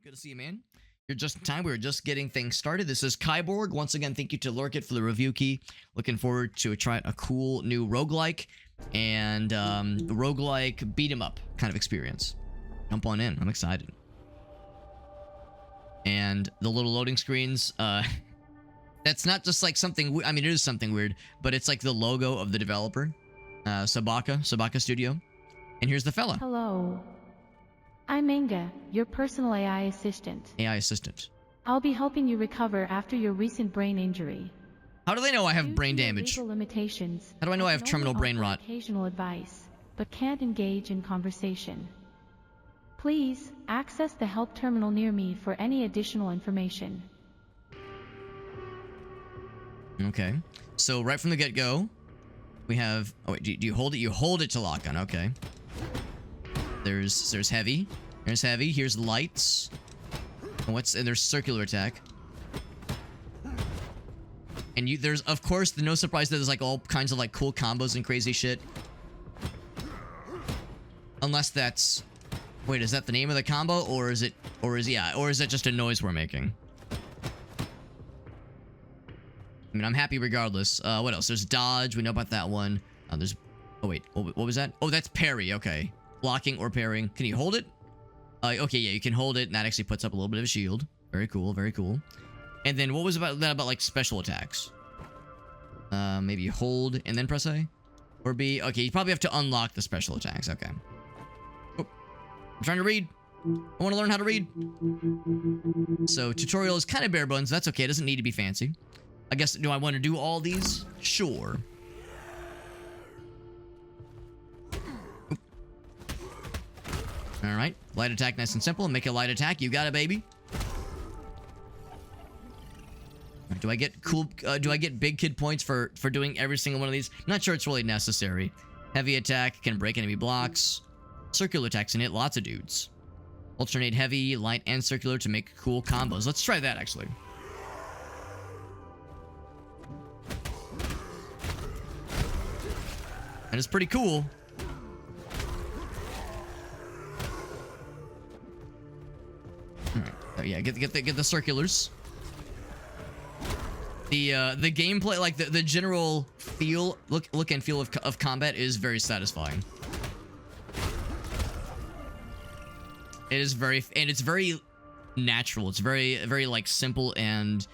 Good to see you, man. You're just in time. We were just getting things started. This is KIBORG. Once again, thank you to Lurkit for the review key. Looking forward to trying a cool new roguelike and roguelike beat 'em up kind of experience. Jump on in. I'm excited. And the little loading screens, that's not just like something, I mean, it is something weird, but it's like the logo of the developer, Sabaka Studio. And here's the fella. Hello. I'm Inga, your personal AI assistant. AI assistant. I'll be helping you recover after your recent brain injury. How do they know I have Due brain to your damage? legal limitations, How do I know I have can terminal only brain offer rot? Occasional advice, but can't engage in conversation. Please access the help terminal near me for any additional information. Okay. So right from the get-go, we have... Oh, wait. Do you hold it? You hold it to lock on. Okay. There's heavy. There's heavy. Here's lights. And there's circular attack. And there's, of course, no surprise that there's like all kinds of like cool combos and crazy shit. Unless that's... Wait, is that the name of the combo? Or is it just a noise we're making? I mean, I'm happy regardless. What else? There's dodge. We know about that one. There's... Oh, wait. What was that? Oh, that's parry. Okay. Blocking or parrying. Can you hold it? Okay, yeah, you can hold it, and that actually puts up a little bit of a shield. Very cool, very cool. And then what was about like special attacks? Maybe you hold and then press A? Or B? Okay, you probably have to unlock the special attacks. Okay. Oh, I'm trying to read. I want to learn how to read. So, tutorial is kind of bare bones. That's okay. It doesn't need to be fancy. I guess, do I want to do all these? Sure. Alright. Light attack, nice and simple. Make a light attack. You got it, baby. Do I get do I get big kid points for doing every single one of these? Not sure it's really necessary. Heavy attack can break enemy blocks. Circular attacks can hit lots of dudes. Alternate heavy, light, and circular to make cool combos. Let's try that, actually. And it's pretty cool. Alright. Oh, yeah, get the circulars. The gameplay, like the general feel, look and feel of combat is very satisfying. It is it's very natural. It's very like simple and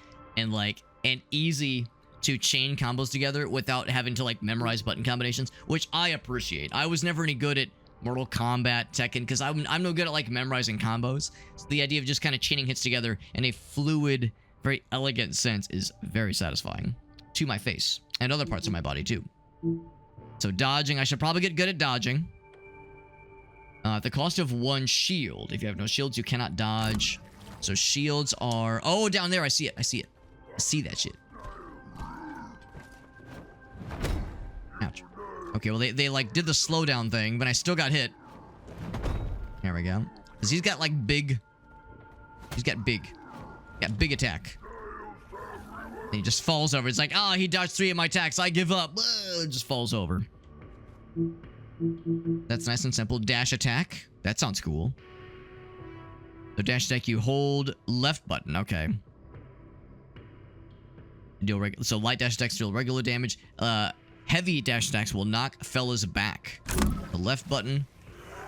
easy to chain combos together without having to like memorize button combinations, which I appreciate. I was never any good at Mortal Kombat, Tekken, because I'm no good at like memorizing combos. So the idea of just kind of chaining hits together in a fluid, very elegant sense is very satisfying to my face and other parts of my body too. So dodging, I should probably get good at dodging. At the cost of 1 shield. If you have no shields, you cannot dodge. So shields are... Oh, down there, I see it. I see it. I see that shit. Ouch. Okay, well, they like did the slowdown thing, but I still got hit. There we go. Because he's got like big... He's got big. Got big attack. And he just falls over. It's like, ah, he dodged 3 of my attacks. I give up. It just falls over. That's nice and simple. Dash attack. That sounds cool. So dash attack, you hold left button. Okay. So light dash attacks deal regular damage. Heavy dash attacks will knock fellas back. The left button,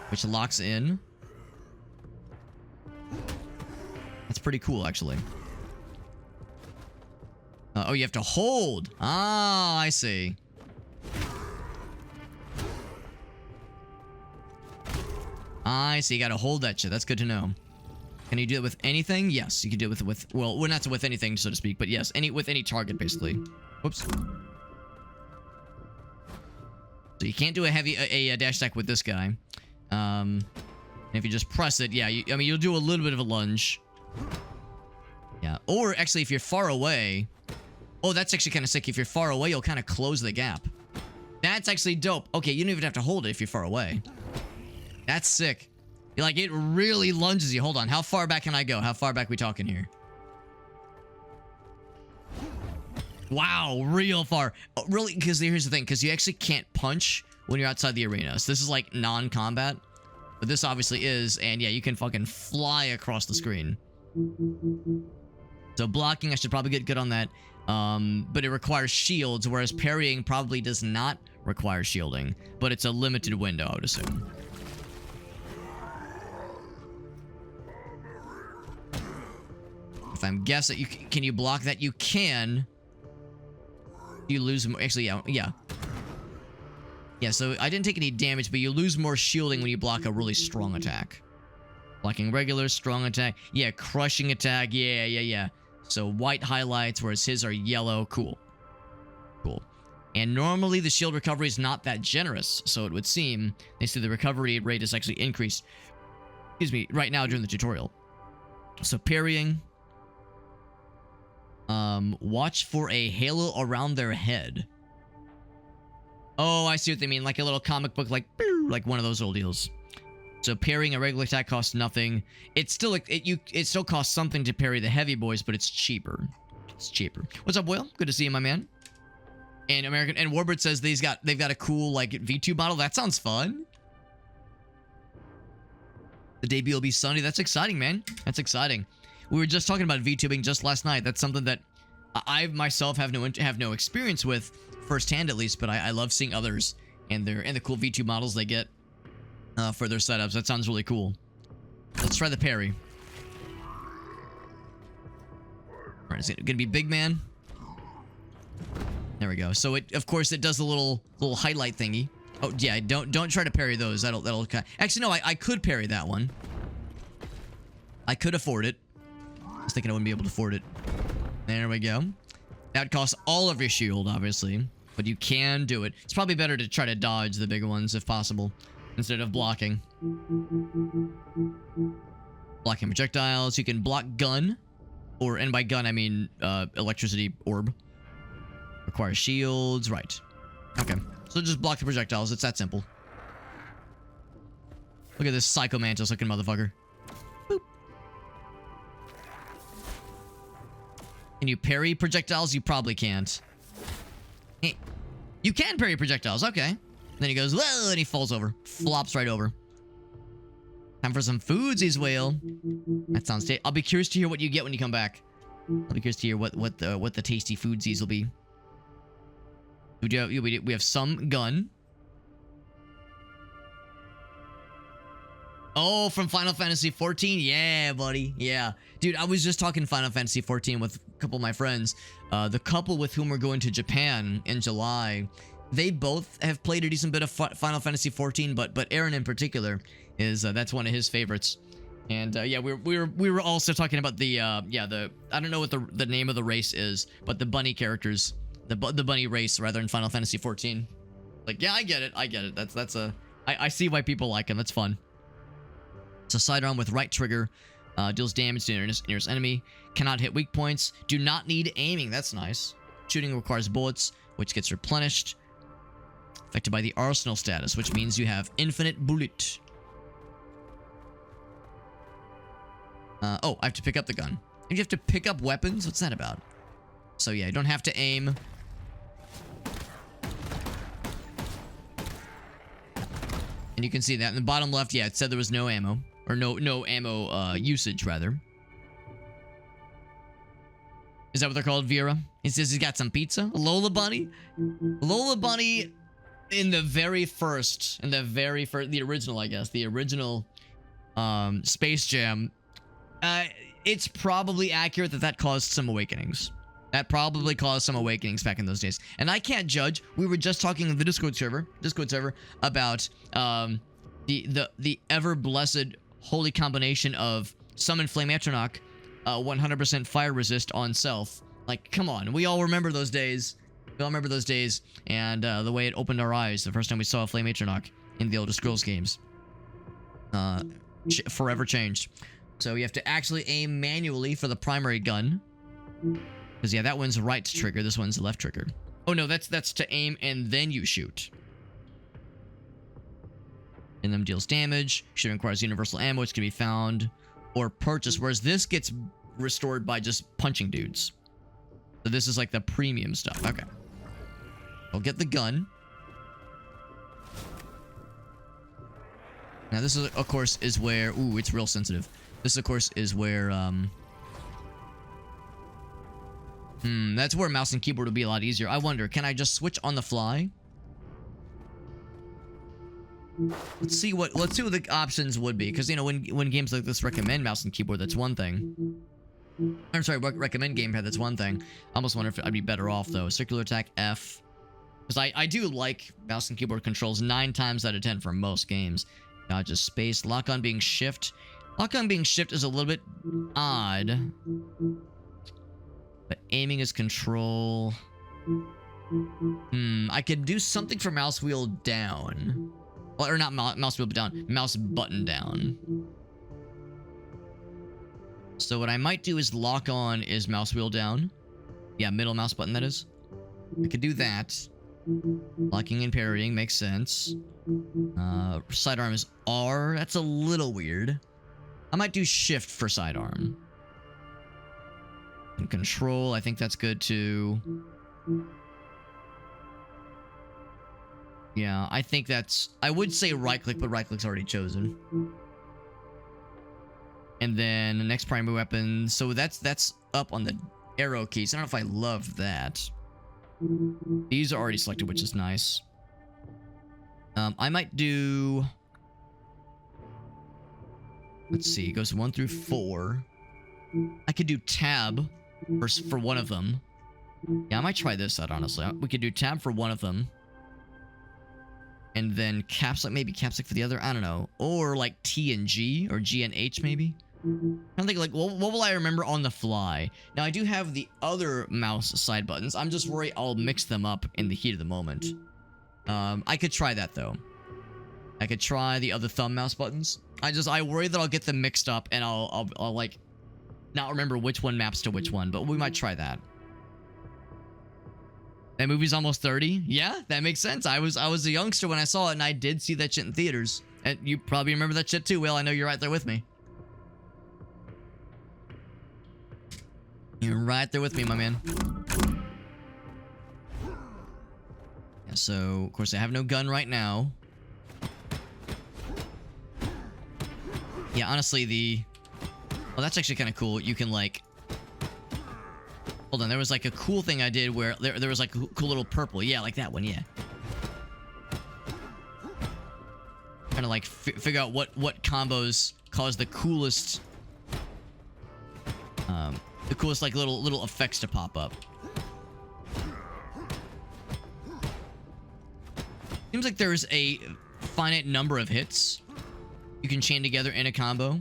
which locks in. That's pretty cool, actually. Oh, you have to hold. Ah, I see. I see. You gotta hold that shit. That's good to know. Can you do it with anything? Yes, you can do it with well, not with anything, so to speak, but yes, with any target, basically. Whoops. So you can't do a dash attack with this guy. And if you just press it, yeah, I mean, you'll do a little bit of a lunge. Yeah, or actually, if you're far away... Oh, that's actually kind of sick. If you're far away, you'll kind of close the gap. That's actually dope. Okay, you don't even have to hold it if you're far away. That's sick. Like, it really lunges you. Hold on. How far back can I go? How far back we talking here? Wow, real far. Oh, really? Because here's the thing. Because you actually can't punch when you're outside the arena. So this is like non-combat. But this obviously is, and yeah, you can fucking fly across the screen. So blocking, I should probably get good on that. But it requires shields, whereas parrying probably does not require shielding. But it's a limited window, I would assume. If I'm guessing, can you block that? You can. You lose more. Actually, yeah. Yeah, so I didn't take any damage, but you lose more shielding when you block a really strong attack. Blocking regular, strong attack. Yeah, crushing attack. Yeah. So white highlights, whereas his are yellow. Cool. And normally the shield recovery is not that generous, so it would seem they say the recovery rate is actually increased. Excuse me, right now during the tutorial. So parrying. Watch for a halo around their head. Oh, I see what they mean. Like a little comic book, like one of those little deals. So parrying a regular attack costs nothing. It still costs something to parry the heavy boys, but it's cheaper. What's up, Will? Good to see you, my man. And Warbird says they've got a cool like V2 model. That sounds fun. The debut will be Sunday. That's exciting, man. That's exciting. We were just talking about VTubing just last night. That's something that I myself have no experience with firsthand, at least. But I love seeing others and the cool V2 models they get for their setups. That sounds really cool. Let's try the parry. All right, is it gonna be big man? There we go. So of course it does a little highlight thingy. Oh yeah, don't try to parry those. That'll actually no, I could parry that one. I could afford it. I was thinking I wouldn't be able to afford it. There we go. That costs all of your shield, obviously, but you can do it. It's probably better to try to dodge the bigger ones if possible, instead of blocking. Blocking projectiles. You can block gun, and by gun I mean electricity orb. Requires shields, right? Okay, so just block the projectiles. It's that simple. Look at this Psycho Mantis looking motherfucker. Boop. Can you parry projectiles? You probably can't. Hey, you can parry projectiles. Okay. Then he goes, whoa, and he falls over. Flops right over. Time for some foodsies, Whale. That sounds tasty. I'll be curious to hear what you get when you come back. I'll be curious to hear what the tasty foodsies will be. We have some gun. Oh, from Final Fantasy 14? Yeah, buddy. Yeah. Dude, I was just talking Final Fantasy 14 with a couple of my friends. The couple with whom we're going to Japan in July, they both have played a decent bit of Final Fantasy 14, but Aaron in particular is that's one of his favorites. And yeah, we were also talking about the I don't know what the name of the race is, but the bunny characters, the bunny race rather in Final Fantasy 14. Like, yeah, I get it. I see why people like him. That's fun. So sidearm with right trigger deals damage to nearest enemy. Cannot hit weak points. Do not need aiming. That's nice. Shooting requires bullets, which gets replenished. Affected by the arsenal status, which means you have infinite bullet. Oh, I have to pick up the gun. You have to pick up weapons? What's that about? So yeah, you don't have to aim. And you can see that in the bottom left, yeah, it said there was no ammo. Or no ammo usage, rather. Is that what they're called, Vera? He says he's got some pizza. Lola Bunny? Lola Bunny in the original, I guess. The original Space Jam. It's probably accurate that caused some awakenings. That probably caused some awakenings back in those days. And I can't judge. We were just talking in the Discord server about the ever blessed holy combination of summon Flame Atronach, 100% fire resist on self. Like, come on. We all remember those days. And the way it opened our eyes the first time we saw a Flame Atronach in the Elder Scrolls games. Forever changed. So you have to actually aim manually for the primary gun. Because, yeah, that one's right trigger. This one's left trigger. Oh, no, that's to aim and then you shoot. And then deals damage. Shooting requires universal ammo, which can be found or purchased. Whereas this gets restored by just punching dudes. So this is like the premium stuff. Okay. I'll get the gun. Now this is, of course, is where... Ooh, it's real sensitive. This, of course, is where... that's where mouse and keyboard would be a lot easier. I wonder, can I just switch on the fly? Let's see what the options would be. Because, you know, when games like this recommend mouse and keyboard, that's one thing. I'm sorry, recommend gamepad, that's one thing. I almost wonder if I'd be better off, though. Circular attack, F. Because I do like mouse and keyboard controls 9 times out of 10 for most games. Dodge is space. Lock on being shift. Lock on being shift is a little bit odd. But aiming is control. I could do something for mouse wheel down. Well, or not mouse wheel down. Mouse button down. So what I might do is lock on is mouse wheel down. Yeah, middle mouse button, that is. I could do that. Locking and parrying makes sense. Sidearm is R. That's a little weird. I might do shift for sidearm. And control, I think that's good too. Yeah, I think that's... I would say right click, but right click's already chosen. And then the next primary weapon. So that's up on the arrow keys. I don't know if I love that. These are already selected, which is nice. I might do... Let's see, it goes 1 through 4. I could do tab for one of them. Yeah, I might try this out, honestly. We could do tab for one of them. And then caps lock, maybe caps lock for the other. I don't know. Or like T and G, or G and H, maybe. I think, like, what will I remember on the fly? Now, I do have the other mouse side buttons. I'm just worried I'll mix them up in the heat of the moment. I could try that, though. I could try the other thumb mouse buttons. I worry that I'll get them mixed up and I'll like not remember which one maps to which one, but we might try that. That movie's almost 30. Yeah, that makes sense. I was a youngster when I saw it, and I did see that shit in theaters. And you probably remember that shit too, Will. I know you're right there with me. You're right there with me, my man. Yeah, so, of course, I have no gun right now. Yeah, honestly, well, that's actually kind of cool. You can, like... Hold on, there was, like, a cool thing I did where there was, like, a cool little purple. Yeah, like that one, yeah. Trying to, like, figure out what combos cause the coolest... like, little effects to pop up. Seems like there's a finite number of hits you can chain together in a combo.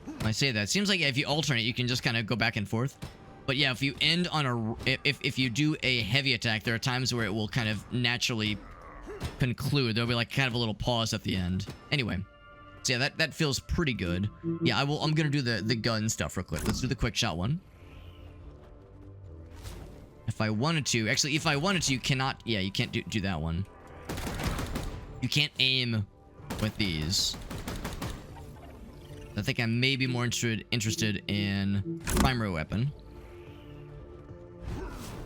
When I say that, seems like if you alternate, you can just kind of go back and forth. But yeah, if you end on a... If you do a heavy attack, there are times where it will kind of naturally conclude. There'll be, like, kind of a little pause at the end. Anyway. So yeah, that feels pretty good. Yeah, I'm gonna do the gun stuff real quick. Let's do the quick shot one. If I wanted to... Actually, if I wanted to, you cannot... Yeah, you can't do that one. You can't aim with these. I think I'm maybe more interested in primary weapon.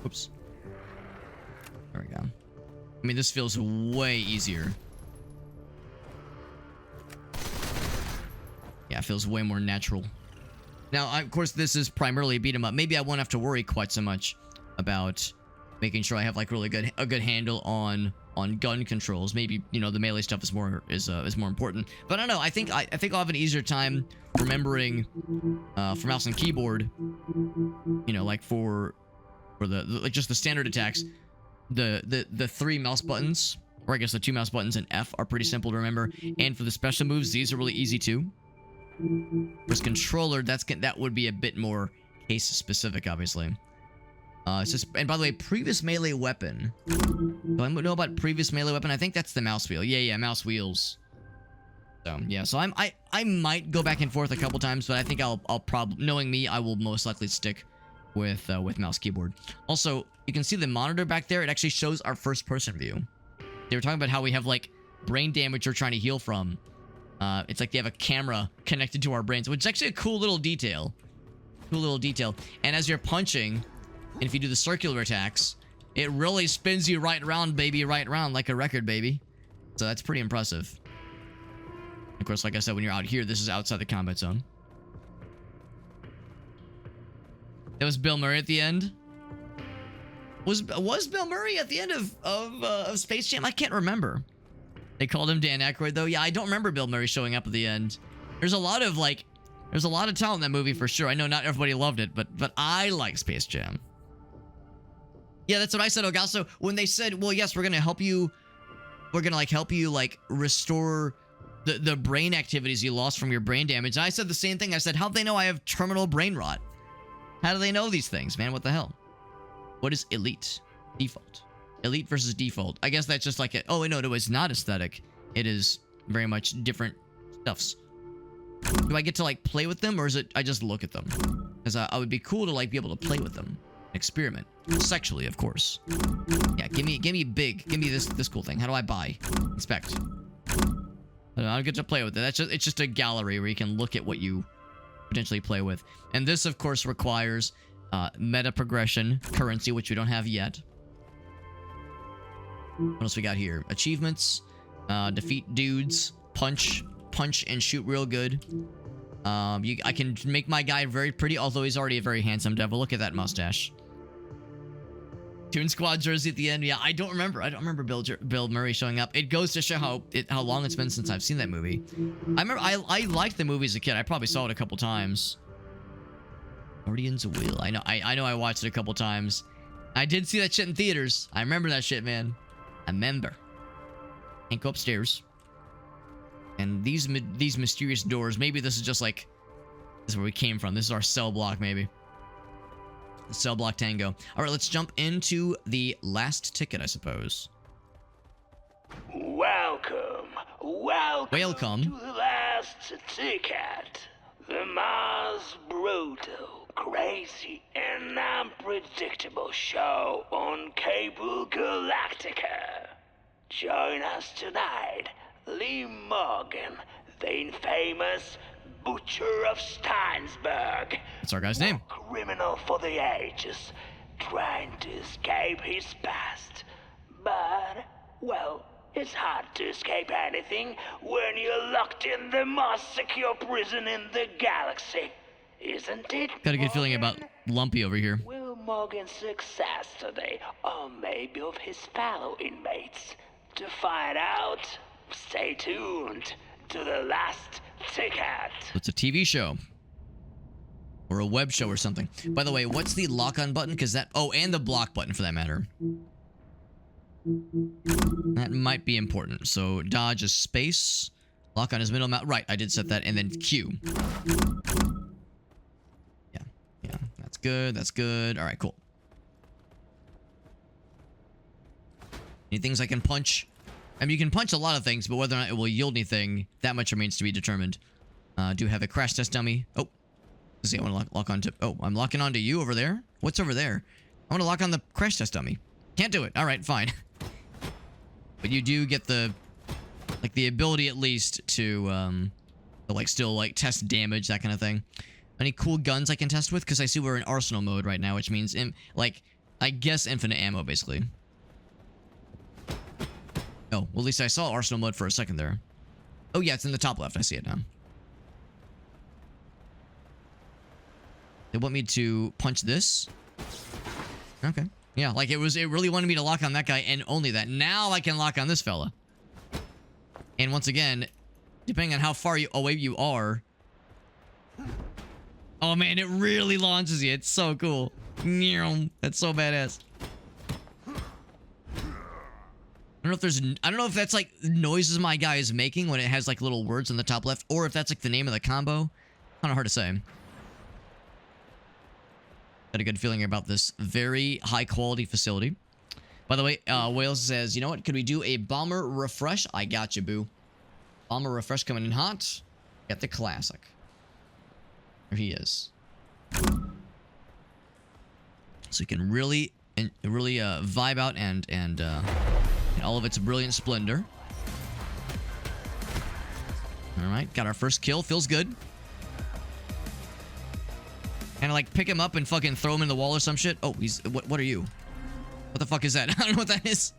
Oops. There we go. I mean, this feels way easier. Yeah, it feels way more natural. Now, of course, this is primarily a beat 'em up. Maybe I won't have to worry quite so much about making sure I have, like, really a good handle on gun controls. Maybe, you know, the melee stuff is more important. But I don't know. I think I'll have an easier time remembering for mouse and keyboard. You know, like for the like just the standard attacks, the 3 mouse buttons, or I guess the 2 mouse buttons and F are pretty simple to remember. And for the special moves, these are really easy too. With controller, that would be a bit more case specific, obviously. It's just, and by the way, previous melee weapon. Do I know about previous melee weapon? I think that's the mouse wheel. Yeah, mouse wheels. So yeah, so I might go back and forth a couple times, but I think I'll probably, knowing me, I will most likely stick with mouse keyboard. Also, you can see the monitor back there. It actually shows our first person view. They were talking about how we have, like, brain damage we're trying to heal from. It's like they have a camera connected to our brains, which is actually a cool little detail. And as you're punching, and if you do the circular attacks, it really spins you right around, baby, right around like a record, baby. So that's pretty impressive. Of course, like I said, when you're out here, this is outside the combat zone. It was Bill Murray at the end. Was Bill Murray at the end of Space Jam? I can't remember. They called him Dan Aykroyd though. Yeah, I don't remember Bill Murray showing up at the end. There's a lot of talent in that movie for sure. I know not everybody loved it, but I like Space Jam. Yeah, that's what I said, Ogasso. When they said, well, yes, we're gonna help you. We're gonna help you restore the brain activities you lost from your brain damage. And I said the same thing. I said, how'd they know I have terminal brain rot? How do they know these things, man? What the hell? What is elite? Default. Elite versus default. I guess that's just like a... Oh, no, it's not aesthetic. It is very much different stuffs. Do I get to, play with them, or is it I just look at them? Because I would be cool to, be able to play with them. Experiment. Sexually, of course. Yeah, give me big. Give me this cool thing. How do I buy? Inspect. I don't get to play with it. It's just a gallery where you can look at what you potentially play with. And this, of course, requires meta progression currency, which we don't have yet. What else we got here? Achievements, defeat dudes, punch and shoot real good. I can make my guy very pretty, although he's already a very handsome devil. Look at that mustache. Toon Squad jersey at the end. Yeah, I don't remember Bill Murray showing up. It goes to show how long it's been since I've seen that movie. I remember I liked the movie as a kid. I probably saw it a couple times. Guardians of Will. I know I watched it a couple times. I did see that shit in theaters. I remember that shit, man. I remember. Can't go upstairs. And these mysterious doors. Maybe this is just this is where we came from. This is our cell block, maybe. The cell block tango. All right, let's jump into the last ticket, I suppose. Welcome to the last ticket. The most brutal, crazy, and unpredictable show on Cable Galactica. Join us tonight, Lee Morgan, the infamous Butcher of Steinsburg. That's our guy's name. Criminal for the ages, trying to escape his past. But, well, it's hard to escape anything when you're locked in the most secure prison in the galaxy, isn't it? Got a good feeling about Lumpy over here. Will Morgan's success today, or maybe of his fellow inmates? To find out, stay tuned to the last ticket. It's a TV show. Or a web show or something. By the way, what's the lock-on button? Because that... Oh, and the block button, for that matter. That might be important. So, dodge is space. Lock on is middle mouse. Right, I did set that. And then Q. Yeah. That's good. That's good. All right, cool. Any things I can punch? I mean, you can punch a lot of things, but whether or not it will yield anything, that much remains to be determined. Do have a crash test dummy. Oh. Let's see, I want to lock onto... Oh, I'm locking onto you over there? What's over there? I want to lock on the crash test dummy. Can't do it. All right, fine. But you do get the... the ability at least to still, test damage, that kind of thing. Any cool guns I can test with? Because I see we're in arsenal mode right now, which means, I guess infinite ammo, basically. Oh, well, at least I saw arsenal mode for a second there. Oh, yeah, it's in the top left. I see it now. They want me to punch this? Okay. Yeah, it really wanted me to lock on that guy and only that. Now I can lock on this fella. And once again, depending on how far away you are... Oh, man, it really launches you. It's so cool. That's so badass. I don't know if that's noises my guy is making when it has little words in the top left, or if that's the name of the combo. Kind of hard to say. Got a good feeling about this very high quality facility. By the way, Wales says, you know what? Could we do a bomber refresh? I got you, boo. Bomber refresh coming in hot. Get the classic. There he is. So you can really vibe out and in all of its brilliant splendor. All right, got our first kill. Feels good. And pick him up and fucking throw him in the wall or some shit. Oh, he's... What are you? What the fuck is that? I don't know what that is.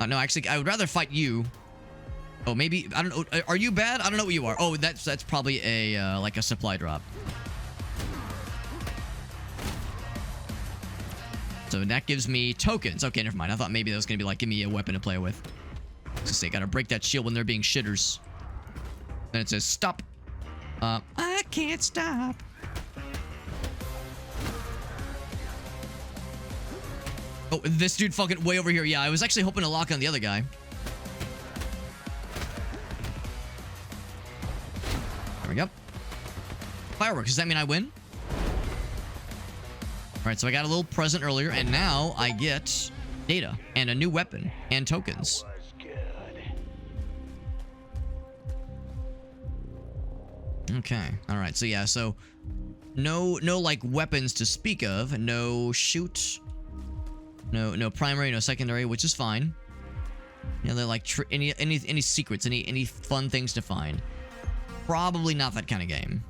No, actually, I would rather fight you. Oh, maybe, I don't know. Are you bad? I don't know what you are. Oh, that's probably a, like a supply drop. So that gives me tokens. Okay, never mind. I thought maybe that was going to be like, give me a weapon to play with. Just say, gotta break that shield when they're being shitters. Then it says, stop. I can't stop. Oh, this dude fucking way over here. Yeah, I was actually hoping to lock on the other guy. There we go. Fireworks. Does that mean I win? All right, so I got a little present earlier, and now I get data and a new weapon and tokens. Okay. All right. So yeah. So no like weapons to speak of. No shoot. No primary. No secondary, which is fine. You know, they're like any secrets, any fun things to find. Probably not that kind of game.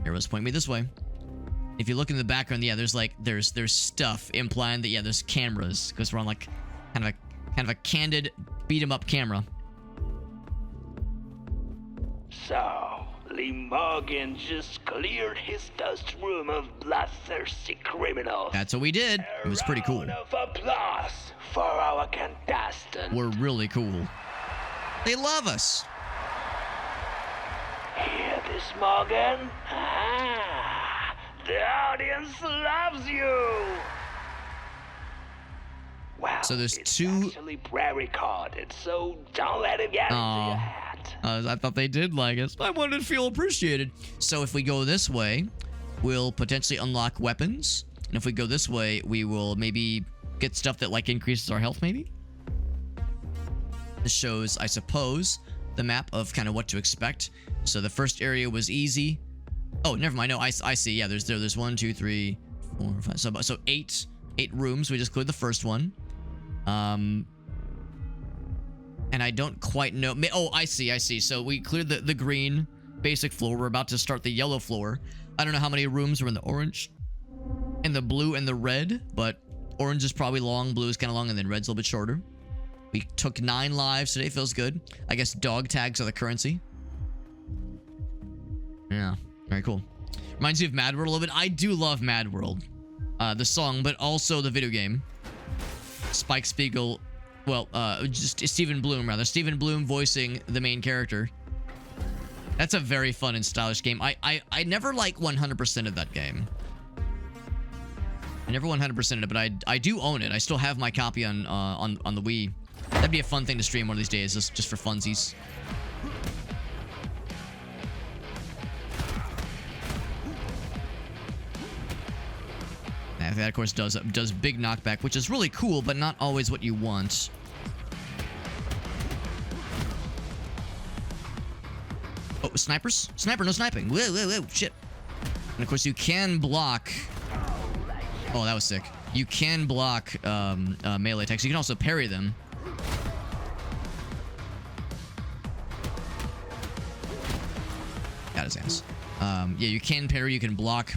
Here, let's point me this way. If you look in the background, yeah, there's stuff implying that, yeah, there's cameras, because we're on like kind of a candid beat 'em up camera. So, Lee Morgan just cleared his dust room of bloodthirsty criminals. That's what we did. It was pretty cool. A round of applause for our contestant. We're really cool. They love us. Hear this, Morgan? Ah, the audience loves you. Well, So there's it's two- actually pre-recorded, so don't let it get into Aw. your head. I thought they did like us. I wanted to feel appreciated. So if we go this way, we'll potentially unlock weapons. And if we go this way, we will maybe get stuff that like increases our health, maybe? This shows, I suppose, the map of kind of what to expect. So the first area was easy. Oh, never mind. No, I see. Yeah, there's 1, 2, 3, 4, 5. So eight rooms. We just cleared the first one. And I don't quite know. Oh, I see. So we cleared the green basic floor. We're about to start the yellow floor. I don't know how many rooms are in the orange, and the blue, and the red, but orange is probably long, blue is kind of long, and then red's a little bit shorter. We took 9 lives today. Feels good. I guess dog tags are the currency. Yeah, very cool. Reminds me of Mad World a little bit. I do love Mad World, the song, but also the video game. Spike Spiegel. Well, just Stephen Bloom, rather. Stephen Bloom voicing the main character. That's a very fun and stylish game. I never like 100%ed that game. I never 100%ed it, but I do own it. I still have my copy on the Wii. That'd be a fun thing to stream one of these days, just for funsies. That, of course, does big knockback, which is really cool, but not always what you want. Oh, snipers? Sniper, no sniping. Whoa, shit. And of course, you can block. Oh, that was sick. You can block melee attacks. You can also parry them. Got his ass. Yeah, you can parry, you can block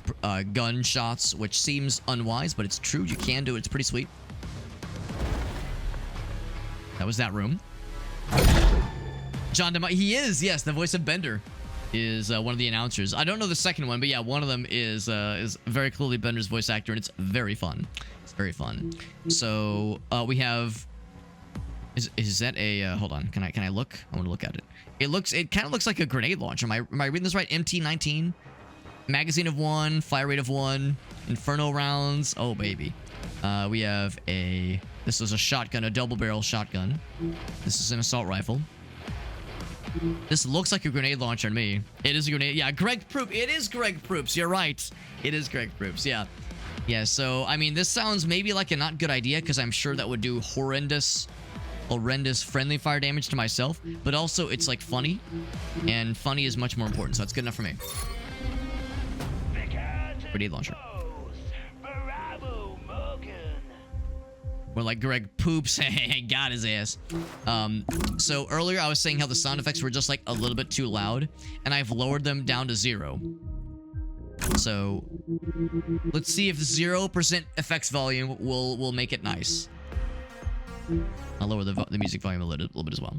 gun shots, which seems unwise, but it's true. You can do it. It's pretty sweet. That was that room. John DeMai, he is, yes, the voice of Bender is one of the announcers. I don't know the second one, but yeah, one of them is very clearly Bender's voice actor, and it's very fun. It's very fun. So we have. Is that a hold on? Can I look? I want to look at it. It kind of looks like a grenade launcher. Am I reading this right? MT-19, magazine of 1, fire rate of 1, inferno rounds. Oh baby. We have this is a shotgun, a double barrel shotgun. This is an assault rifle. This looks like a grenade launcher to me. It is a grenade. Yeah, Greg Proops. It is Greg Proops. You're right. It is Greg Proops. Yeah. Yeah, so, I mean, this sounds maybe like a not good idea, because I'm sure that would do horrendous friendly fire damage to myself, but also it's like funny, and funny is much more important, so that's good enough for me. Grenade launcher. We're like Greg Poops. Got his ass. So earlier I was saying how the sound effects were just like a little bit too loud, and I've lowered them down to 0. So let's see if 0% effects volume will make it nice. I'll lower the music volume a little bit as well.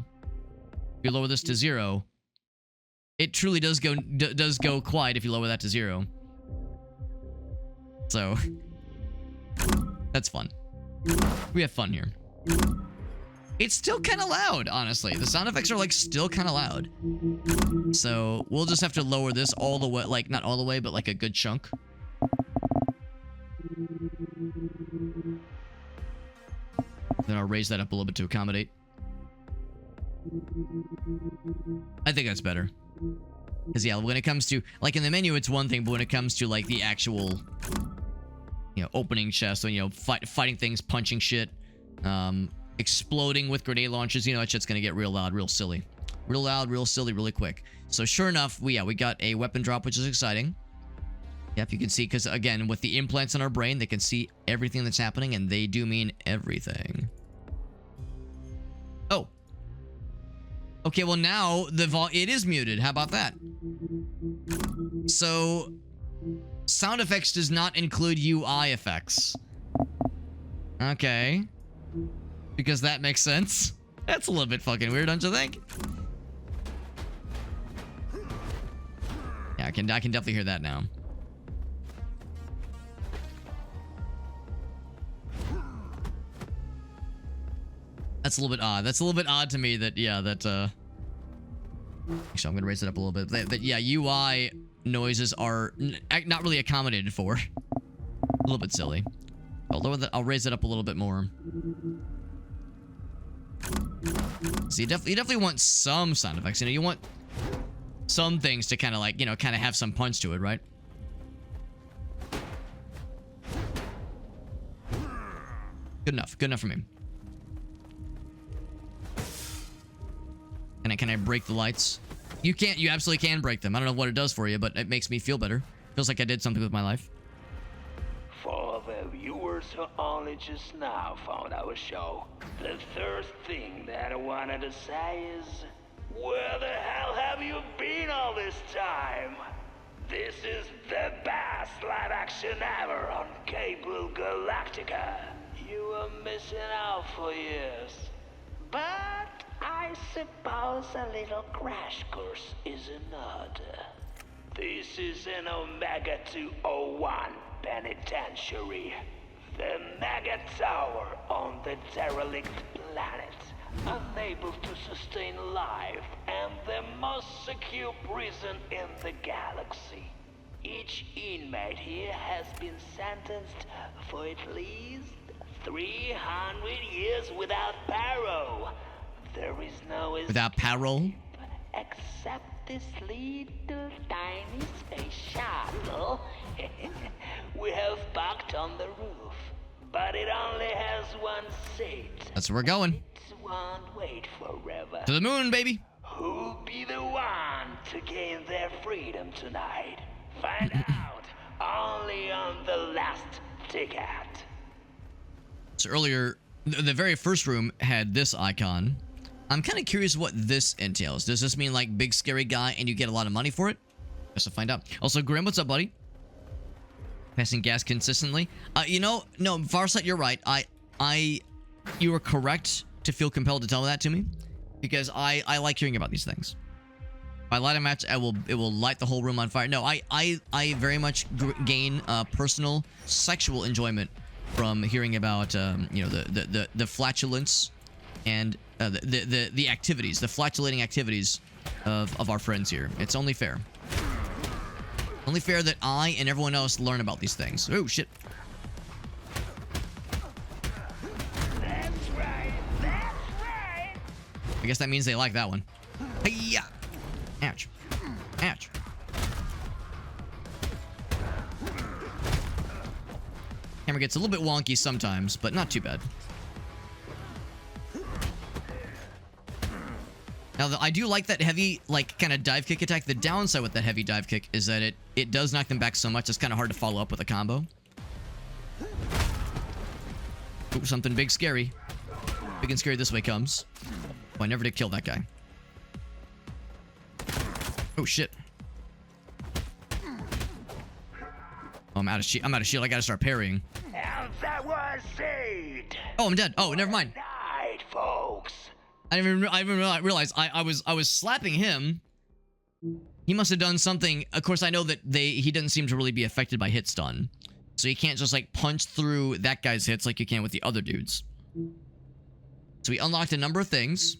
If you lower this to 0, it truly does go quiet if you lower that to 0. So that's fun. We have fun here. It's still kind of loud, honestly. The sound effects are like still kind of loud. So we'll just have to lower this all the way, like not all the way, but like a good chunk. Then I'll raise that up a little bit to accommodate. I think that's better. Because yeah, when it comes to, like in the menu, it's one thing, but when it comes to like the actual, you know, opening chests, and, you know, fighting things, punching shit, exploding with grenade launchers, you know, that shit's gonna get real loud, real silly. Real loud, real silly, really quick. So sure enough, we got a weapon drop, which is exciting. Yeah, if you can see, because again, with the implants in our brain, they can see everything that's happening, and they do mean everything. Oh. Okay, well now it is muted. How about that? So sound effects does not include UI effects. Okay. Because that makes sense. That's a little bit fucking weird, don't you think? Yeah, I can definitely hear that now. That's a little bit odd. That's a little bit odd to me that, yeah, that, actually, I'm gonna raise it up a little bit. That yeah, UI noises are not really accommodated for. A little bit silly. I'll raise it up a little bit more. So you definitely want some sound effects. You know, you want some things to kind of like, you know, kind of have some punch to it, right? Good enough. Good enough for me. Can I break the lights? You can't. You absolutely can break them. I don't know what it does for you, but it makes me feel better. Feels like I did something with my life. For the viewers who only just now found our show, the first thing that I wanted to say is, where the hell have you been all this time? This is the best live action ever on Cable Galactica. You were missing out for years. But I suppose a little crash course is in order. This is an Omega 201 penitentiary. The mega tower on the derelict planet, unable to sustain life, and the most secure prison in the galaxy. Each inmate here has been sentenced for at least 300 years without parole. There is no without parole, except this little tiny space shuttle we have parked on the roof, but it only has one seat. That's where we're going. It won't wait forever. To the moon, baby. Who'll be the one to gain their freedom tonight? Find out only on the last ticket. So earlier, the very first room had this icon. I'm kind of curious what this entails. Does this mean like big scary guy and you get a lot of money for it? Guess I'll find out. Also, Grim, what's up, buddy? Passing gas consistently. You know, no, Farsight, you're right. You were correct to feel compelled to tell that to me, because I like hearing about these things. If I light a match, it will light the whole room on fire. No, I very much gain personal sexual enjoyment from hearing about you know, the flatulence and the activities, the flatulating activities of our friends here. It's only fair. Only fair that I and everyone else learn about these things. Oh, shit. That's right. That's right. I guess that means they like that one. Hey-ya! Ouch. Ouch. Camera gets a little bit wonky sometimes, but not too bad. Now, I do like that heavy, like, kind of dive kick attack. The downside with that heavy dive kick is that it does knock them back so much, it's kind of hard to follow up with a combo. Ooh, something big scary. Big and scary this way comes. Oh, I never did kill that guy. Oh, shit. Oh, I'm out of shield. I'm out of shield. I gotta start parrying. And that was it. Oh, I'm dead. Oh, never mind. Night, folks. I didn't even realize I was slapping him. He must have done something. Of course, I know that he didn't seem to really be affected by hit stun. So you can't just like punch through that guy's hits like you can with the other dudes. So we unlocked a number of things.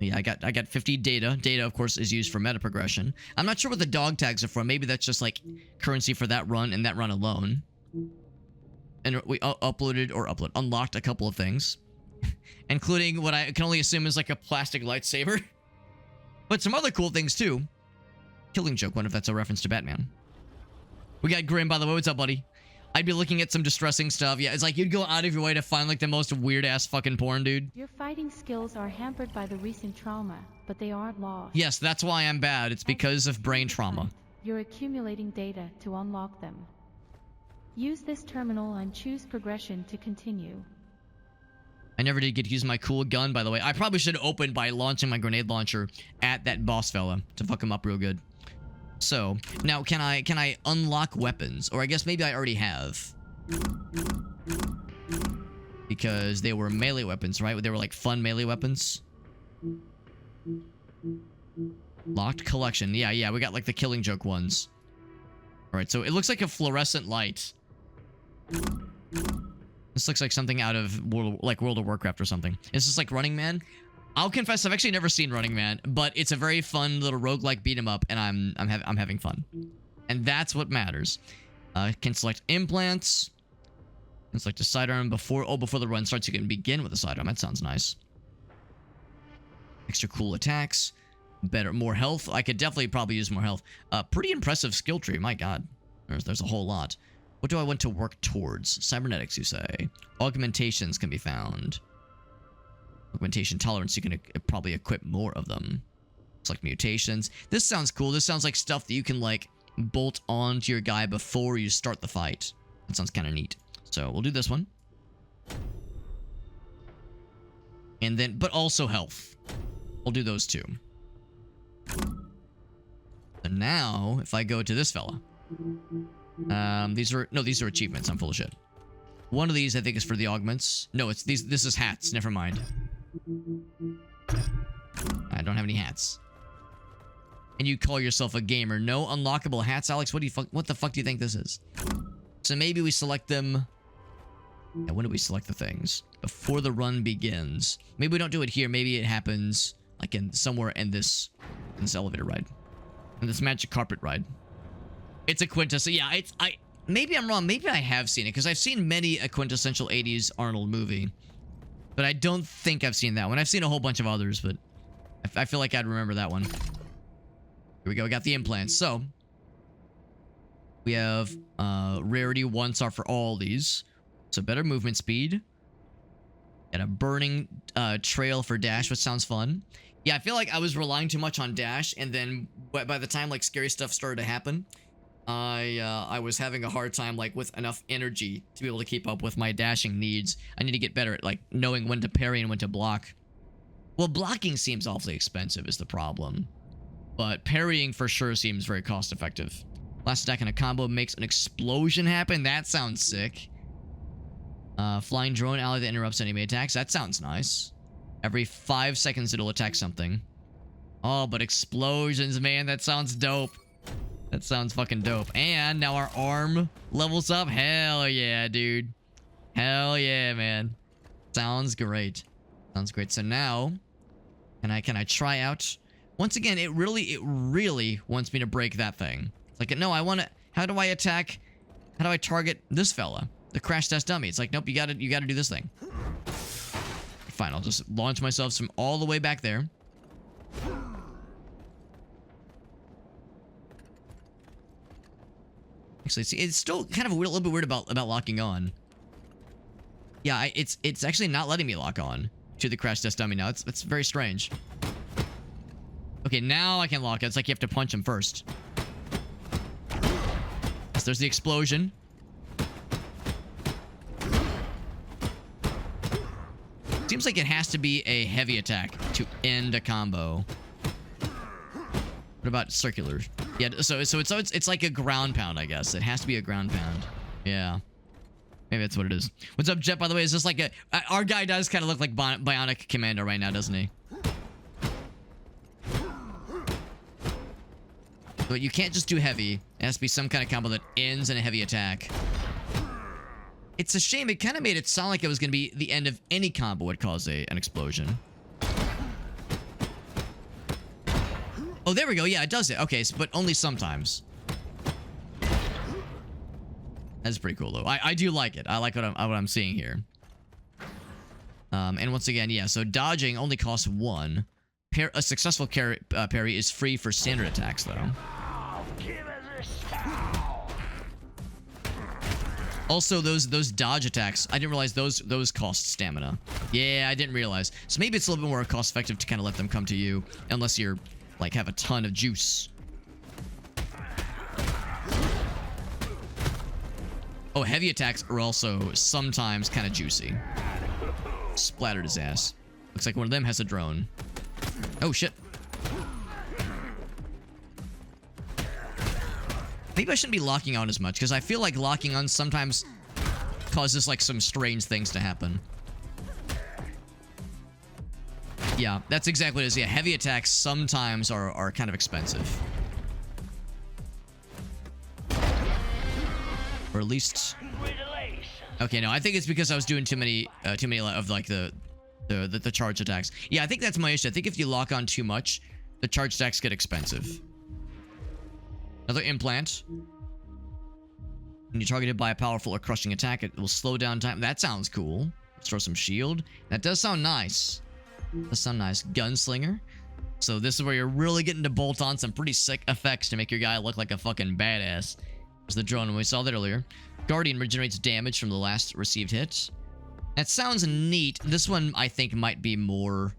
Yeah, I got 50 data. Data, of course, is used for meta progression. I'm not sure what the dog tags are for. Maybe that's just like currency for that run and that run alone. And we unlocked a couple of things, including what I can only assume is like a plastic lightsaber. But some other cool things too. Killing Joke, wonder if that's a reference to Batman. We got Grim, by the way. What's up, buddy? I'd be looking at some distressing stuff. Yeah, it's like you'd go out of your way to find like the most weird-ass fucking porn, dude. Your fighting skills are hampered by the recent trauma, but they aren't lost. Yes, that's why I'm bad. It's because of brain trauma. You're accumulating data to unlock them. Use this terminal and choose progression to continue. I never did get to use my cool gun, by the way. I probably should have opened by launching my grenade launcher at that boss fella to fuck him up real good. So, now can I unlock weapons? Or I guess maybe I already have. Because they were melee weapons, right? They were like fun melee weapons. Locked collection. Yeah, we got like the Killing Joke ones. Alright, so it looks like a fluorescent light. This looks like something out of World of Warcraft or something. Is this like Running Man? I'll confess, I've actually never seen Running Man, but it's a very fun little roguelike beat 'em up, and I'm having fun. And that's what matters. Can select implants. Can select a sidearm before the run starts. You can begin with a sidearm. That sounds nice. Extra cool attacks. More health. I could definitely probably use more health. Pretty impressive skill tree. My God, there's a whole lot. What do I want to work towards? Cybernetics, you say. Augmentations can be found. Augmentation tolerance, you can probably equip more of them. It's like mutations. This sounds cool. This sounds like stuff that you can like bolt onto your guy before you start the fight. That sounds kind of neat. So we'll do this one. And then, but also health. We'll do those two. And now, if I go to this fella. These are achievements. I'm full of shit. One of these I think is for the augments. No, this is hats. Never mind. I don't have any hats. And you call yourself a gamer. No unlockable hats, Alex. What the fuck do you think this is? So maybe we select them. Yeah, when do we select the things? Before the run begins. Maybe we don't do it here. Maybe it happens like somewhere in this elevator ride. In this magic carpet ride. It's a quintessential. Yeah, maybe I'm wrong. Maybe I have seen it because I've seen many a quintessential 80s Arnold movie. But I don't think I've seen that one. I've seen a whole bunch of others, but I feel like I'd remember that one. Here we go. We got the implants. So we have rarity 1 star for all these. So better movement speed. Got a burning trail for dash, which sounds fun. Yeah, I feel like I was relying too much on dash, and then by the time like scary stuff started to happen, I was having a hard time like with enough energy to be able to keep up with my dashing needs. I need to get better at like knowing when to parry and when to block. Well, blocking seems awfully expensive is the problem. But parrying for sure seems very cost effective. Last attack in a combo makes an explosion happen. That sounds sick. Flying drone ally that interrupts enemy attacks. That sounds nice. Every 5 seconds it'll attack something. Oh, but explosions, man. That sounds dope. That sounds fucking dope. And now our arm levels up. Hell yeah, dude. Hell yeah, man. Sounds great. Sounds great. So now, can I try out? Once again, it really wants me to break that thing. It's like, no, I want to. How do I attack? How do I target this fella? The crash test dummy. It's like, nope, you gotta do this thing. Fine, I'll just launch myself from all the way back there. Actually, see, it's still kind of a little bit weird about locking on. Yeah, it's actually not letting me lock on to the crash test dummy now. It's very strange. Okay, now I can lock it. It's like you have to punch him first. Yes, there's the explosion. Seems like it has to be a heavy attack to end a combo. What about circular? Yeah, so it's like a ground pound, I guess. It has to be a ground pound. Yeah. Maybe that's what it is. What's up, Jet, by the way? Is this like a... our guy does kind of look like Bionic Commando right now, doesn't he? But you can't just do heavy. It has to be some kind of combo that ends in a heavy attack. It's a shame. It kind of made it sound like it was going to be the end of any combo would cause an explosion. Oh, there we go. Yeah, it does it. Okay, so, but only sometimes. That's pretty cool, though. I do like it. I like what I'm seeing here. And once again, yeah, so dodging only costs 1. A successful parry is free for standard attacks, though. Also, those dodge attacks, I didn't realize those cost stamina. Yeah, I didn't realize. So maybe it's a little bit more cost effective to kind of let them come to you, unless you're, like, have a ton of juice. Oh, heavy attacks are also sometimes kind of juicy. Splattered his ass. Looks like one of them has a drone. Oh, shit. Maybe I shouldn't be locking on as much, because I feel like locking on sometimes causes, like, some strange things to happen. Yeah, that's exactly what it is. Yeah, heavy attacks sometimes are kind of expensive. Or at least... Okay, no, I think it's because I was doing too many of, like, the charge attacks. Yeah, I think that's my issue. I think if you lock on too much, the charge attacks get expensive. Another implant. When you're targeted by a powerful or crushing attack, it will slow down time. That sounds cool. Let's throw some shield. That does sound nice. Does sound nice. Gunslinger. So this is where you're really getting to bolt on some pretty sick effects to make your guy look like a fucking badass. There's the drone. We saw that earlier. Guardian regenerates damage from the last received hit. That sounds neat. This one, I think, might be more...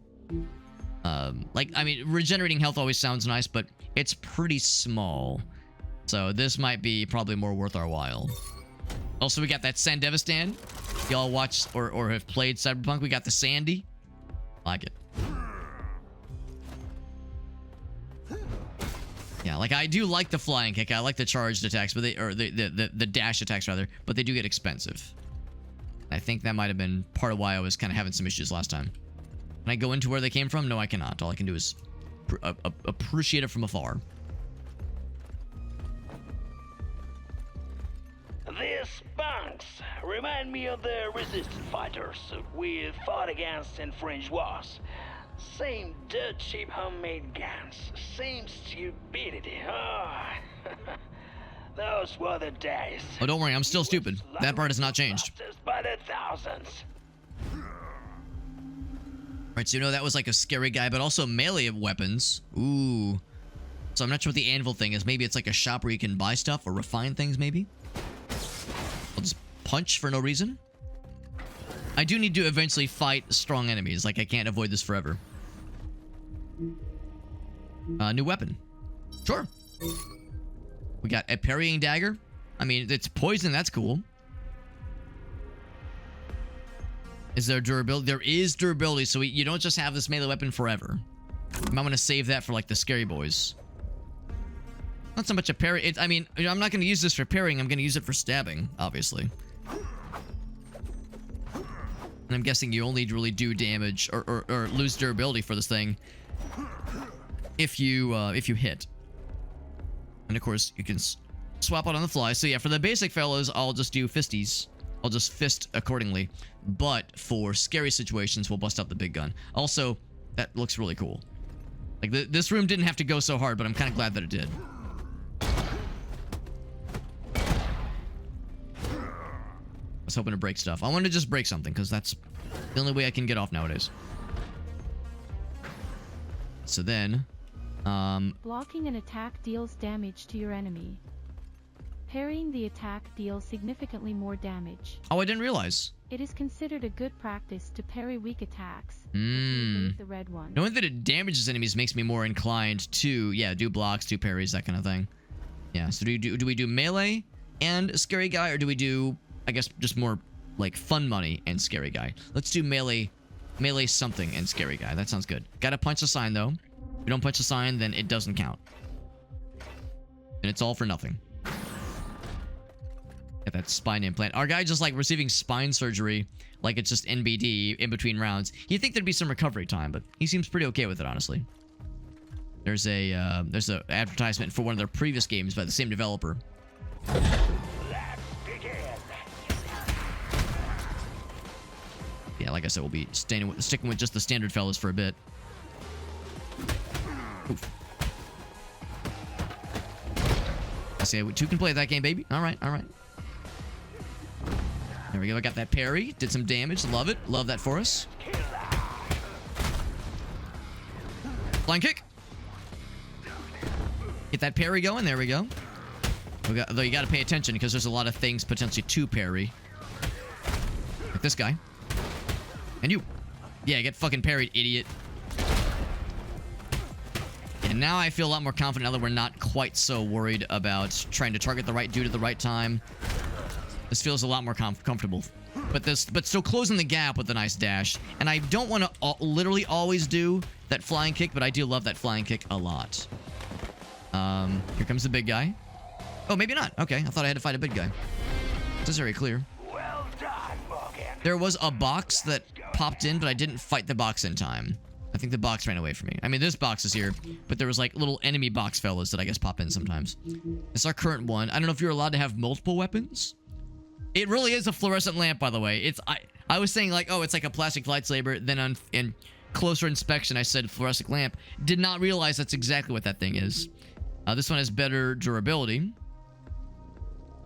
like, I mean, regenerating health always sounds nice, but it's pretty small. So this might be probably more worth our while. Also, we got that Sandevistan. Y'all watch or have played Cyberpunk. We got the Sandy. Like it. Yeah, like I do like the flying kick. I like the charged attacks, but the dash attacks rather, but they do get expensive. I think that might have been part of why I was kind of having some issues last time. Can I go into where they came from? No, I cannot. All I can do is appreciate it from afar. These punks remind me of the resistance fighters we fought against in French wars. Same dirt cheap homemade guns, same stupidity. Oh. Those were the days. Oh, don't worry, I'm still stupid. That part has not changed. By the thousands. Right, so you know that was like a scary guy, but also melee weapons. Ooh. So I'm not sure what the anvil thing is. Maybe it's like a shop where you can buy stuff or refine things, maybe? I'll just punch for no reason. I do need to eventually fight strong enemies. Like, I can't avoid this forever. New weapon. Sure. We got a parrying dagger. I mean, it's poison. That's cool. Is there durability? There is durability, so you don't just have this melee weapon forever. I'm going to save that for, like, the scary boys. Not so much a parry. I mean, I'm not going to use this for parrying. I'm going to use it for stabbing, obviously. And I'm guessing you only really do damage or lose durability for this thing if you hit. And of course, you can swap out on the fly. So yeah, for the basic fellows, I'll just do fisties. I'll just fist accordingly. But for scary situations, we'll bust out the big gun. Also, that looks really cool. Like, this room didn't have to go so hard, but I'm kind of glad that it did. I was hoping to break stuff. I wanted to just break something, because that's the only way I can get off nowadays. So then... blocking an attack deals damage to your enemy. Parrying the attack deals significantly more damage. Oh, I didn't realize. It is considered a good practice to parry weak attacks. The red one. Knowing that it damages enemies makes me more inclined to, yeah, do blocks, do parries, that kind of thing. Yeah, so do we do melee and scary guy, or do we do, I guess, just more like fun money and scary guy? Let's do melee something and scary guy. That sounds good. Gotta punch the sign, though. If you don't punch the sign, then it doesn't count. And it's all for nothing. Got that spine implant. Our guy just like receiving spine surgery like it's just NBD in between rounds. You'd think there'd be some recovery time, but he seems pretty okay with it, honestly. There's a advertisement for one of their previous games by the same developer. Let's begin. Yeah, like I said, we'll be sticking with just the standard fellas for a bit. Oof. I say two can play that game, baby. All right, all right. There we go. I got that parry. Did some damage. Love it. Love that for us. Flying kick. Get that parry going. There we go. Though you got to pay attention because there's a lot of things potentially to parry. Like this guy. And you. Yeah, get fucking parried, idiot. And now I feel a lot more confident now that we're not quite so worried about trying to target the right dude at the right time. This feels a lot more comfortable. But still closing the gap with a nice dash. And I don't want to literally always do that flying kick, but I do love that flying kick a lot. Here comes the big guy. Oh, maybe not. Okay, I thought I had to fight a big guy. This is very clear. Well done, Morgan. There was a box that popped in, but I didn't fight the box in time. I think the box ran away from me. I mean, this box is here, but there was like little enemy box fellas that I guess pop in sometimes. It's our current one. I don't know if you're allowed to have multiple weapons. It really is a fluorescent lamp, by the way. I was saying like, oh, it's like a plastic lightsaber. Then in closer inspection, I said fluorescent lamp. Did not realize that's exactly what that thing is. This one has better durability.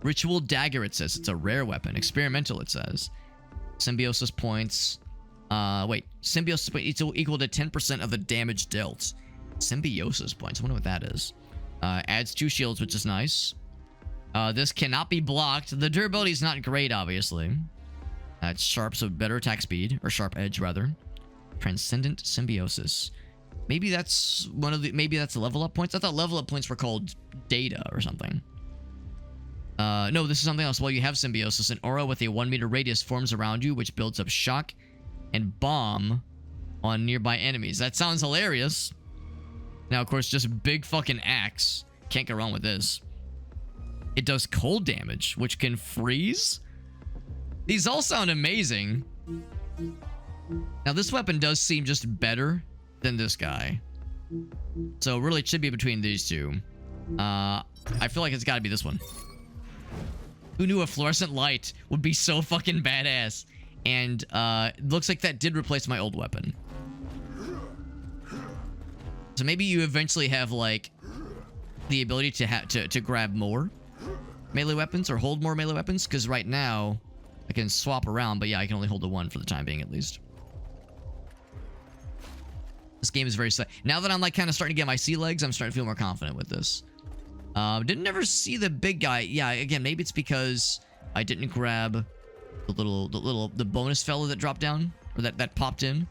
Ritual dagger, it says. It's a rare weapon. Experimental, it says. Symbiosis points. Wait. Symbiosis points equal to 10% of the damage dealt. Symbiosis points. I wonder what that is. Adds 2 shields, which is nice. This cannot be blocked. The durability is not great, obviously. It's sharp, so better attack speed. Or sharp edge, rather. Transcendent symbiosis. Maybe that's maybe that's level up points. I thought level up points were called data or something. No, this is something else. While you have symbiosis, an aura with a 1 meter radius forms around you, which builds up shock and bomb on nearby enemies. That sounds hilarious. Now, of course, just big fucking axe. Can't go wrong with this. It does cold damage, which can freeze. These all sound amazing. Now, this weapon does seem just better than this guy. So, really, it should be between these two. I feel like it's got to be this one. Who knew a fluorescent light would be so fucking badass? And it looks like that did replace my old weapon. So maybe you eventually have like the ability to grab more melee weapons or hold more melee weapons, because right now I can swap around, but yeah, I can only hold the one for the time being at least. This game is very slow. Now that I'm like kind of starting to get my sea legs, I'm starting to feel more confident with this. Didn't ever see the big guy. Yeah, again, maybe it's because I didn't grab the bonus fella that dropped down, or that popped in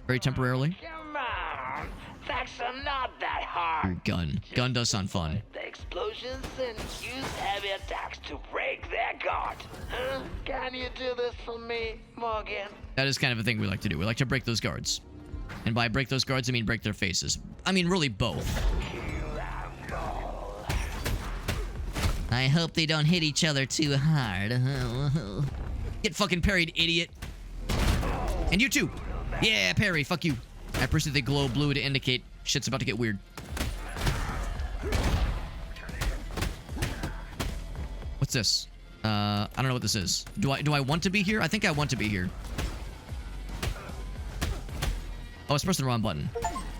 very temporarily. Come on. Attacks are not that hard. Ooh, gun does sound fun. The explosions and use heavy attacks to break their guard. Huh? Can you do this for me, Morgan? That is kind of a thing we like to do. We like to break those guards. And by break those guards, I mean break their faces. I mean, really both. I hope they don't hit each other too hard. Get fucking parried, idiot. And you too. Yeah, parry. Fuck you. I appreciate the glow blue to indicate shit's about to get weird. What's this? I don't know what this is. Do I want to be here? I think I want to be here. Oh, I was pressing the wrong button.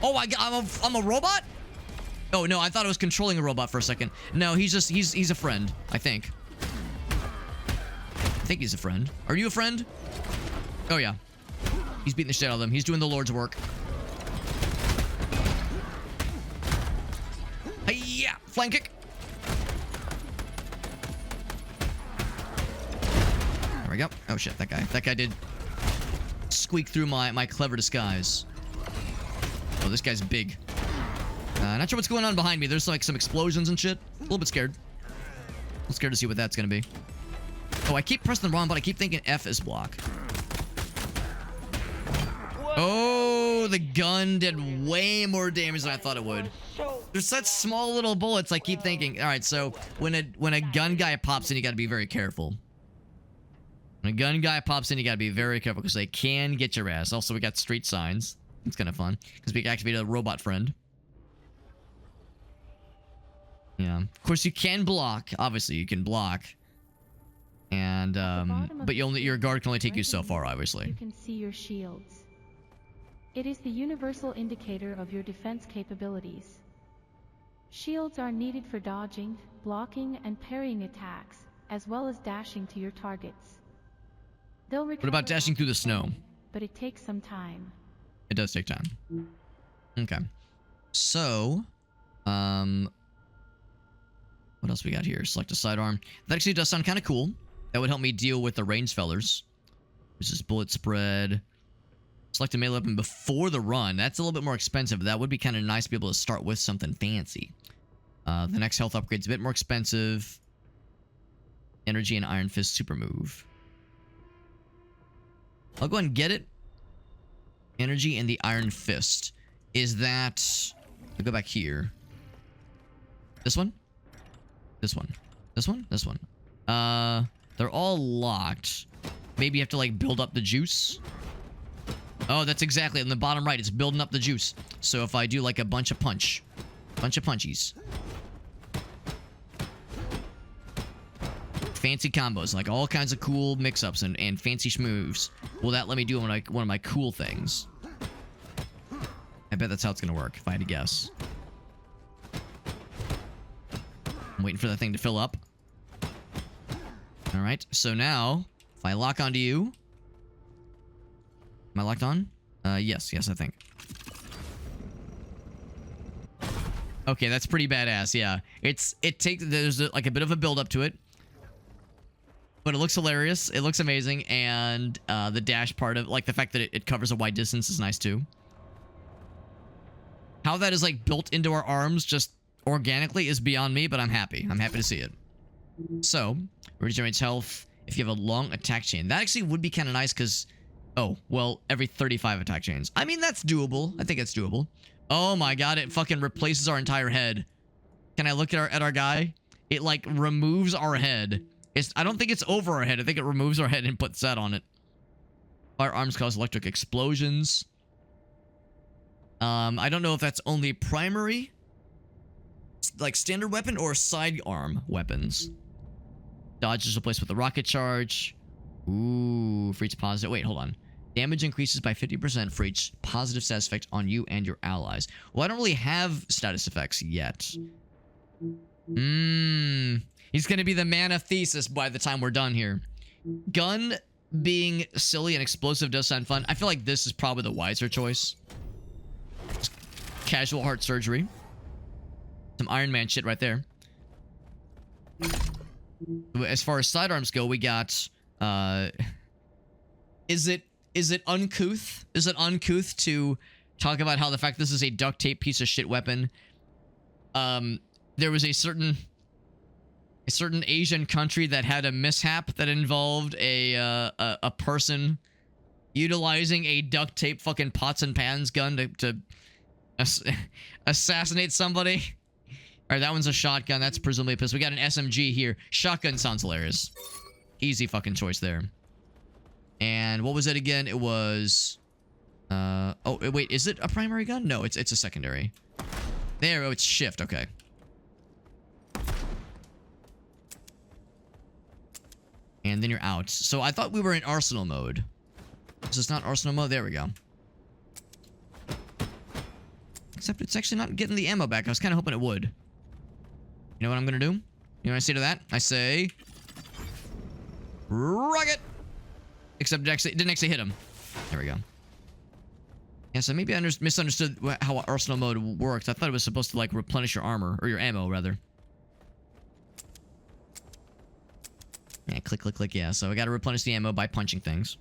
Oh, I'm a robot? Oh, no, I thought I was controlling a robot for a second. No, he's a friend, I think. I think he's a friend. Are you a friend? Oh, yeah. He's beating the shit out of them. He's doing the Lord's work. Hey-ya! Flying kick! There we go. Oh, shit, that guy. That guy did squeak through my clever disguise. Oh, this guy's big. Not sure what's going on behind me. There's like some explosions and shit. A little bit scared. A little scared to see what that's gonna be. Oh, I keep pressing the wrong button. I keep thinking F is block. Oh, the gun did way more damage than I thought it would. They're such small little bullets, I keep thinking. Alright, so when a gun guy pops in, you gotta be very careful. When a gun guy pops in, you gotta be very careful because they can get your ass. Also, we got street signs. It's kind of fun because we can activate a robot friend. Yeah. Of course, you can block. Obviously, you can block. And, but your guard can only take you so far, obviously. You can see your shields. It is the universal indicator of your defense capabilities. Shields are needed for dodging, blocking, and parrying attacks, as well as dashing to your targets. They'll recover What about dashing through the snow? But it takes some time. It does take time. Okay. So, what else we got here? Select a sidearm. That actually does sound kind of cool. That would help me deal with the range fellers. This is bullet spread. Select a melee weapon before the run. That's a little bit more expensive. But that would be kind of nice to be able to start with something fancy. The next health upgrade's a bit more expensive. Energy and Iron Fist super move. I'll go ahead and get it. Energy and the Iron Fist. Is that... I'll go back here. This one? This one. This one? This one. They're all locked. Maybe you have to, like, build up the juice. Oh, that's exactly. In the bottom right, it's building up the juice. So if I do, like, a bunch of punchies. Fancy combos, like all kinds of cool mix-ups and fancy schmoves. Will that let me do one of my cool things? I bet that's how it's gonna work, if I had to guess. I'm waiting for that thing to fill up. Alright, so now, if I lock onto you... Am I locked on? Yes, I think. Okay, that's pretty badass, yeah. There's like a bit of a build-up to it. But it looks hilarious. It looks amazing. And the dash part of, like, the fact that it covers a wide distance is nice, too. How that is, like, built into our arms just organically is beyond me, but I'm happy. I'm happy to see it. So, regenerates health if you have a long attack chain. That actually would be kind of nice because... Oh, well, every 35 attack chains. I mean, that's doable. I think it's doable. Oh my god, it fucking replaces our entire head. Can I look at our guy? It, like, removes our head. I don't think it's over our head. I think it removes our head and puts that on it. Firearms cause electric explosions. I don't know if that's only primary, like standard weapon, or sidearm weapons. Dodge is replaced with a rocket charge. Ooh, for each positive. Wait, hold on. Damage increases by 50% for each positive status effect on you and your allies. Well, I don't really have status effects yet. He's gonna be the man of thesis by the time we're done here. Gun being silly and explosive does sound fun. I feel like this is probably the wiser choice. Just casual heart surgery. Some Iron Man shit right there. As far as sidearms go, we got... Is it uncouth? Is it uncouth to talk about how the fact this is a duct tape piece of shit weapon? There was a certain Asian country that had a mishap that involved a person utilizing a duct tape fucking pots and pans gun to assassinate somebody. All right, that one's a shotgun. That's presumably a pistol. We got an SMG here. Shotgun sounds hilarious. Easy fucking choice there. And what was it again? It was... oh, wait, is it a primary gun? No, it's a secondary. There, oh, it's shift. Okay. And then you're out. So I thought we were in arsenal mode. Is this not arsenal mode? There we go. Except it's actually not getting the ammo back. I was kind of hoping it would. You know what I'm going to do? You know what I say to that? I say... Rocket! Except it didn't actually hit him. There we go. Yeah, so maybe I misunderstood how arsenal mode works. I thought it was supposed to, like, replenish your armor. Or your ammo, rather. Yeah, click, click, click. Yeah, so I gotta replenish the ammo by punching things.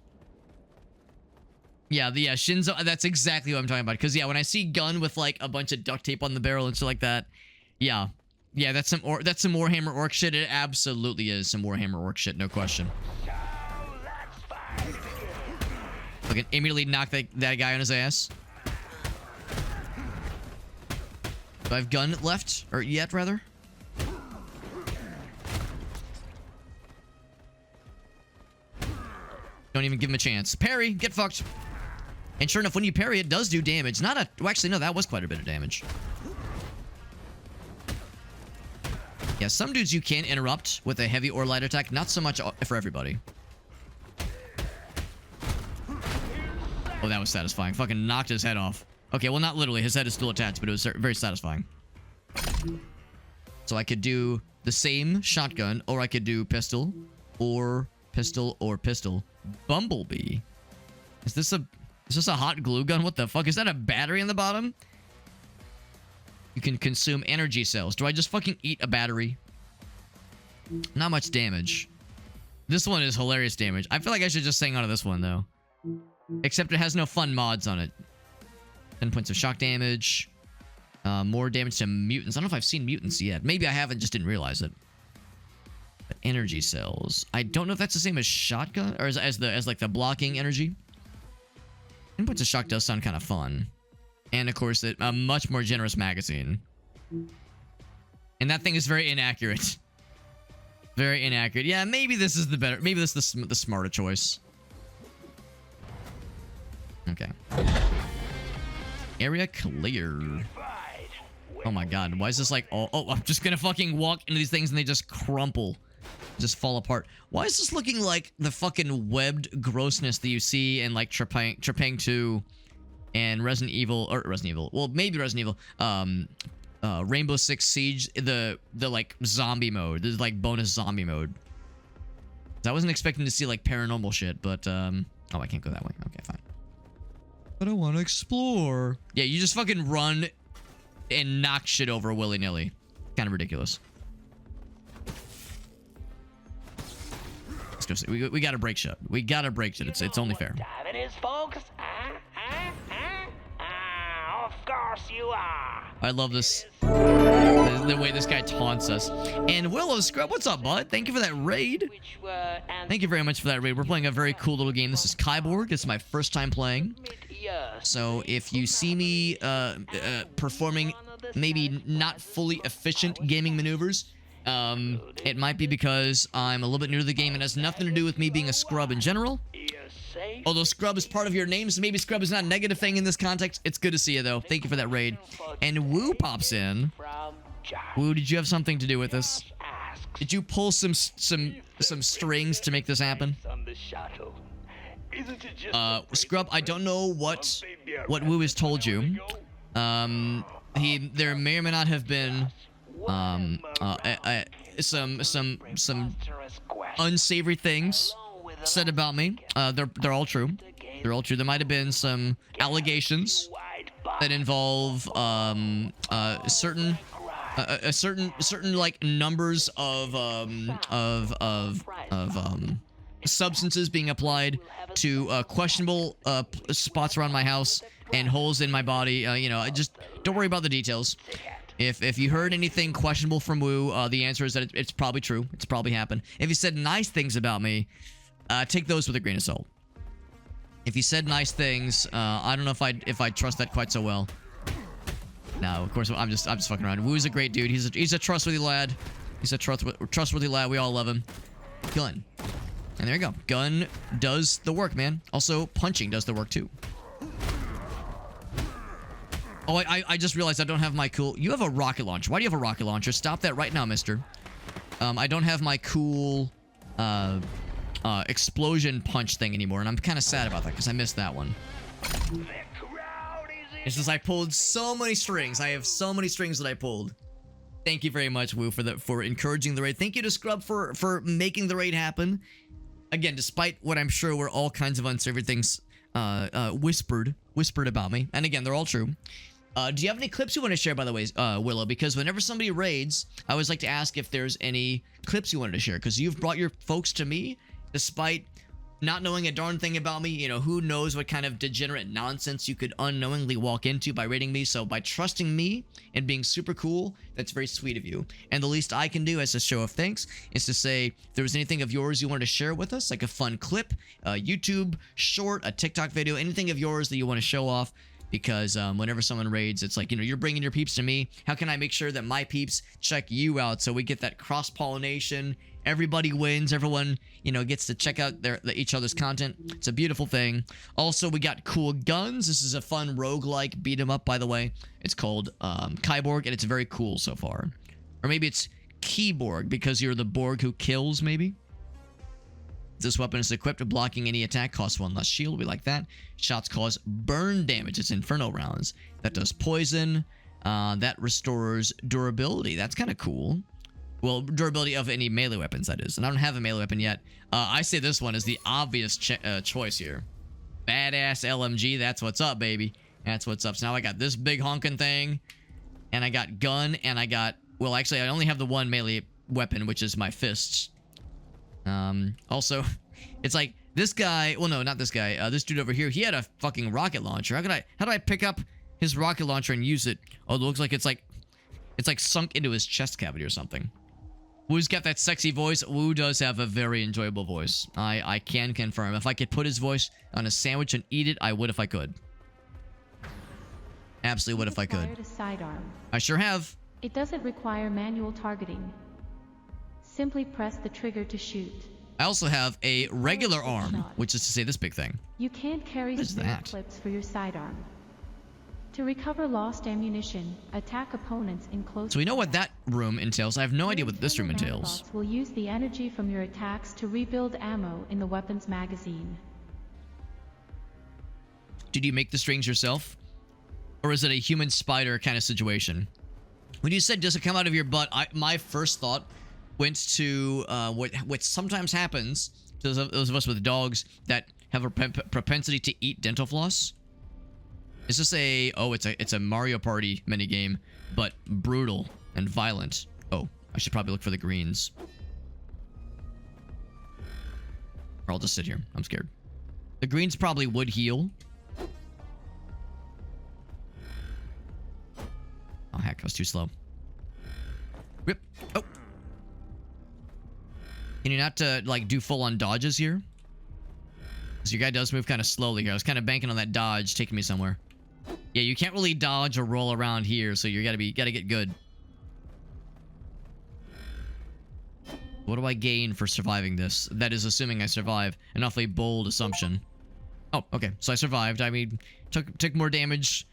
Yeah, Shinzo, that's exactly what I'm talking about. Because, yeah, when I see gun with, like, a bunch of duct tape on the barrel and shit like that, yeah. Yeah, that's some Warhammer Orc shit. It absolutely is some Warhammer Orc shit, no question. Fucking immediately knock that guy on his ass. Do I have gun left? Or yet, rather? Don't even give him a chance. Parry! Get fucked! And sure enough, when you parry, it does do damage. Not a... Well, actually, no, that was quite a bit of damage. Yeah, some dudes you can interrupt with a heavy or light attack. Not so much for everybody. Oh, that was satisfying. Fucking knocked his head off. Okay, well, not literally. His head is still attached, but it was very satisfying. So I could do the same shotgun, or I could do pistol, or pistol, or pistol. Bumblebee. Is this a hot glue gun? What the fuck? Is that a battery in the bottom? You can consume energy cells. Do I just fucking eat a battery? Not much damage. This one is hilarious damage. I feel like I should just hang on to this one, though. Except it has no fun mods on it. 10 points of shock damage. More damage to mutants. I don't know if I've seen mutants yet. Maybe I haven't, just didn't realize it. But energy cells. I don't know if that's the same as shotgun, or as like the blocking energy. 10 points of shock does sound kind of fun. And of course, a much more generous magazine. And that thing is very inaccurate. Very inaccurate. Yeah, maybe this is the better. Maybe this is the smarter choice. Okay. Area clear. Oh my god, why is this like all... Oh, I'm just gonna fucking walk into these things and they just crumple. Just fall apart. Why is this looking like the fucking webbed grossness that you see in like Trepang 2 and Resident Evil... Or Resident Evil. Well, maybe Resident Evil. Rainbow Six Siege, the like zombie mode. This is like bonus zombie mode. I wasn't expecting to see like paranormal shit, but oh, I can't go that way. Okay, fine. But I want to explore. Yeah, you just fucking run and knock shit over willy-nilly. Kind of ridiculous. Let's go see. We gotta break shit. We gotta break shit. It's only fair. It is, folks. Of course you are. I love this. The way this guy taunts us. And Willow Scrub, what's up, bud? Thank you for that raid. Thank you very much for that raid. We're playing a very cool little game. This is KIBORG. It's my first time playing. So if you see me performing maybe not fully efficient gaming maneuvers, it might be because I'm a little bit new to the game. It has nothing to do with me being a scrub in general. Although scrub is part of your name, so maybe scrub is not a negative thing in this context. It's good to see you, though. Thank you for that raid. And Woo pops in. Woo, did you have something to do with this? Did you pull some strings to make this happen? Scrub, I don't know what Woo has told you. There may or may not have been some unsavory things said about me. They're all true. They're all true. There might have been some allegations that involve certain like numbers of substances being applied to questionable spots around my house and holes in my body. You know, just don't worry about the details. If you heard anything questionable from Woo, the answer is that it's probably true. It's probably happened. If you said nice things about me, take those with a grain of salt. If you said nice things, I don't know if I trust that quite so well. No, of course I'm just fucking around. Woo's a great dude. He's a trustworthy lad. He's a trustworthy lad. We all love him. Gun. And there you go. Gun does the work, man. Also, punching does the work too. Oh, I just realized I don't have my cool... You have a rocket launcher. Why do you have a rocket launcher? Stop that right now, mister. I don't have my cool explosion punch thing anymore, and I'm kind of sad about that because I missed that one. It's just I pulled so many strings. I have so many strings that I pulled. Thank you very much, Woo, for encouraging the raid. Thank you to Scrub for making the raid happen. Again, despite what I'm sure were all kinds of unsavory things whispered about me. And again, they're all true. Do you have any clips you want to share, by the way, Willow? Because whenever somebody raids, I always like to ask if there's any clips you wanted to share. Because you've brought your folks to me, despite not knowing a darn thing about me. You know, who knows what kind of degenerate nonsense you could unknowingly walk into by rating me. So by trusting me and being super cool, that's very sweet of you. And the least I can do as a show of thanks is to say, if there was anything of yours you wanted to share with us, like a fun clip, a YouTube short, a TikTok video, anything of yours that you want to show off. Because whenever someone raids, it's like, you know, you're bringing your peeps to me. How can I make sure that my peeps check you out so we get that cross-pollination? Everybody wins. Everyone, you know, gets to check out each other's content. It's a beautiful thing. Also, we got cool guns. This is a fun roguelike beat 'em up, by the way. It's called KIBORG, and it's very cool so far. Or maybe it's KIBORG, because you're the Borg who kills, maybe? This weapon is equipped, blocking any attack, costs 1 less shield. We like that. Shots cause burn damage. It's Inferno rounds. That does poison. That restores durability. That's kind of cool. Well, durability of any melee weapons, that is. And I don't have a melee weapon yet. I say this one is the obvious choice here. Badass LMG. That's what's up, baby. That's what's up. So now I got this big honking thing. And I got gun. And I got... Well, actually, I only have the one melee weapon, which is my fists. Also, it's like this guy, well, no, not this guy, this dude over here, he had a fucking rocket launcher. How do I pick up his rocket launcher and use it? Oh, it looks like it's like sunk into his chest cavity or something. Woo's got that sexy voice. Woo does have a very enjoyable voice. I can confirm. If I could put his voice on a sandwich and eat it, I would if I could. Absolutely would if I could. A sidearm. I sure have. It doesn't require manual targeting. Simply press the trigger to shoot. I also have a regular arm, which is to say this big thing. You can't carry spare clips for your sidearm. To recover lost ammunition, attack opponents in close. So we know what that room entails. I have no idea what this room entails. Will use the energy from your attacks to rebuild ammo in the weapon's magazine. Did you make the strings yourself? Or is it a human spider kind of situation? When you said, does it come out of your butt? My first thought went to what sometimes happens to those of us with dogs that have a propensity to eat dental floss. Is this a... Oh, it's a Mario Party minigame, but brutal and violent. Oh, I should probably look for the greens. Or I'll just sit here. I'm scared. The greens probably would heal. Oh, heck, I was too slow. Rip. Oh. Can you not, like, do full-on dodges here? Because your guy does move kind of slowly here. I was kind of banking on that dodge taking me somewhere. Yeah, you can't really dodge or roll around here, so you gotta get good. What do I gain for surviving this? That is assuming I survive. An awfully bold assumption. Oh, okay. So I survived. I mean, took more damage.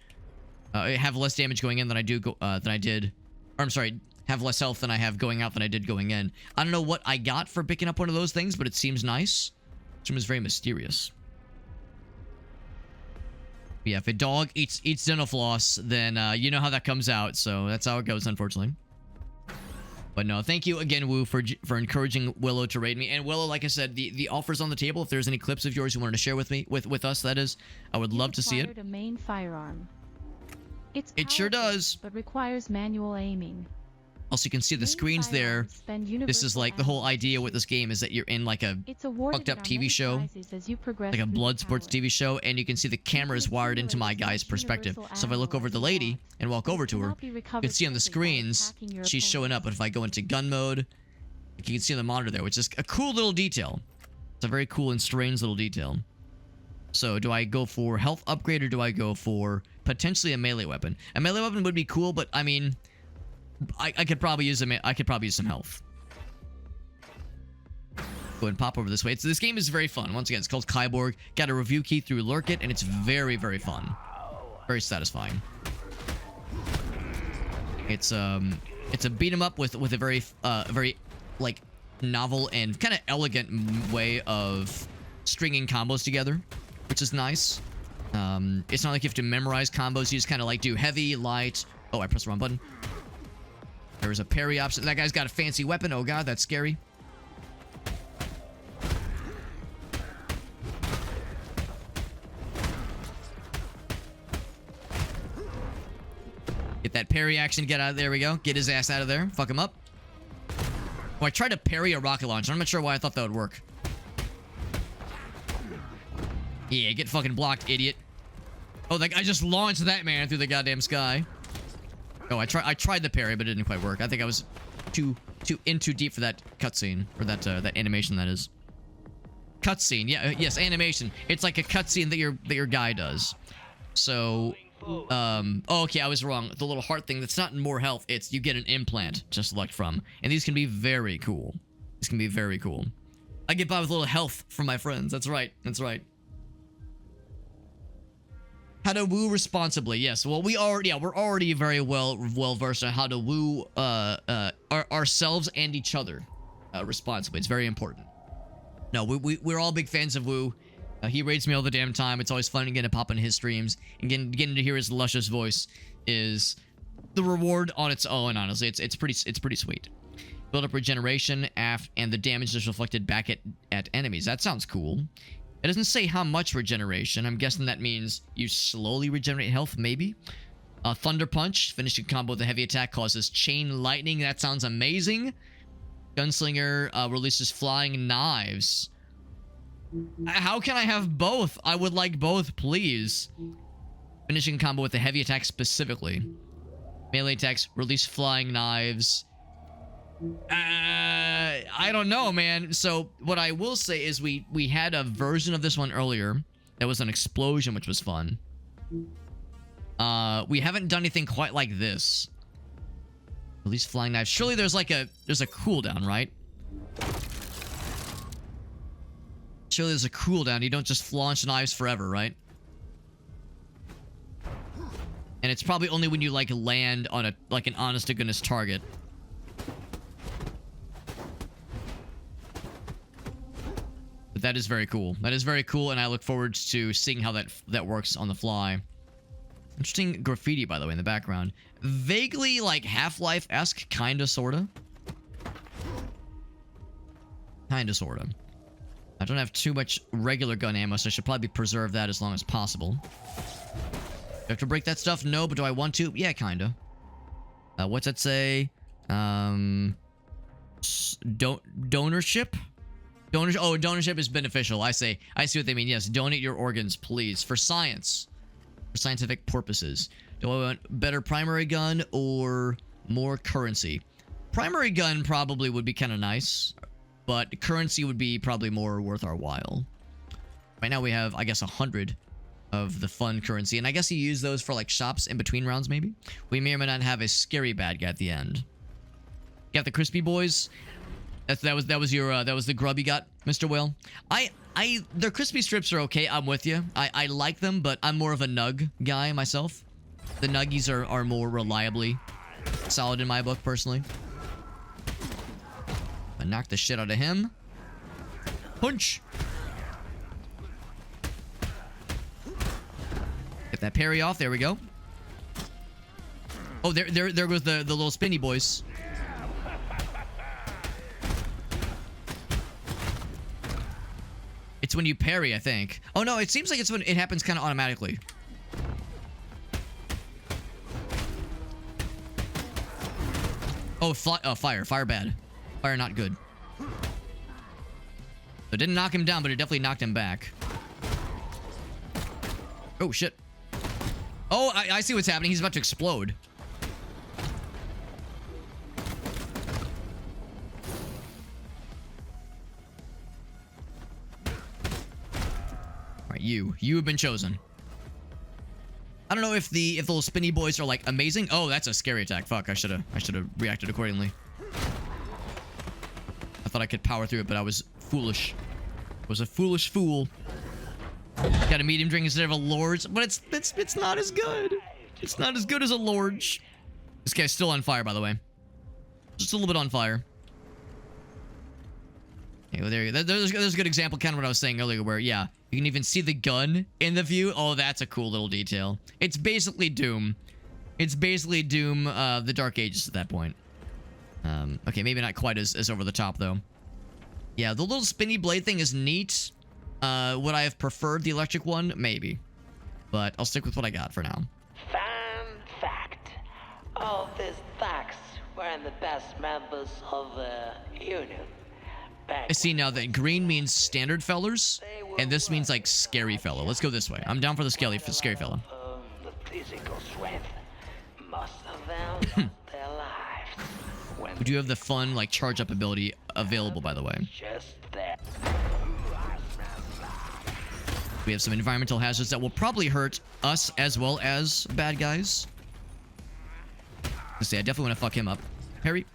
I have less damage going in than I did. Or I'm sorry, have less health than I have going out than I did going in. I don't know what I got for picking up one of those things, but it seems nice. This room is very mysterious. Yeah, if a dog eats dental floss, then you know how that comes out. So that's how it goes, unfortunately. But no, thank you again, Woo, for encouraging Willow to raid me. And Willow, like I said, the offer's on the table. If there's any clips of yours you wanted to share with me, with us, that is, I would love to see it. A main firearm. It sure does. But requires manual aiming. Also, you can see the screens there. This is like the whole idea with this game is that you're in like a fucked up TV show, like a blood sports TV show, and you can see the camera is wired into my guy's perspective. So if I look over at the lady and walk over to her, you can see on the screens she's showing up. But if I go into gun mode, you can see on the monitor there, which is a cool little detail. It's a very cool and strange little detail. So do I go for health upgrade or do I go for potentially a melee weapon? A melee weapon would be cool, but I mean, I could probably use some health. Go ahead and pop over this way. This game is very fun. Once again, it's called KIBORG. Got a review key through Lurk It, and it's very, very fun. Very satisfying. It's a beat 'em up with a very like novel and kind of elegant way of stringing combos together, which is nice. It's not like you have to memorize combos. You just kind of like do heavy, light. Oh, I pressed the wrong button. There's a parry option. That guy's got a fancy weapon. Oh god, that's scary. Get that parry action. Get out of there. We go. Get his ass out of there. Fuck him up. Oh, I tried to parry a rocket launcher. I'm not sure why I thought that would work. Yeah, get fucking blocked, idiot. Oh, like I just launched that man through the goddamn sky. Oh, I tried the parry, but it didn't quite work. I think I was too deep for that cutscene, or that animation, that is. Cutscene, yeah, yes, animation. It's like a cutscene that your guy does. So, oh, okay, I was wrong. The little heart thing, that's not more health. It's you get an implant to select from, and these can be very cool. These can be very cool. I get by with a little health from my friends. That's right. That's right. How to woo responsibly. Yes. Well, we're already very well versed on how to woo ourselves and each other responsibly. It's very important. No, we're all big fans of Woo. He rates me all the damn time. It's always fun to get to pop in his streams, and getting to hear his luscious voice is the reward on its own. Honestly, it's pretty sweet. Build up regeneration and the damage is reflected back at enemies. That sounds cool. It doesn't say how much regeneration. I'm guessing that means you slowly regenerate health, maybe. Thunder Punch, finishing combo with a heavy attack, causes chain lightning. That sounds amazing. Gunslinger releases flying knives. How can I have both? I would like both, please. Finishing combo with a heavy attack specifically. Melee attacks release flying knives. I don't know, man. So what I will say is we had a version of this one earlier that was an explosion, which was fun. We haven't done anything quite like this. Release flying knives. Surely there's a cooldown, right? Surely there's a cooldown. You don't just launch knives forever, right? And it's probably only when you like land on an honest to goodness target. But that is very cool. That is very cool, and I look forward to seeing how that works on the fly. Interesting graffiti, by the way, in the background. Vaguely, like, Half-Life-esque, kinda, sorta. Kinda, sorta. I don't have too much regular gun ammo, so I should probably preserve that as long as possible. Do I have to break that stuff? No, but do I want to? Yeah, kinda. What's that say? Donorship? Donorship is beneficial. I see what they mean. Yes, donate your organs, please. For science. For scientific purposes. Do I want better primary gun or more currency? Primary gun probably would be kind of nice, but currency would be probably more worth our while. Right now we have, I guess, 100 of the fun currency, and I guess you use those for like shops in between rounds, maybe? We may or may not have a scary bad guy at the end. Got the crispy boys. That was the grub you got, Mr. Whale. Their crispy strips are okay. I'm with you. I like them, but I'm more of a nug guy myself. The nuggies are more reliably solid in my book, personally. I knocked the shit out of him. Punch. Get that parry off. There we go. Oh, there goes the little spinny boys. It's when you parry, I think. Oh no, it seems like it's when it happens kind of automatically. Oh, fire. Fire bad. Fire not good. It didn't knock him down, but it definitely knocked him back. Oh, shit. Oh, I see what's happening. He's about to explode. Alright, you have been chosen. I don't know if the little spinny boys are like amazing. Oh, that's a scary attack. Fuck, I should have reacted accordingly. I thought I could power through it, but I was foolish. I was a foolish fool. Got a medium drink instead of a Lord's, but it's not as good. It's not as good as a Lord's. This guy's still on fire, by the way. Just a little bit on fire. Okay, well, there you go. There's a good example, kind of what I was saying earlier, where, yeah, you can even see the gun in the view. Oh, that's a cool little detail. It's basically Doom. It's basically Doom, the Dark Ages at that point. Okay, maybe not quite as over the top, though. Yeah, the little spinny blade thing is neat. Would I have preferred the electric one? Maybe. But I'll stick with what I got for now. Fun fact. All these thugs weren't the best members of the Union. I see now that green means standard fellers, and this means like scary fellow. Let's go this way. I'm down for the scary fellow. The physical strength. Most of them lost their lives. When We do have the fun like charge up ability available, by the way. just there. We have some environmental hazards that will probably hurt us as well as bad guys. Let's see, I definitely want to fuck him up. Parry.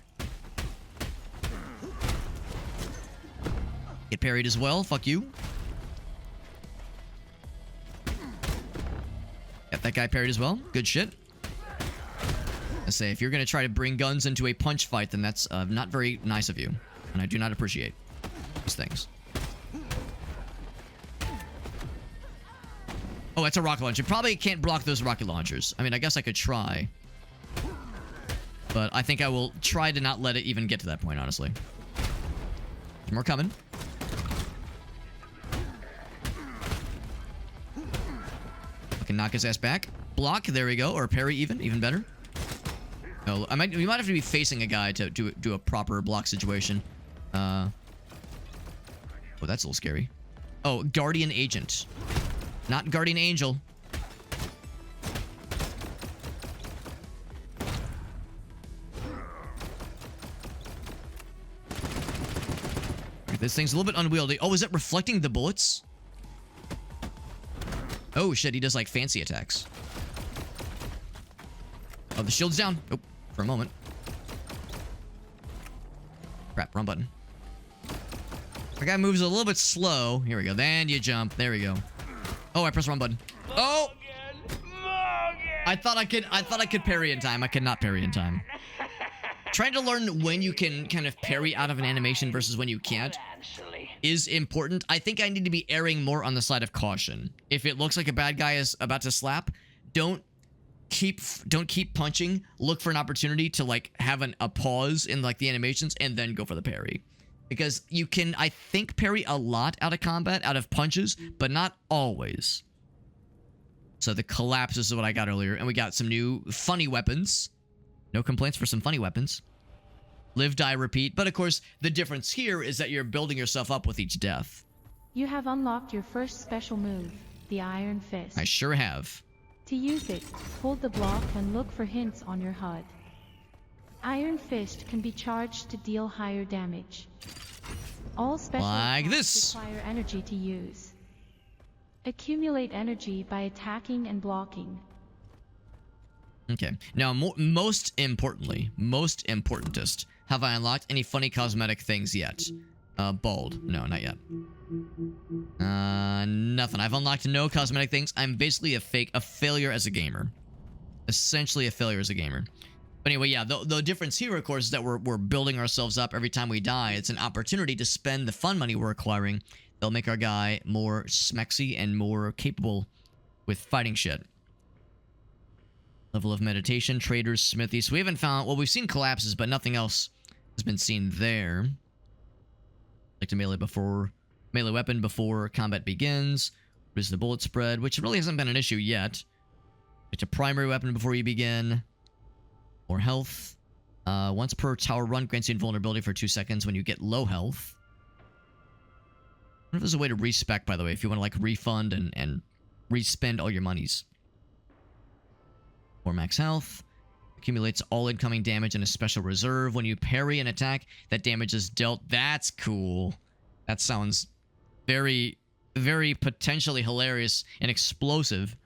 Get parried as well. Fuck you. Got that guy parried as well. Good shit. Let's say, if you're going to try to bring guns into a punch fight, then that's not very nice of you. And I do not appreciate these things. Oh, that's a rocket launcher. Probably can't block those rocket launchers. I mean, I guess I could try. But I think I will try to not let it even get to that point, honestly. There's more coming. I can knock his ass back. Block, there we go. Or parry even better. Oh, we might have to be facing a guy to do a proper block situation. Oh, that's a little scary. Oh, Guardian Agent. Not Guardian Angel. This thing's a little bit unwieldy. Oh, is it reflecting the bullets? Oh, shit. He does, like, fancy attacks. Oh, the shield's down. Oh, for a moment. Crap, wrong button. The guy moves a little bit slow. Here we go. Then you jump. There we go. Oh, I pressed the wrong button. Oh! I thought I could parry in time. I could not parry in time. Trying to learn when you can kind of parry out of an animation versus when you can't is important. I think I need to be erring more on the side of caution. If it looks like a bad guy is about to slap, don't keep punching. Look for an opportunity to like have a pause in like the animations and then go for the parry. Because you can, I think, parry a lot out of combat, out of punches, but not always. So the collapses is what I got earlier. And we got some new funny weapons. No complaints for some funny weapons. Live, die, repeat. But of course, the difference here is that you're building yourself up with each death. You have unlocked your first special move, the Iron Fist. I sure have. To use it, hold the block and look for hints on your HUD. Iron Fist can be charged to deal higher damage. All special like attacks this. require energy to use. Accumulate energy by attacking and blocking. Okay. Now, most importantest, have I unlocked any funny cosmetic things yet? Bald. No, not yet. Nothing. I've unlocked no cosmetic things. I'm basically a failure as a gamer. Essentially a failure as a gamer. But anyway, yeah, the difference here, of course, is that we're building ourselves up every time we die. It's an opportunity to spend the fun money we're acquiring. They'll make our guy more smexy and more capable with fighting shit. Level of meditation, traders, smithies. So we haven't found... Well, we've seen collapses, but nothing else has been seen there. Like to melee weapon before combat begins. Reduce the bullet spread, which really hasn't been an issue yet. Like to primary weapon before you begin. More health. Once per tower run grants you invulnerability for 2 seconds when you get low health. I wonder if there's a way to respec, by the way, if you want to like refund and respend all your monies. More max health. Accumulates all incoming damage in a special reserve. When you parry an attack, that damage is dealt. That's cool. That sounds very, very potentially hilarious and explosive.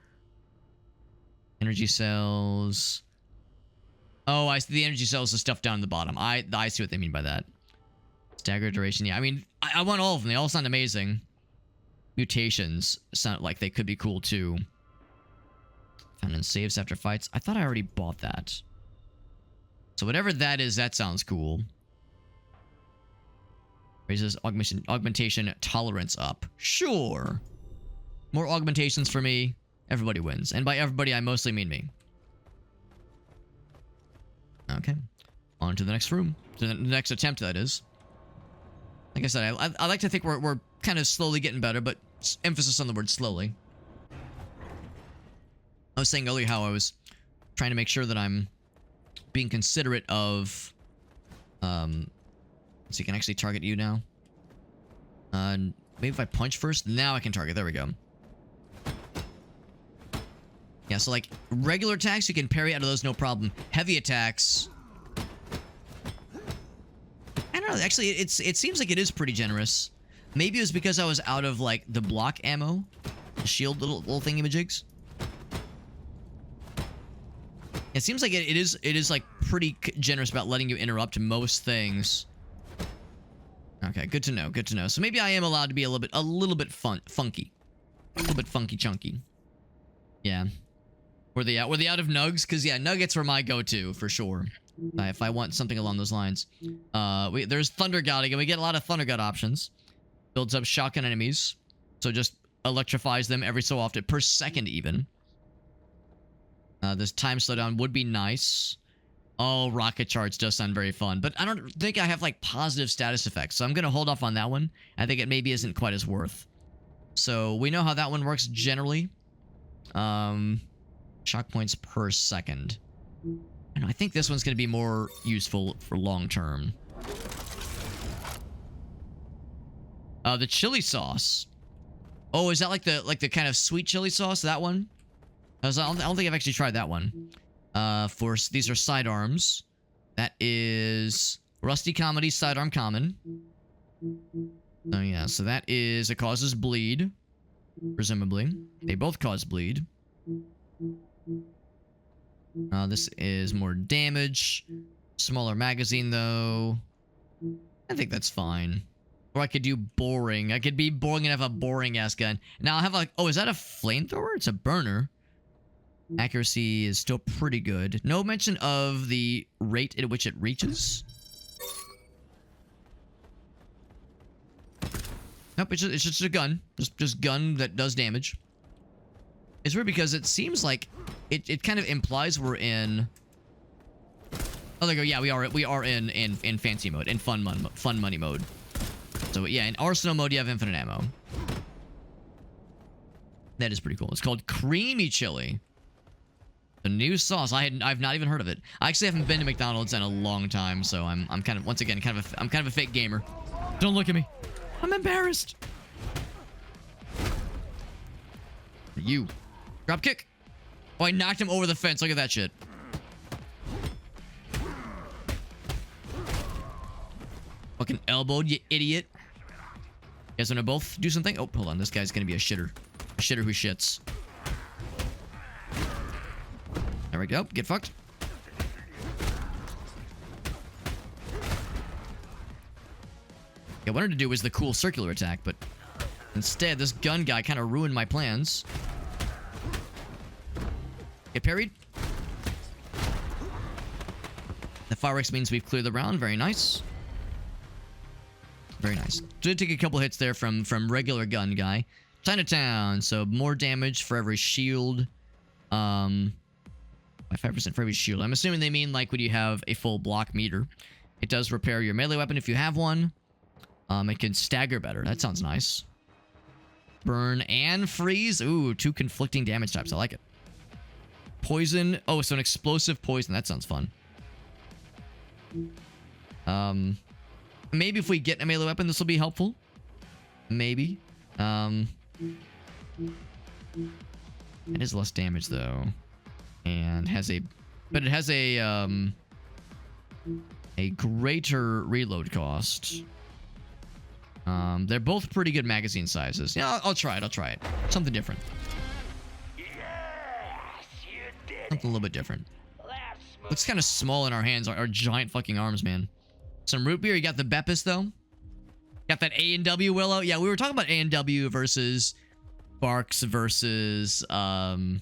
Energy cells. Oh, I see the energy cells, the stuff down the bottom. I see what they mean by that. Stagger duration. Yeah, I mean, I want all of them. They all sound amazing. Mutations sound like they could be cool too. Found in saves after fights. I thought I already bought that. So whatever that is, that sounds cool. Raises augmentation tolerance up. Sure. More augmentations for me. Everybody wins. And by everybody, I mostly mean me. Okay. On to the next room. To the next attempt, that is. Like I said, I like to think we're kind of slowly getting better, but emphasis on the word slowly. I was saying earlier how I was trying to make sure that I'm being considerate of... so you can actually target you now. Maybe if I punch first, now I can target. There we go. Yeah, so like regular attacks, you can parry out of those no problem. Heavy attacks, I don't know. Actually, it seems like it is pretty generous. Maybe it was because I was out of like the block ammo, the shield little thingamajigs. It seems like it is like pretty generous about letting you interrupt most things. Okay, good to know. Good to know. So maybe I am allowed to be a little bit funky, a little bit funky chunky. Yeah. Were they out of nugs? Because yeah, nuggets were my go-to for sure. If I want something along those lines. There's Thunder God again. We get a lot of Thunder God options. Builds up shotgun enemies, so just electrifies them every so often, per second even. This time slowdown would be nice. Oh, rocket charge does sound very fun, but I don't think I have like positive status effects, so I'm gonna hold off on that one. I think it maybe isn't quite as worth. So we know how that one works generally. Shock points per second. And I think this one's going to be more useful for long term. The chili sauce. Oh, is that like the kind of sweet chili sauce? That one? I don't think I've actually tried that one. These are sidearms. That is Rusty Comedy Sidearm Common. Oh yeah, so that is, it causes bleed. Presumably. They both cause bleed. This is more damage. Smaller magazine, though. I think that's fine. Or I could do boring. I could be boring and have a boring-ass gun. Now, I have like... Oh, is that a flamethrower? It's a burner. Accuracy is still pretty good. No mention of the rate at which it reaches. Nope, it's just a gun. Just gun that does damage. It's weird because it seems like it kind of implies we're in... Oh, there you go. Yeah, we are in fancy mode, in fun money mode. So yeah, in arsenal mode you have infinite ammo. That is pretty cool. It's called Creamy Chili. The new sauce. I've not even heard of it. I actually haven't been to McDonald's in a long time, so I'm kind of, once again, I'm kind of a fake gamer. Don't look at me. I'm embarrassed. You. Drop kick. Oh, I knocked him over the fence. Look at that shit. Fucking elbowed, you idiot. You guys want to both do something? Oh, hold on. This guy's going to be a shitter. A shitter who shits. There we go. Get fucked. Yeah, what I wanted to do was the cool circular attack, but instead, this gun guy kind of ruined my plans. Get parried. The fireworks means we've cleared the round. Very nice. Very nice. Did take a couple hits there from regular gun guy. Chinatown. So more damage for every shield. By 5% for every shield. I'm assuming they mean like when you have a full block meter. It does repair your melee weapon if you have one. It can stagger better. That sounds nice. Burn and freeze. Ooh, 2 conflicting damage types. I like it. Poison. Oh, so an explosive poison. That sounds fun. Maybe if we get a melee weapon, this will be helpful. Maybe. It is less damage though, and has a, but it has a greater reload cost. They're both pretty good magazine sizes. Yeah, I'll try it. I'll try it. Something different. Yes, you did Something a little bit different. it. Looks kind of small in our hands. Our giant fucking arms, man. Some root beer. You got the Beppis, though. Got that A&W Willow. Yeah, we were talking about A&W versus Barks versus Mug,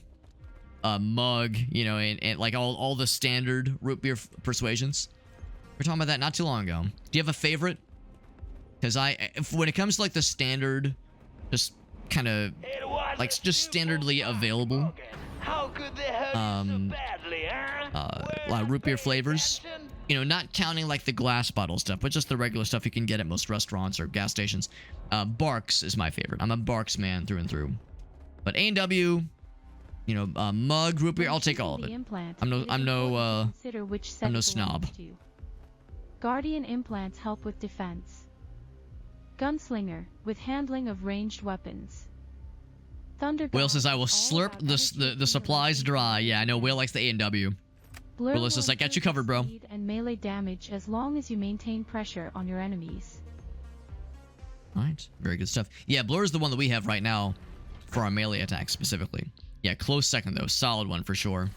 you know, and like all the standard root beer persuasions. We were talking about that not too long ago. Do you have a favorite? Because when it comes to like the standard, just kind of like just standardly available, How could they hurt you so badly, huh? a lot of root beer flavors. You know, not counting like the glass bottle stuff, but just the regular stuff you can get at most restaurants or gas stations. Barks is my favorite. I'm a Barks man through and through. But A&W, you know, Mug, root beer, I'll take all of it. I'm no snob. Guardian implants help with defense. Gunslinger, with handling of ranged weapons. Thunder Whale God says, I will is all slurp about the energy supplies accumulation. dry. Yeah, I know. Whale likes the A&W. Blur Whale says, will I got you increase covered, bro. speed and melee damage as long as you maintain pressure on your enemies. Alright, very good stuff. Yeah, Blur is the one that we have right now for our melee attacks specifically. Yeah, close second though. Solid one for sure.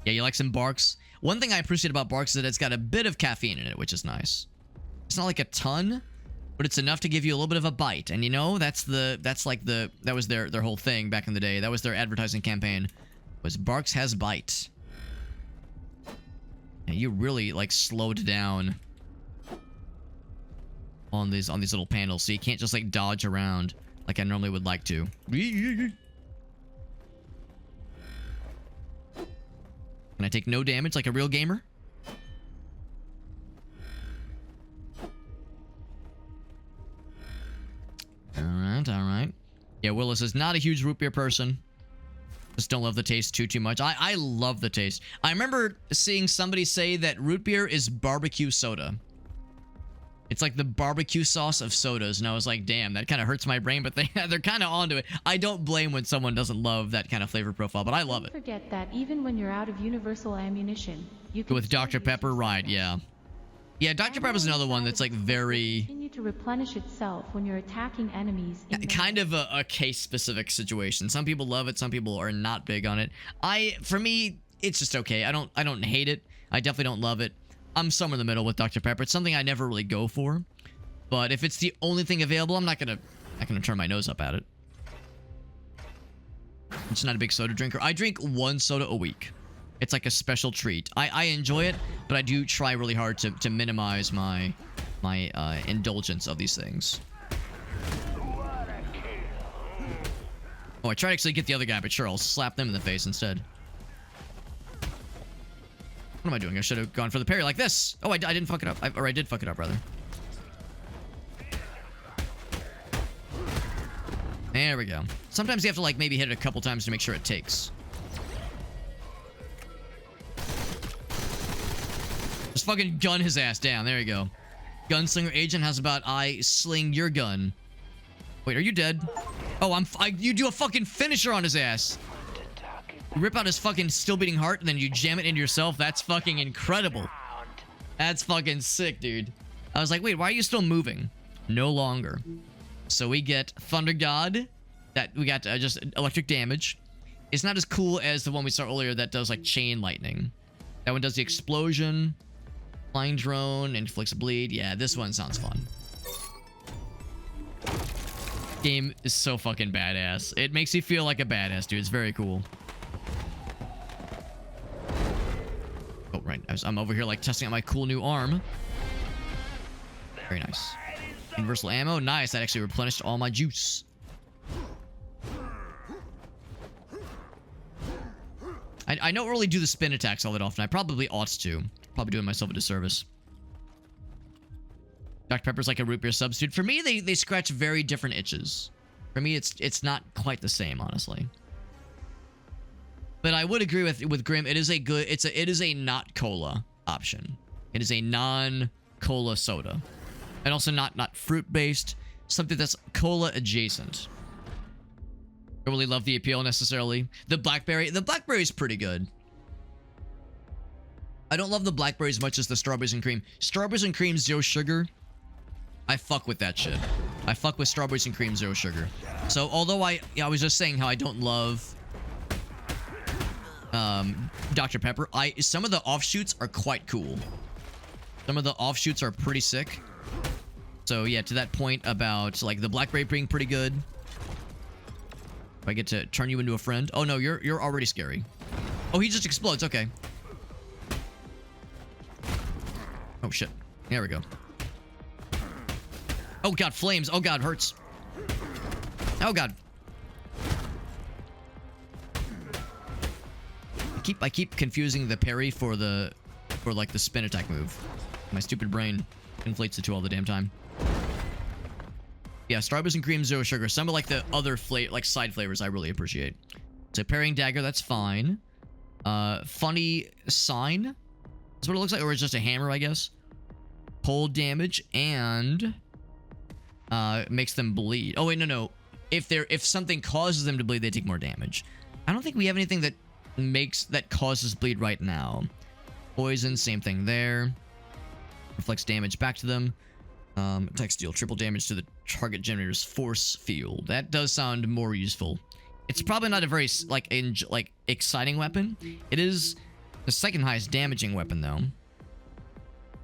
Yeah, you like some Barks? One thing I appreciate about Barks is that it's got a bit of caffeine in it, which is nice. It's not like a ton, but it's enough to give you a little bit of a bite. And you know, that was their whole thing back in the day. That was their advertising campaign. Was Barks has bite. And you really like slowed down on these little panels, so you can't just like dodge around like I normally would like to. Can I take no damage like a real gamer? Alright, alright. Yeah, Willis is not a huge root beer person. Just don't love the taste too much. I love the taste. I remember seeing somebody say that root beer is barbecue soda. It's like the barbecue sauce of sodas, and I was like, damn, that kind of hurts my brain, but they're kind of onto it. I don't blame when someone doesn't love that kind of flavor profile, but I love it. Don't forget that even when you're out of universal ammunition, you can With still Dr. use Pepper, your right, soda. yeah. Yeah, Dr. Pepper's another one that's like very... Continue to replenish itself when you're attacking enemies. In kind of a case-specific situation. Some people love it, some people are not big on it. For me, it's just okay. I don't hate it. I definitely don't love it. I'm somewhere in the middle with Dr. Pepper. It's something I never really go for. But if it's the only thing available, I'm not gonna turn my nose up at it. I'm just not a big soda drinker. I drink one soda a week. It's like a special treat. I enjoy it, but I do try really hard to minimize my indulgence of these things. Oh, I tried to actually get the other guy, but sure, I'll slap them in the face instead. What am I doing? I should have gone for the parry like this. Oh, I didn't fuck it up. Or I did fuck it up, rather. There we go. Sometimes you have to, like, maybe hit it a couple times to make sure it takes. Just fucking gun his ass down. There you go. Gunslinger agent, how's about I sling your gun? Wait, are you dead? Oh, you do a fucking finisher on his ass. You rip out his fucking still beating heart and then you jam it into yourself. That's fucking incredible. That's fucking sick, dude. I was like, wait, why are you still moving? No longer. So we get Thunder God. That we got just electric damage. It's not as cool as the one we saw earlier that does like chain lightning. That one does the explosion. Flying drone, inflicts bleed. Yeah, this one sounds fun. Game is so fucking badass. It makes you feel like a badass, dude. It's very cool. Oh, right. I'm over here like testing out my cool new arm. Very nice. Universal ammo. Nice. That actually replenished all my juice. I don't really do the spin attacks all that often. I probably ought to. Probably doing myself a disservice. Dr. Pepper's like a root beer substitute. For me, they scratch very different itches. For me, it's not quite the same, honestly. But I would agree with Grim. It is a good. It is a not cola option. It is a non-cola soda, and also not fruit based. Something that's cola adjacent. I don't really love the appeal necessarily. The blackberry is pretty good. I don't love the blackberry as much as the strawberries and cream. Strawberries and cream, zero sugar. I fuck with that shit. I fuck with strawberries and cream, zero sugar. So although I was just saying how I don't love Dr. Pepper, some of the offshoots are quite cool. Some of the offshoots are pretty sick. So yeah, to that point about like the blackberry being pretty good. If I get to turn you into a friend. Oh no, you're already scary. Oh, he just explodes. Okay. Oh shit. There we go. Oh god, flames. Oh god, hurts. Oh god. I keep confusing the parry for like the spin attack move. My stupid brain inflates the two all the damn time. Yeah, strawberries and cream, zero sugar. Some of like the other side flavors I really appreciate. So parrying dagger, that's fine. Funny sign. That's what it looks like, or it's just a hammer, I guess. Cold damage and makes them bleed. Oh wait, no. If something causes them to bleed, they take more damage. I don't think we have anything that causes bleed right now. Poison, same thing there. Reflects damage back to them. Attacks deal triple damage to the target generator's force field. That does sound more useful. It's probably not a very exciting weapon. It is the second highest damaging weapon though.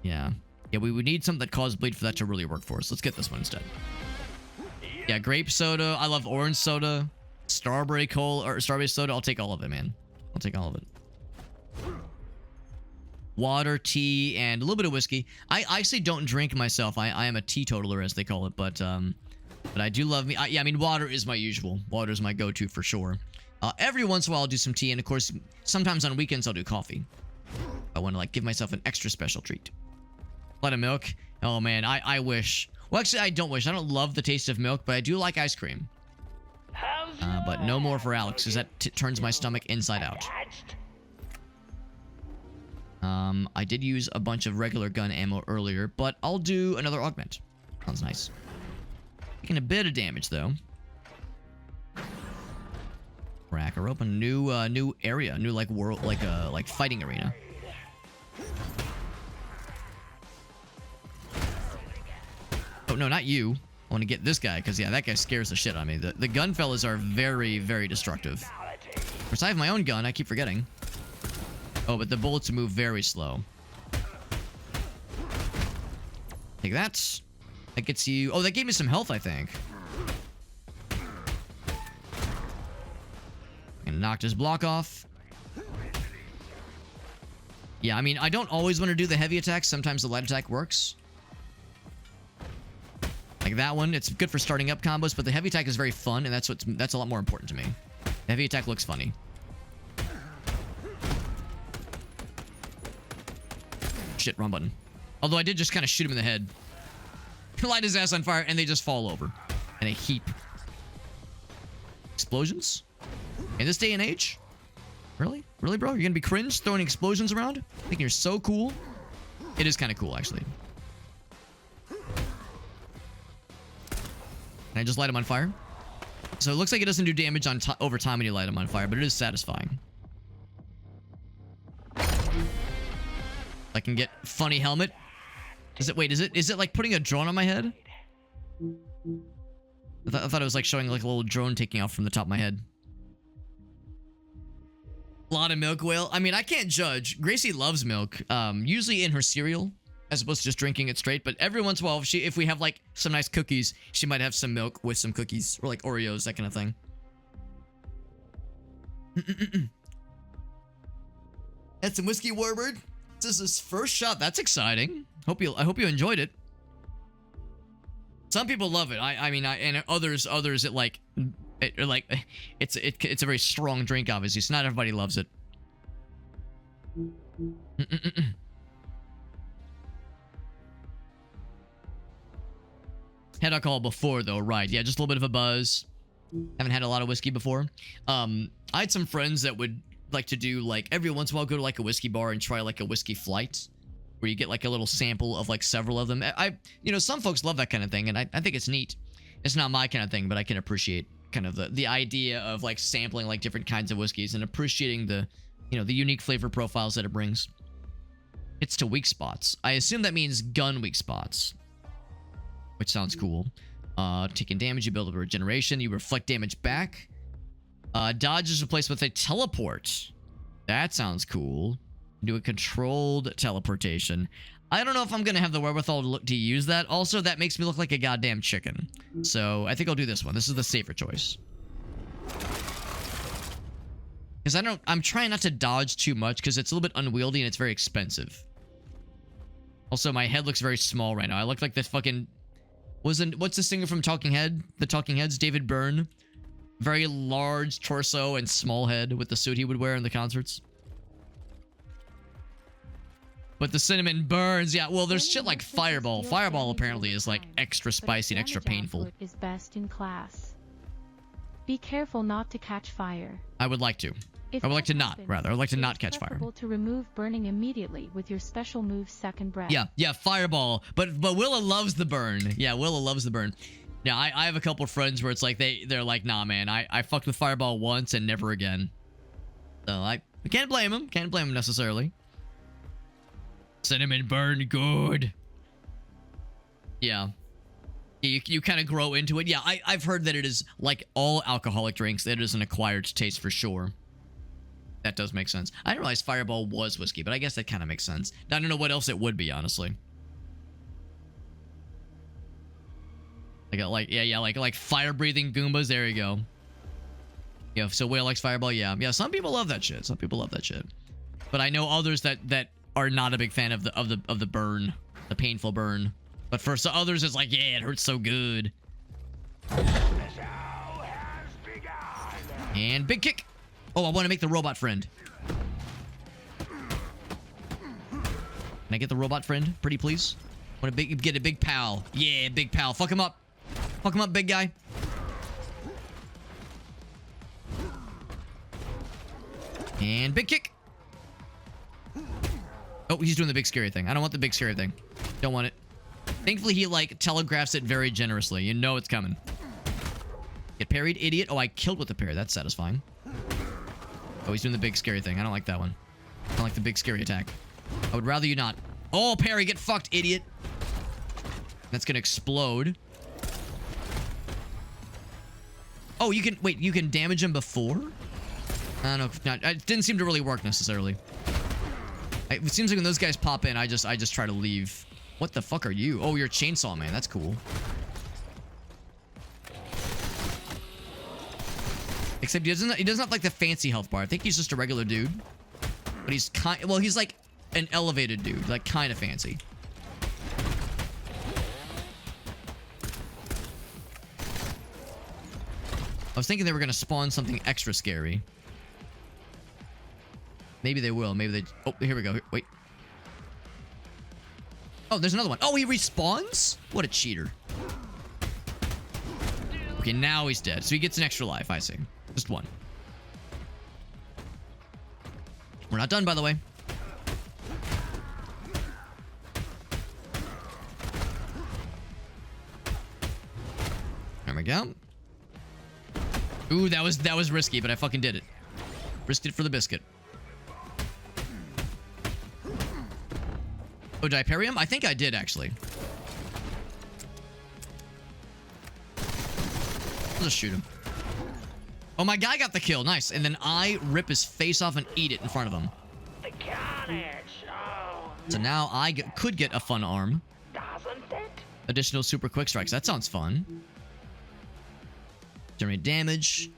Yeah, we would need something that causes bleed for that to really work for us. Let's get this one instead. Yeah, grape soda. I love orange soda. Strawberry soda. I'll take all of it, man. I'll take all of it. Water, tea, and a little bit of whiskey. I actually don't drink myself. I am a teetotaler, as they call it, but I do love me. I mean, water is my usual. Water is my go-to for sure. Every once in a while, I'll do some tea, and of course, sometimes on weekends, I'll do coffee. I want to like give myself an extra special treat. A lot of milk. Oh man, I wish. Well, actually, I don't wish. I don't love the taste of milk, but I do like ice cream. But no more for Alex, because that turns my stomach inside out. I did use a bunch of regular gun ammo earlier, but I'll do another augment. Sounds nice. Taking a bit of damage though. Cracker open new area, new like world, like fighting arena. Oh no, not you. I want to get this guy because yeah, that guy scares the shit out of me. The gun fellas are very, very destructive. Of course, I have my own gun. I keep forgetting. Oh, but the bullets move very slow. Take that. That gets you... Oh, that gave me some health, I think. And knocked his block off. Yeah, I mean, I don't always want to do the heavy attack. Sometimes the light attack works. Like that one. It's good for starting up combos, but the heavy attack is very fun, and that's a lot more important to me. The heavy attack looks funny. Shit, wrong button. Although I did just kind of shoot him in the head. Light his ass on fire, and they just fall over. In a heap. Explosions? In this day and age? Really? Really, bro? You're gonna be cringe throwing explosions around? Thinking you're so cool? It is kind of cool, actually. Can I just light him on fire? So it looks like it doesn't do damage on over time when you light him on fire, but it is satisfying. I can get funny helmet. Is it like putting a drone on my head? I thought it was like showing like a little drone taking off from the top of my head. A lot of milk whale. I mean, I can't judge. Gracie loves milk. Usually in her cereal, as opposed to just drinking it straight. But every once in a while, if we have like some nice cookies, she might have some milk with some cookies or like Oreos, that kind of thing. Had some whiskey, Warbird. This is his first shot. That's exciting. I hope you enjoyed it. Some people love it. I mean, and others it like it's a very strong drink, obviously. So not everybody loves it. Had alcohol before though, right? Yeah, just a little bit of a buzz. Haven't had a lot of whiskey before. I had some friends that would like to do like every once in a while go to like a whiskey bar and try like a whiskey flight where you get like a little sample of like several of them. You know, some folks love that kind of thing, and I think it's neat. It's not my kind of thing, but I can appreciate kind of the idea of like sampling like different kinds of whiskeys and appreciating the, you know, the unique flavor profiles that it brings. It's to weak spots. I assume that means gun weak spots, which sounds cool. Taking damage, you build up a regeneration, you reflect damage back. Dodge is replaced with a teleport. That sounds cool. Do a controlled teleportation. I don't know if I'm going to have the wherewithal to use that. Also, that makes me look like a goddamn chicken. So, I think I'll do this one. This is the safer choice. Because I'm trying not to dodge too much because it's a little bit unwieldy and it's very expensive. Also, my head looks very small right now. I look like the fucking... What's the singer from Talking Head? The Talking Heads? David Byrne. Very large torso and small head with the suit he would wear in the concerts. But the cinnamon burns. Yeah, well, there's shit like Fireball. Fireball apparently is like extra spicy and extra painful. Is best in class. Be careful not to catch fire. I would like to. If I would like that to not, happens, rather. I would like to it not is catch fire. preferable to remove burning immediately with your special move Second Breath. Yeah, fireball. But Willa loves the burn. Yeah, Willa loves the burn. Yeah, I have a couple of friends where it's like they're like, nah, man, I fucked with fireball once and never again. So I can't blame him. Can't blame him necessarily. Cinnamon burn good. Yeah. You kind of grow into it. Yeah, I've heard that it is like all alcoholic drinks. It is an acquired taste for sure. That does make sense. I didn't realize Fireball was whiskey, but I guess that kind of makes sense. I don't know what else it would be, honestly. Like fire-breathing Goombas. There you go. Yeah, so Whale likes Fireball. Yeah. Some people love that shit. Some people love that shit. But I know others that are not a big fan of the burn, the painful burn. But for some others, it's like, yeah, it hurts so good. And big kick. Oh, I want to make the robot friend. Can I get the robot friend, pretty please? Want to get a big pal. Yeah, big pal. Fuck him up. Fuck him up, big guy. And big kick. Oh, he's doing the big scary thing. I don't want the big scary thing. Don't want it. Thankfully, he, like, telegraphs it very generously. You know it's coming. Get parried, idiot. Oh, I killed with the parry. That's satisfying. Oh, he's doing the big scary thing. I don't like that one. I don't like the big scary attack. I would rather you not. Oh, parry. Get fucked, idiot. That's gonna explode. Oh, you can... Wait, you can damage him before? I don't know. Not, it didn't seem to really work necessarily. It seems like when those guys pop in, I just try to leave. What the fuck are you? Oh, you're Chainsaw Man. That's cool. Except he doesn't have like the fancy health bar. I think he's just a regular dude. But he's he's like an elevated dude, like kind of fancy. I was thinking they were gonna spawn something extra scary. Maybe they will. Maybe they... Oh, here we go. Wait. Oh, there's another one. Oh, he respawns? What a cheater. Okay, now he's dead. So he gets an extra life, I see. Just one. We're not done, by the way. There we go. Ooh, that was risky, but I fucking did it. Risked it for the biscuit. Oh, did I parry him? I think I did, actually. I'll just shoot him. Oh, my guy got the kill. Nice. And then I rip his face off and eat it in front of him. The carnage. Oh, so now I could get a fun arm. doesn't it? Additional super quick strikes. That sounds fun. Generate damage.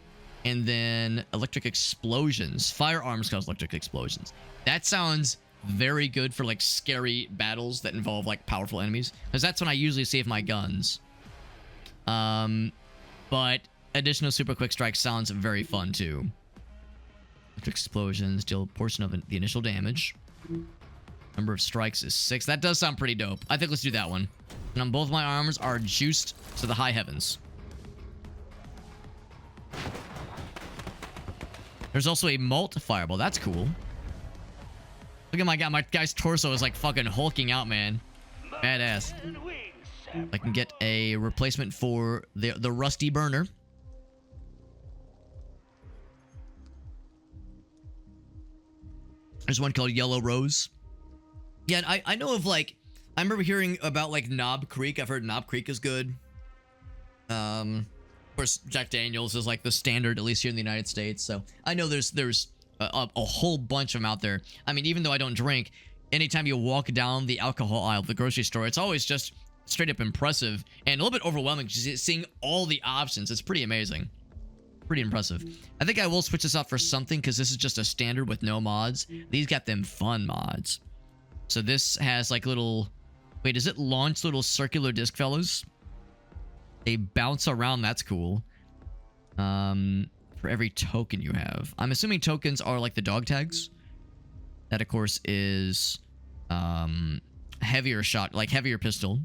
And then electric explosions. Firearms cause electric explosions. That sounds very good for like scary battles that involve like powerful enemies. Because that's when I usually save my guns. But additional super quick strike sounds very fun too. Electric explosions deal a portion of the initial damage. Number of strikes is 6. That does sound pretty dope. I think let's do that one. And on both my arms are juiced to the high heavens. There's also a Malt Fireball. That's cool. Look at my guy. My guy's torso is like fucking hulking out, man. Badass. I can get a replacement for the Rusty Burner. There's one called Yellow Rose. Yeah, I know of like... I remember hearing about like Knob Creek. I've heard Knob Creek is good. Of course, Jack Daniels is like the standard, at least here in the United States. So I know there's a whole bunch of them out there. I mean, even though I don't drink, anytime you walk down the alcohol aisle of the grocery store, it's always just straight up impressive and a little bit overwhelming just seeing all the options. It's pretty amazing. Pretty impressive. I think I will switch this out for something because this is just a standard with no mods. These got them fun mods. So this has like little... Wait, does it launch little circular disc fellows? They bounce around. That's cool. For every token you have. I'm assuming tokens are like the dog tags. That, of course, is heavier shot, like heavier pistol.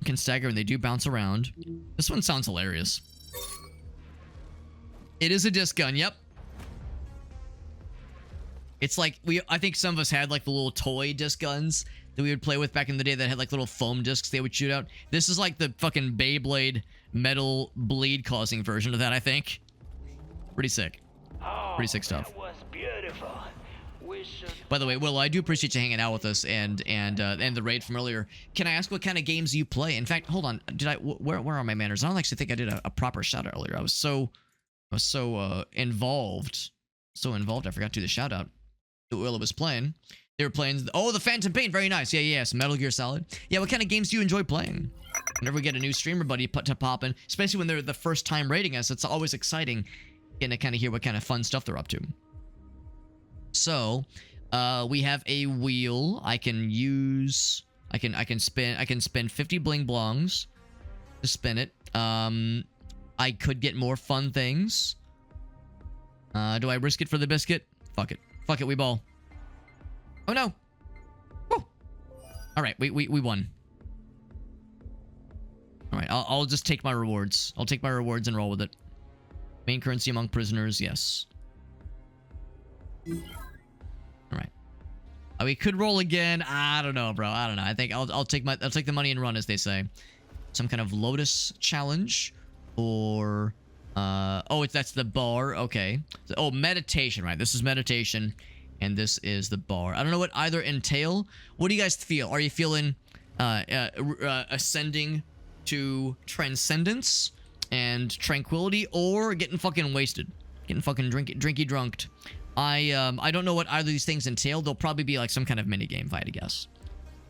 Can stagger and they do bounce around. This one sounds hilarious. It is a disc gun, yep. It's like I think some of us had like the little toy disc guns that we would play with back in the day that had like little foam discs they would shoot out. This is like the fucking Beyblade metal bleed causing version of that, I think. Pretty sick. Pretty sick stuff. That was beautiful. We should... By the way, Will, I do appreciate you hanging out with us and the raid from earlier. Can I ask what kind of games you play? In fact, hold on. Where are my manners? I don't actually think I did a proper shout out earlier. I was so involved. So involved, I forgot to do the shout out. Will was playing. They were playing. Oh, the Phantom Pain. Very nice. Yeah. Some Metal Gear Solid. Yeah, what kind of games do you enjoy playing? Whenever we get a new streamer buddy to pop in, especially when they're the first time rating us, it's always exciting getting to kind of hear what kind of fun stuff they're up to. So, we have a wheel. I can use. I can spend 50 bling blongs to spin it. I could get more fun things. Do I risk it for the biscuit? Fuck it. Fuck it, we ball. Oh no. Woo. All right, we won. All right, I'll just take my rewards. I'll take my rewards and roll with it. Main currency among prisoners, yes. All right. We could roll again. I don't know, bro. I don't know. I think I'll take the money and run, as they say. Some kind of Lotus challenge, or that's the bar. Okay. Oh, meditation, right? This is meditation, and this is the bar. I don't know what either entail. What do you guys feel? Are you feeling ascending to transcendence and tranquility, or getting fucking wasted, getting fucking drinky drunked? I don't know what either of these things entail. They'll probably be like some kind of mini game, if I had to guess.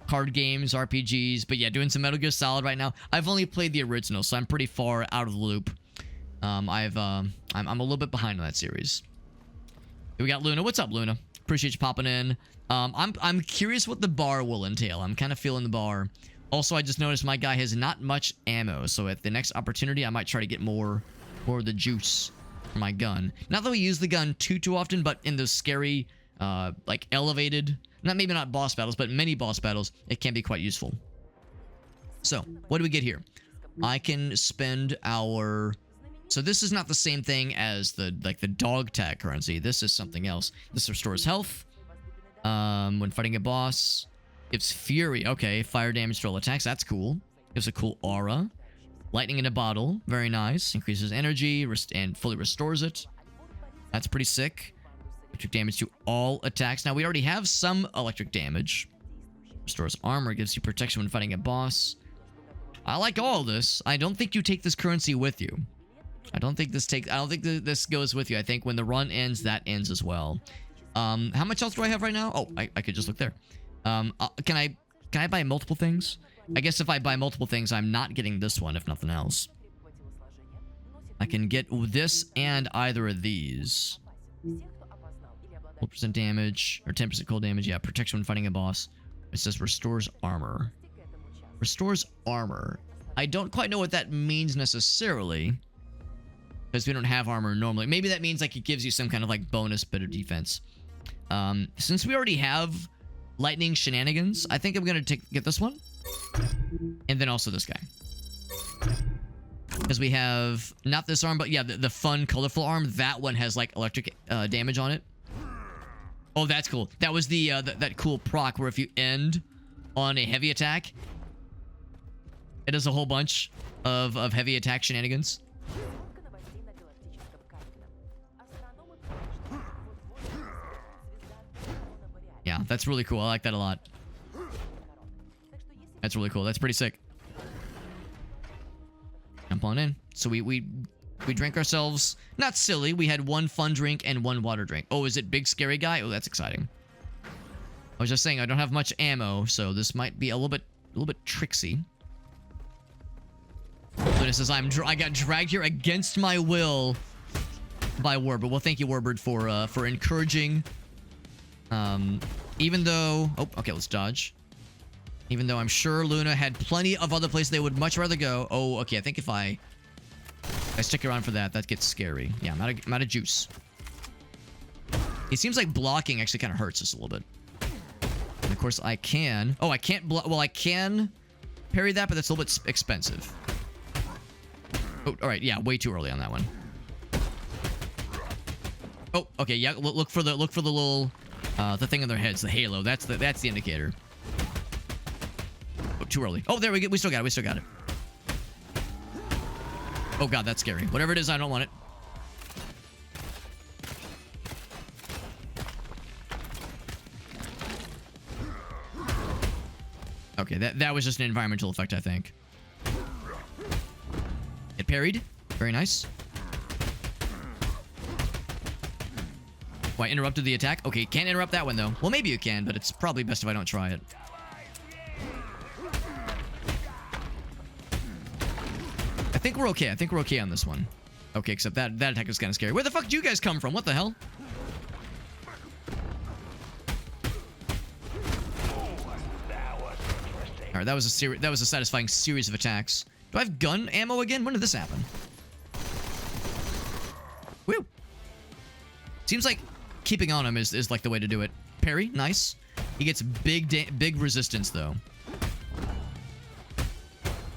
Card games, RPGs, but yeah, doing some Metal Gear Solid right now. I've only played the original, so I'm pretty far out of the loop. I'm a little bit behind on that series. We got Luna. What's up, Luna? Appreciate you popping in. I'm curious what the bar will entail. I'm kind of feeling the bar. Also, I just noticed my guy has not much ammo, so at the next opportunity, I might try to get more of the juice for my gun. Not that we use the gun too often, but in those scary, like elevated, maybe not boss battles, but mini boss battles, it can be quite useful. So, what do we get here? I can spend our... So this is not the same thing as the dog tag currency. This is something else. This restores health when fighting a boss. Gives fury. Okay, fire damage to all attacks. That's cool. Gives a cool aura. Lightning in a bottle. Very nice. Increases energy and fully restores it. That's pretty sick. Electric damage to all attacks. Now, we already have some electric damage. Restores armor. Gives you protection when fighting a boss. I like all this. I don't think you take this currency with you. I don't think this goes with you. I think when the run ends, that ends as well. How much else do I have right now? Oh, I could just look there. Can I buy multiple things? I guess if I buy multiple things, I'm not getting this one, if nothing else. I can get this and either of these. 12% damage, or 10% cold damage. Yeah, protection when fighting a boss. It says restores armor. Restores armor. I don't quite know what that means necessarily, because we don't have armor normally. Maybe that means like it gives you some kind of like bonus bit of defense. Since we already have lightning shenanigans, I think I'm gonna get this one, and then also this guy, because we have not this arm, but yeah, the fun colorful arm. That one has like electric damage on it. Oh, that's cool. That was the that cool proc where if you end on a heavy attack, it does a whole bunch of heavy attack shenanigans. Yeah, that's really cool. I like that a lot. That's really cool. That's pretty sick. Jump on in. So we drank ourselves, not silly. We had one fun drink and one water drink. Oh, is it big scary guy? Oh, that's exciting. I was just saying I don't have much ammo, so this might be a little bit tricksy. Luna says I got dragged here against my will by Warbird. Well, thank you, Warbird, for encouraging. Even though... Oh, okay, let's dodge. Even though I'm sure Luna had plenty of other places they would much rather go. Oh, okay, I think if I stick around for that gets scary. Yeah, I'm out of juice. It seems like blocking actually kind of hurts us a little bit. And of course, I can... Oh, I can't block... Well, I can parry that, but that's a little bit expensive. Oh, alright, yeah, way too early on that one. Oh, okay, yeah, look for the little The thing on their heads, the halo. That's the indicator. Oh, too early. Oh, there we go. We still got it. We still got it. Oh god, that's scary. Whatever it is, I don't want it. Okay, that was just an environmental effect, I think. It parried. Very nice. Oh, I interrupted the attack? Okay, can't interrupt that one, though. Well, maybe you can, but it's probably best if I don't try it. I think we're okay. I think we're okay on this one. Okay, except that attack is kind of scary. Where the fuck did you guys come from? What the hell? Alright, that was a satisfying series of attacks. Do I have gun ammo again? When did this happen? Woo! Seems like keeping on him is like the way to do it. Parry, nice. He gets big resistance though.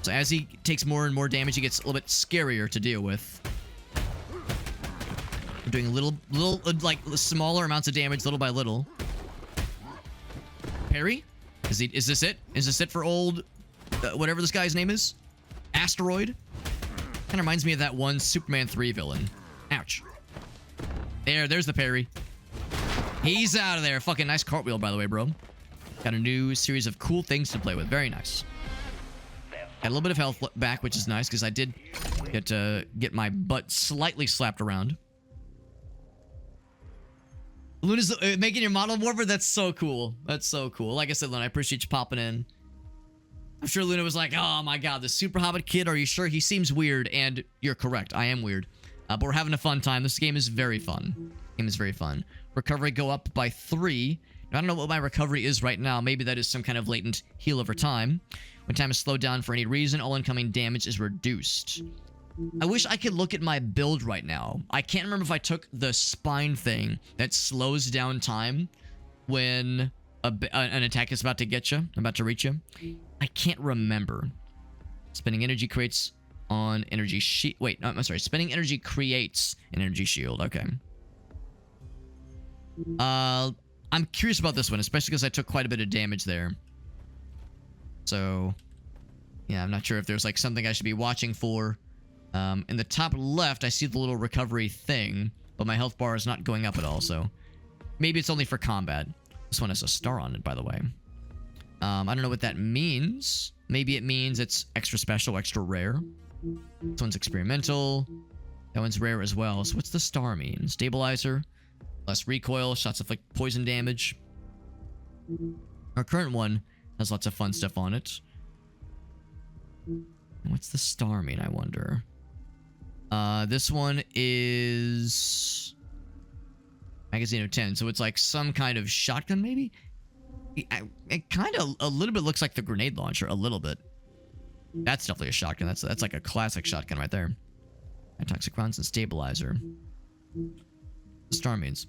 So as he takes more and more damage, he gets a little bit scarier to deal with. We're doing little like smaller amounts of damage, little by little. Parry? Is this it? Is this it for old whatever this guy's name is? Asteroid? Kind of reminds me of that one Superman 3 villain. Ouch. There's the parry. He's out of there. Fucking nice cartwheel, by the way, bro. Got a new series of cool things to play with. Very nice. Got a little bit of health back, which is nice, because I did get my butt slightly slapped around. Luna's making your model warper? That's so cool. That's so cool. Like I said, Luna, I appreciate you popping in. I'm sure Luna was like, oh my god, the Super Hobbit kid, are you sure? He seems weird, and you're correct. I am weird. But we're having a fun time. This game is very fun. This game is very fun. Recovery go up by 3. I don't know what my recovery is right now. Maybe that is some kind of latent heal over time. When time is slowed down for any reason, all incoming damage is reduced. I wish I could look at my build right now. I can't remember if I took the spine thing that slows down time when an attack is about to get you, about to reach you. I can't remember. Spending energy creates on energy shield. Wait, no, I'm sorry. Spending energy creates an energy shield. Okay. I'm curious about this one, especially because I took quite a bit of damage there. So, yeah, I'm not sure if there's like something I should be watching for. In the top left, I see the little recovery thing, but my health bar is not going up at all, so maybe it's only for combat. This one has a star on it, by the way. I don't know what that means. Maybe it means it's extra special, extra rare. This one's experimental. That one's rare as well. So what's the star mean? Stabilizer, less recoil, shots inflict poison damage. Our current one has lots of fun stuff on it. What's the star mean, I wonder? This one is magazine of 10, so it's like some kind of shotgun, maybe? It kind of a little bit looks like the grenade launcher, a little bit. That's definitely a shotgun. That's like a classic shotgun right there. Toxic rounds and stabilizer. The star means.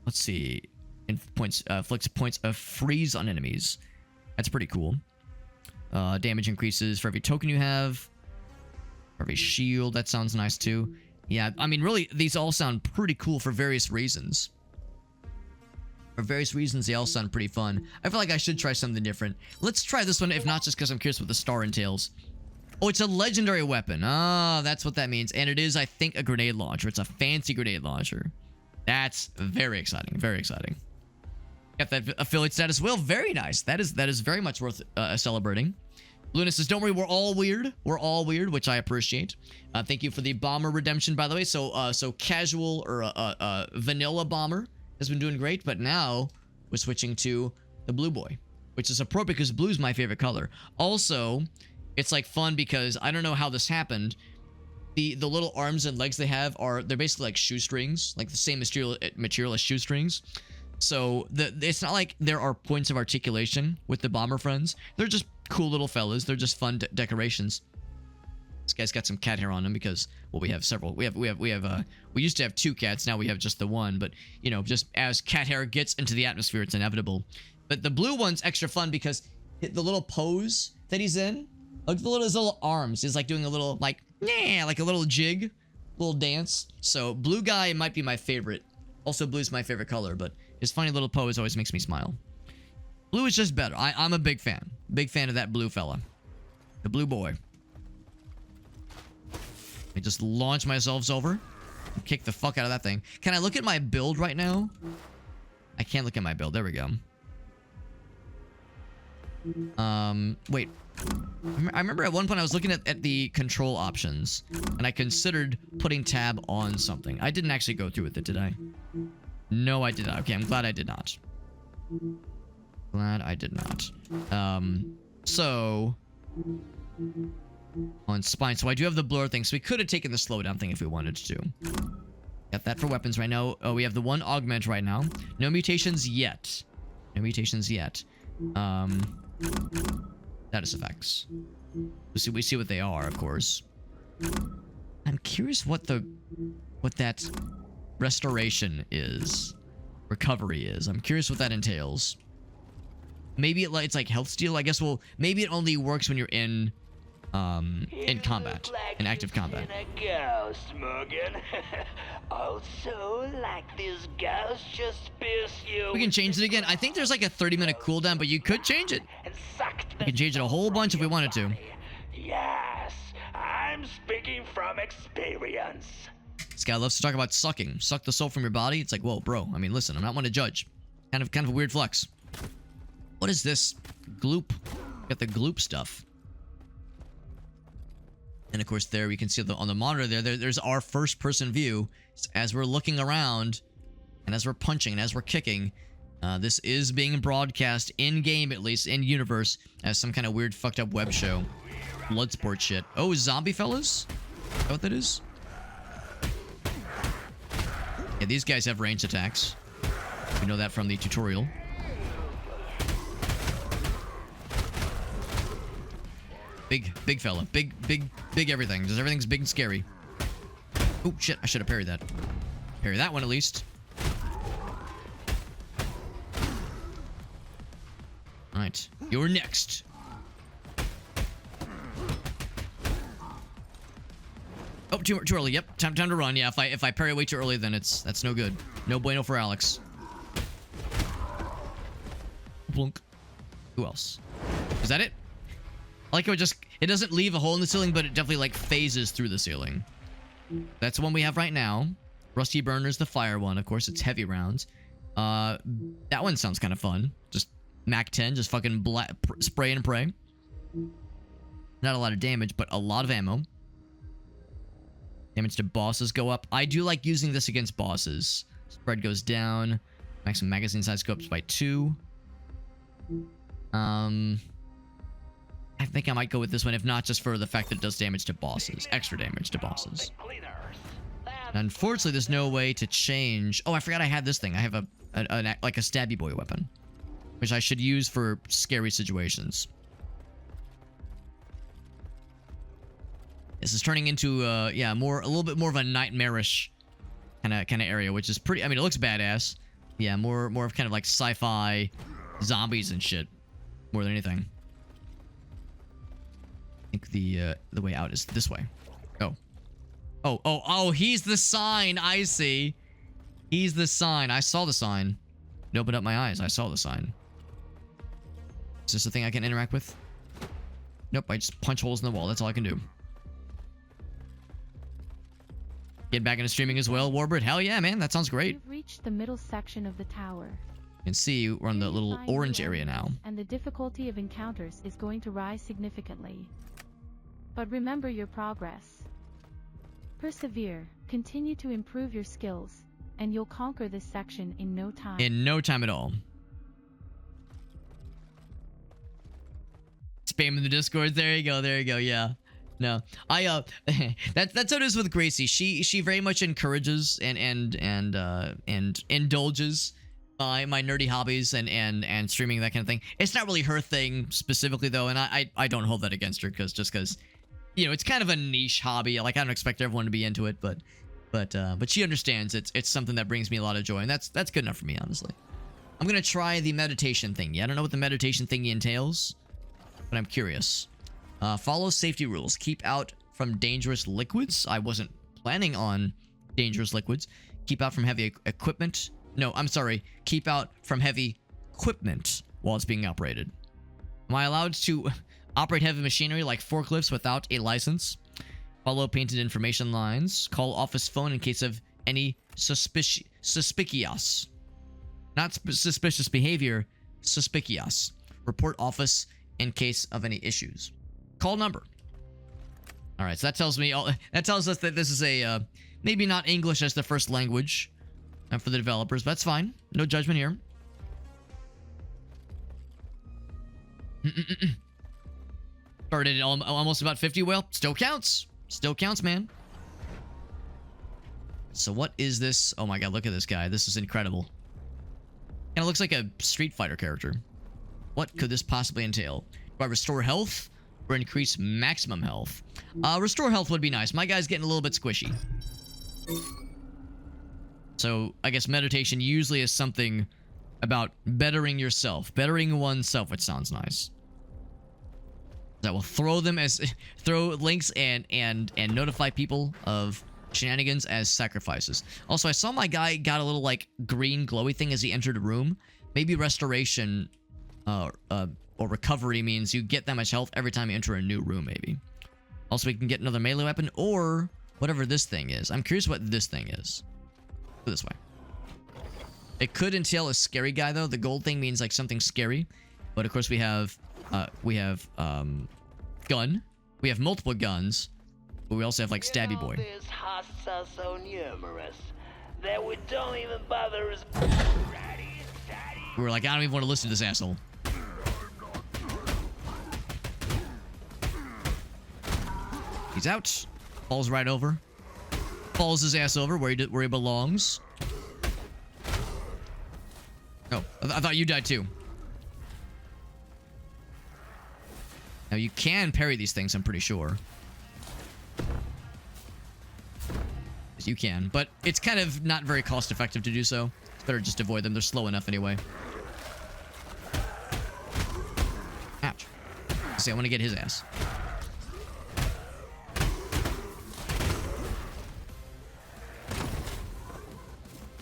Let's see. Inflicts points of freeze on enemies. That's pretty cool. Damage increases for every token you have. For every shield. That sounds nice too. Yeah, I mean, really, these all sound pretty cool for various reasons. For various reasons, they all sound pretty fun. I feel like I should try something different. Let's try this one, if not just because I'm curious what the star entails. Oh, it's a legendary weapon. Ah, that's what that means. And it is, I think, a grenade launcher. It's a fancy grenade launcher. That's very exciting. Very exciting. Got that affiliate status. Well, very nice. That is very much worth celebrating. Luna says, don't worry, we're all weird. We're all weird, which I appreciate. Thank you for the bomber redemption, by the way. So casual or vanilla bomber has been doing great, but now we're switching to the blue boy, which is appropriate because blue's my favorite color. Also, it's like fun because I don't know how this happened. The little arms and legs they have they're basically like shoestrings, like the same material as shoestrings. So it's not like there are points of articulation with the bomber friends. They're just cool little fellas. They're just fun decorations. This guy's got some cat hair on him because, well, we have several. We used to have 2 cats. Now we have just the one. But you know, just as cat hair gets into the atmosphere, it's inevitable. But the blue one's extra fun because the little pose that he's in, look at his little arms. He's like doing a little like a little jig, little dance. So blue guy might be my favorite Also, blue's my favorite color, but his funny little pose always makes me smile. Blue is just better. I'm a big fan. Big fan of that blue fella. The blue boy. I just launch myself over. Kick the fuck out of that thing. Can I look at my build right now? I can't look at my build. There we go. Wait. I remember at one point I was looking at the control options, and I considered putting tab on something. I didn't actually go through with it, did I? No, I did not. Okay, I'm glad I did not. Glad I did not. So... on spine. So I do have the blur thing, so we could have taken the slowdown thing if we wanted to. Got that for weapons right now. Oh, we have the one augment right now. No mutations yet. No mutations yet. Status effects. We see what they are, of course. I'm curious what that restoration is. Recovery is. I'm curious what that entails. Maybe it's like health steal. I guess, well, maybe it only works when you're in combat, in active combat. Ghost, Morgan. Also, like this ghost just pierce you. We can change it again. I think there's like a 30-minute cooldown, but you could change it. We can change it a whole bunch if we wanted to. Yes, I'm speaking from experience. This guy loves to talk about sucking. Suck the soul from your body. It's like, whoa, bro. I mean, listen, I'm not one to judge. Kind of a weird flex. What is this? Gloop. Got the gloop stuff. And of course, there we can see on the monitor there's our first-person view as we're looking around, and as we're punching, and as we're kicking. This is being broadcast in-game, at least in universe, as some kind of weird fucked up web show. Bloodsport shit. Oh, zombie fellas? Is that what that is? Yeah, these guys have ranged attacks. We know that from the tutorial. Big fella. Big everything. Just everything's big and scary. Oh, shit. I should have parried that. Parry that one, at least. Alright. You're next. Oh, too early. Yep. Time to run. Yeah, if I parry way too early, then that's no good. No bueno for Alex. Blunk. Who else? Is that it? I like how it doesn't leave a hole in the ceiling, but it definitely like phases through the ceiling. That's the one we have right now. Rusty Burner's the fire one. Of course, it's heavy rounds. That one sounds kind of fun. Just Mac 10, just fucking spray and pray. Not a lot of damage, but a lot of ammo. Damage to bosses go up. I do like using this against bosses. Spread goes down. Maximum magazine size goes up by 2. I think I might go with this one, if not just for the fact that it does damage to bosses. Extra damage to bosses. Unfortunately, there's no way to change... Oh, I forgot I had this thing. I have like a stabby boy weapon, which I should use for scary situations. This is turning into, yeah, a little bit more of a nightmarish kind of area, which is pretty... I mean, it looks badass. Yeah, more of kind of like sci-fi zombies and shit, more than anything. I think the way out is this way. Oh, he's the sign. I see. He's the sign. I saw the sign. It opened up my eyes. I saw the sign. Is this a thing I can interact with? Nope, I just punch holes in the wall. That's all I can do. Get back into streaming as well, Warbird. Hell yeah, man. That sounds great. You've reached the middle section of the tower. You can see we're on the little orange area now. And the difficulty of encounters is going to rise significantly. But remember your progress. Persevere, continue to improve your skills, and you'll conquer this section in no time. In no time at all. Spam in the Discord. There you go, yeah. No. That's how it is with Gracie. She very much encourages and indulges my nerdy hobbies and streaming, that kind of thing. It's not really her thing specifically though, and I don't hold that against her because you know, it's kind of a niche hobby. Like, I don't expect everyone to be into it, but she understands it's something that brings me a lot of joy, and that's good enough for me, honestly. I'm gonna try the meditation thingy. I don't know what the meditation thingy entails, but I'm curious. Follow safety rules. Keep out from dangerous liquids. I wasn't planning on dangerous liquids. Keep out from heavy equipment. No, I'm sorry. Keep out from heavy equipment while it's being operated. Am I allowed to operate heavy machinery like forklifts without a license? Follow painted information lines. Call office phone in case of any suspicious. Not suspicious behavior, suspicious. Report office in case of any issues. Call number. All right, so that tells me that tells us that this is a maybe not English as the first language for the developers, but that's fine. No judgment here. Started almost about 50. Well, still counts. Still counts, man. So what is this? Oh my god, look at this guy. This is incredible. Kind of looks like a Street Fighter character. What could this possibly entail? Do I restore health or increase maximum health? Restore health would be nice. My guy's getting a little bit squishy. So I guess meditation usually is something about bettering yourself. Bettering oneself, which sounds nice. That will throw links and notify people of shenanigans as sacrifices. Also, I saw my guy got a little like green glowy thing as he entered a room. Maybe restoration or recovery means you get that much health every time you enter a new room, maybe. Also, we can get another melee weapon or whatever this thing is. I'm curious what this thing is. Go this way. It could entail a scary guy though. The gold thing means like something scary. But of course we have gun. We have multiple guns. But we also have like Stabby Boy. These hosts are so numerous that we don't even bother. We were like, I don't even want to listen to this asshole. He's out. Falls right over. Falls his ass over where he belongs. Oh, I thought you died too. Now you can parry these things, I'm pretty sure. You can, but it's kind of not very cost effective to do so. It's better just avoid them. They're slow enough anyway. Ouch. See, I want to get his ass.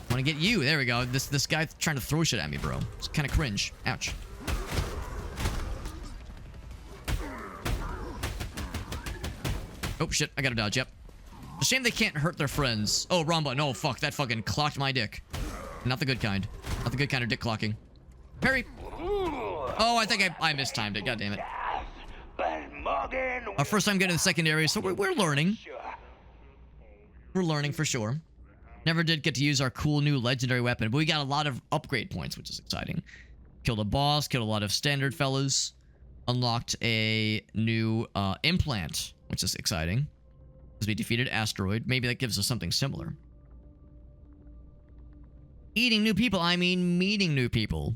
I want to get you. There we go. This guy trying to throw shit at me, bro. It's kind of cringe. Ouch. Oh, shit. I gotta dodge. Yep. It's a shame they can't hurt their friends. Oh, wrong button. Oh, fuck. That fucking clocked my dick. Not the good kind. Not the good kind of dick clocking. Parry. Oh, I think I mistimed it. God damn it. Our first time getting the secondary, so we're learning. We're learning for sure. Never did get to use our cool new legendary weapon, but we got a lot of upgrade points, which is exciting. Killed a boss, killed a lot of standard fellas. Unlocked a new implant, which is exciting. Because we defeated Asteroid. Maybe that gives us something similar. Eating new people, I mean meeting new people.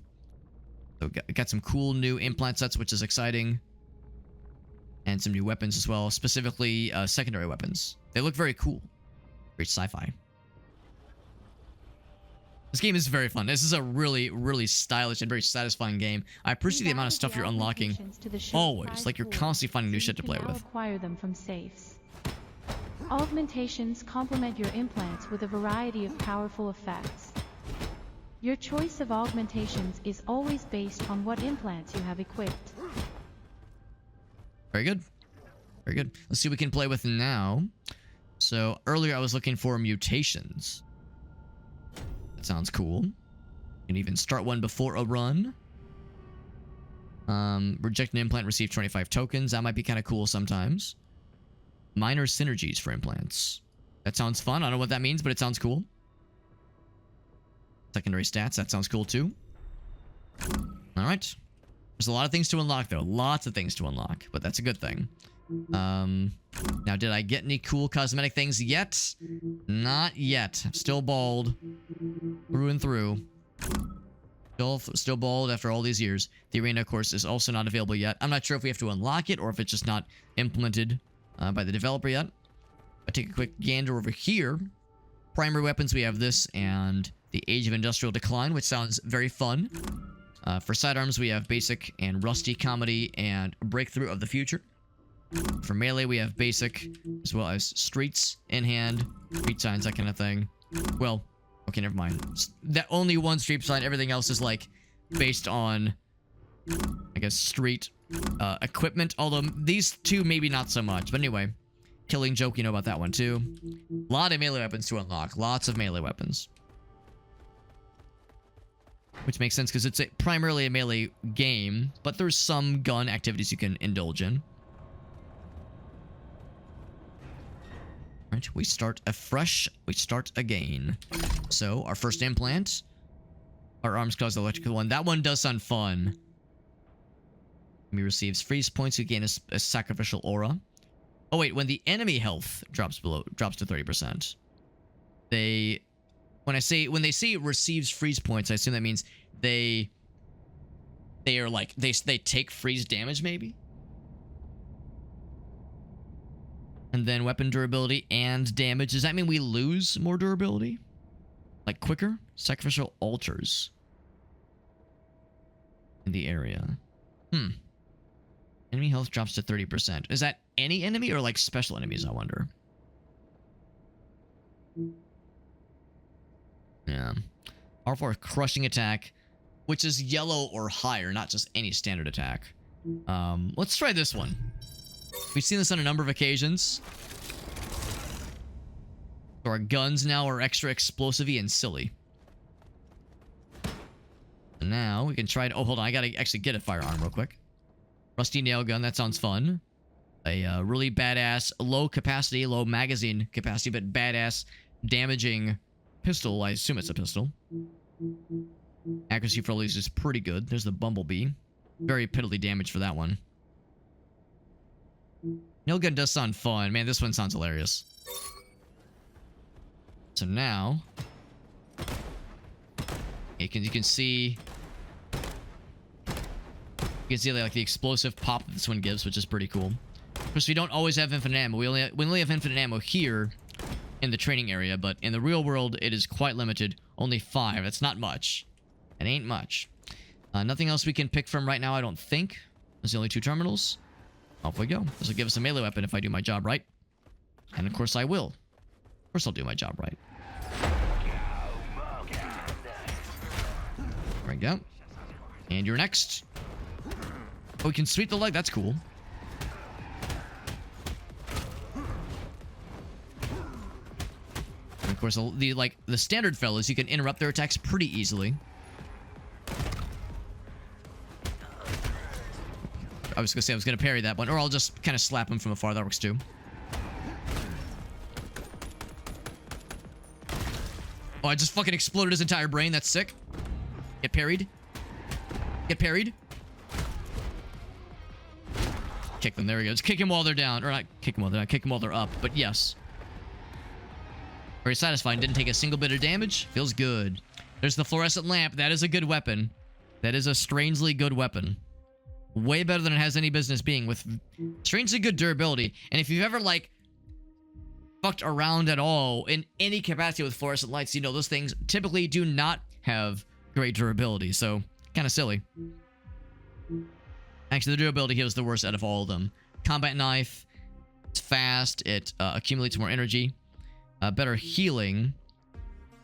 So got some cool new implant sets, which is exciting. And some new weapons as well, specifically secondary weapons. They look very cool. Great sci-fi. This game is very fun. This is a really, really stylish and very satisfying game. I appreciate the amount of stuff you're unlocking. Always. Like, you're constantly finding new shit to play with. Acquire them from safes. Augmentations complement your implants with a variety of powerful effects. Your choice of augmentations is always based on what implants you have equipped. Very good. Very good. Let's see what we can play with now. So, earlier I was looking for mutations. That sounds cool. You can even start one before a run. Reject an implant, receive 25 tokens. That might be kind of cool sometimes. Minor synergies for implants. That sounds fun. I don't know what that means, but it sounds cool. Secondary stats. That sounds cool too. Alright. There's a lot of things to unlock though. Lots of things to unlock, but that's a good thing. Now did I get any cool cosmetic things yet? Not yet. Still bald. Through and through. Still bald after all these years. The arena, of course, is also not available yet. I'm not sure if we have to unlock it or if it's just not implemented by the developer yet. I take a quick gander over here. Primary weapons, we have this and the Age of Industrial Decline, which sounds very fun. For sidearms, we have Basic and Rusty, Comedy, and Breakthrough of the Future. For melee, we have Basic, as well as Streets, In Hand, Street Signs, that kind of thing. Well, Okay, never mind. That only one street sign. Everything else is like based on, I guess, street equipment. Although these two maybe not so much. But anyway, killing joke, you know about that one too. A lot of melee weapons to unlock. Lots of melee weapons. Which makes sense because it's primarily a melee game, but there's some gun activities you can indulge in. Alright, we start afresh. We start again. So, our first implant. Our arms cause the electrical one. That one does sound fun. Enemy receives freeze points. You gain a sacrificial aura. Oh wait, when the enemy health drops to 30%. When they say it receives freeze points, I assume that means they are like they take freeze damage maybe. And then weapon durability and damage. Does that mean we lose more durability? Like quicker? Sacrificial altars in the area. Enemy health drops to 30%. Is that any enemy or like special enemies, I wonder? Yeah. R4 crushing attack, which is yellow or higher, not just any standard attack. Let's try this one. We've seen this on a number of occasions. So our guns now are extra explosive-y and silly. And now we can try it. Oh, hold on. I gotta actually get a firearm real quick. Rusty nail gun. That sounds fun. A really badass, low capacity, low magazine capacity, but badass damaging pistol. I assume it's a pistol. Accuracy for all these is pretty good. There's the bumblebee. Very piddly damage for that one. Nail gun does sound fun. Man, this one sounds hilarious. So now, you can see like the explosive pop that this one gives, which is pretty cool. Of course, we don't always have infinite ammo. We only have infinite ammo here in the training area, but in the real world, it is quite limited. Only 5. That's not much. It ain't much. Nothing else we can pick from right now, I don't think. There's the only 2 terminals. Off we go. This will give us a melee weapon if I do my job right. And of course I will. Of course I'll do my job right. There we go. And you're next. Oh, we can sweep the leg. That's cool. And of course, the standard fellas, you can interrupt their attacks pretty easily. I was gonna say I was gonna parry that one, or I'll just kind of slap him from afar. That works too. Oh, I just fucking exploded his entire brain. That's sick. Get parried. Get parried. Kick them. There we go. Just kick him while they're down. Or not kick them while they're down. Kick them while they're up. But yes. Very satisfying. Didn't take a single bit of damage. Feels good. There's the fluorescent lamp. That is a good weapon. That is a strangely good weapon. Way better than it has any business being, with strangely good durability. And if you've ever, like, fucked around at all in any capacity with fluorescent lights, you know those things typically do not have great durability. So, kind of silly. Actually, the durability here is the worst out of all of them. Combat knife. It's fast. It accumulates more energy. Better healing.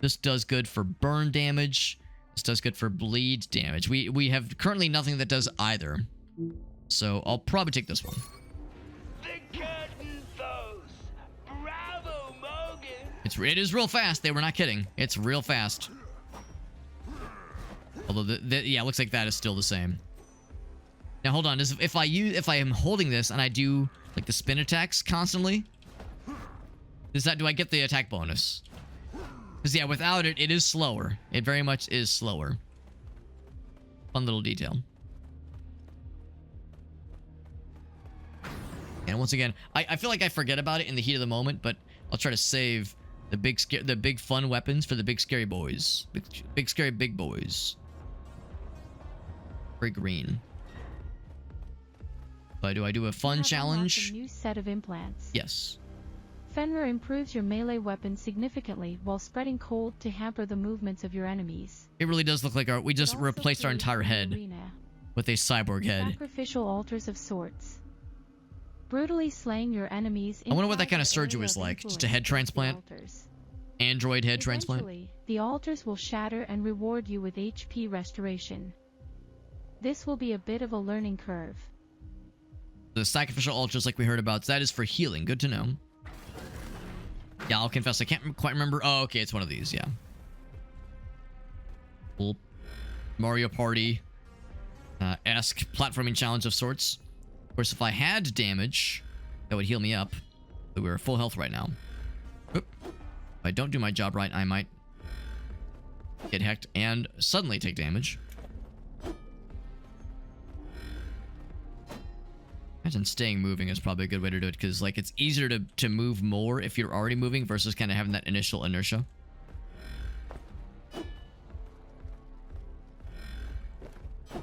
This does good for burn damage. This does good for bleed damage. We have currently nothing that does either. So I'll probably take this one. The curtain falls. Bravo, Morgan. It is real fast. They were not kidding. It's real fast. Although yeah, it looks like that is still the same. Now hold on. If I am holding this and I do like the spin attacks constantly, do I get the attack bonus? Because yeah, without it, it is slower. It very much is slower. Fun little detail. And once again, I feel like I forget about it in the heat of the moment, but I'll try to save the big fun weapons for the big scary boys. Big scary big boys. Very green. But do I do a fun challenge? A new set of implants. Yes. Fenrir improves your melee weapon significantly while spreading cold to hamper the movements of your enemies. It really does look like we just replaced our entire head with a cyborg head. Sacrificial altars of sorts. Brutally slaying your enemies. I wonder what that kind of surgery was like. Just a head transplant. Android head transplant. Eventually, the altars will shatter and reward you with HP restoration. This will be a bit of a learning curve. The sacrificial altars like we heard about, that is for healing. Good to know. Yeah, I'll confess, I can't quite remember. Oh, okay, it's one of these, yeah. Cool. Mario Party-esque platforming challenge of sorts. Of course, if I had damage, that would heal me up. But we're full health right now. Oop. If I don't do my job right, I might get hecked and suddenly take damage. Imagine staying moving is probably a good way to do it, because like it's easier to move more if you're already moving versus kind of having that initial inertia.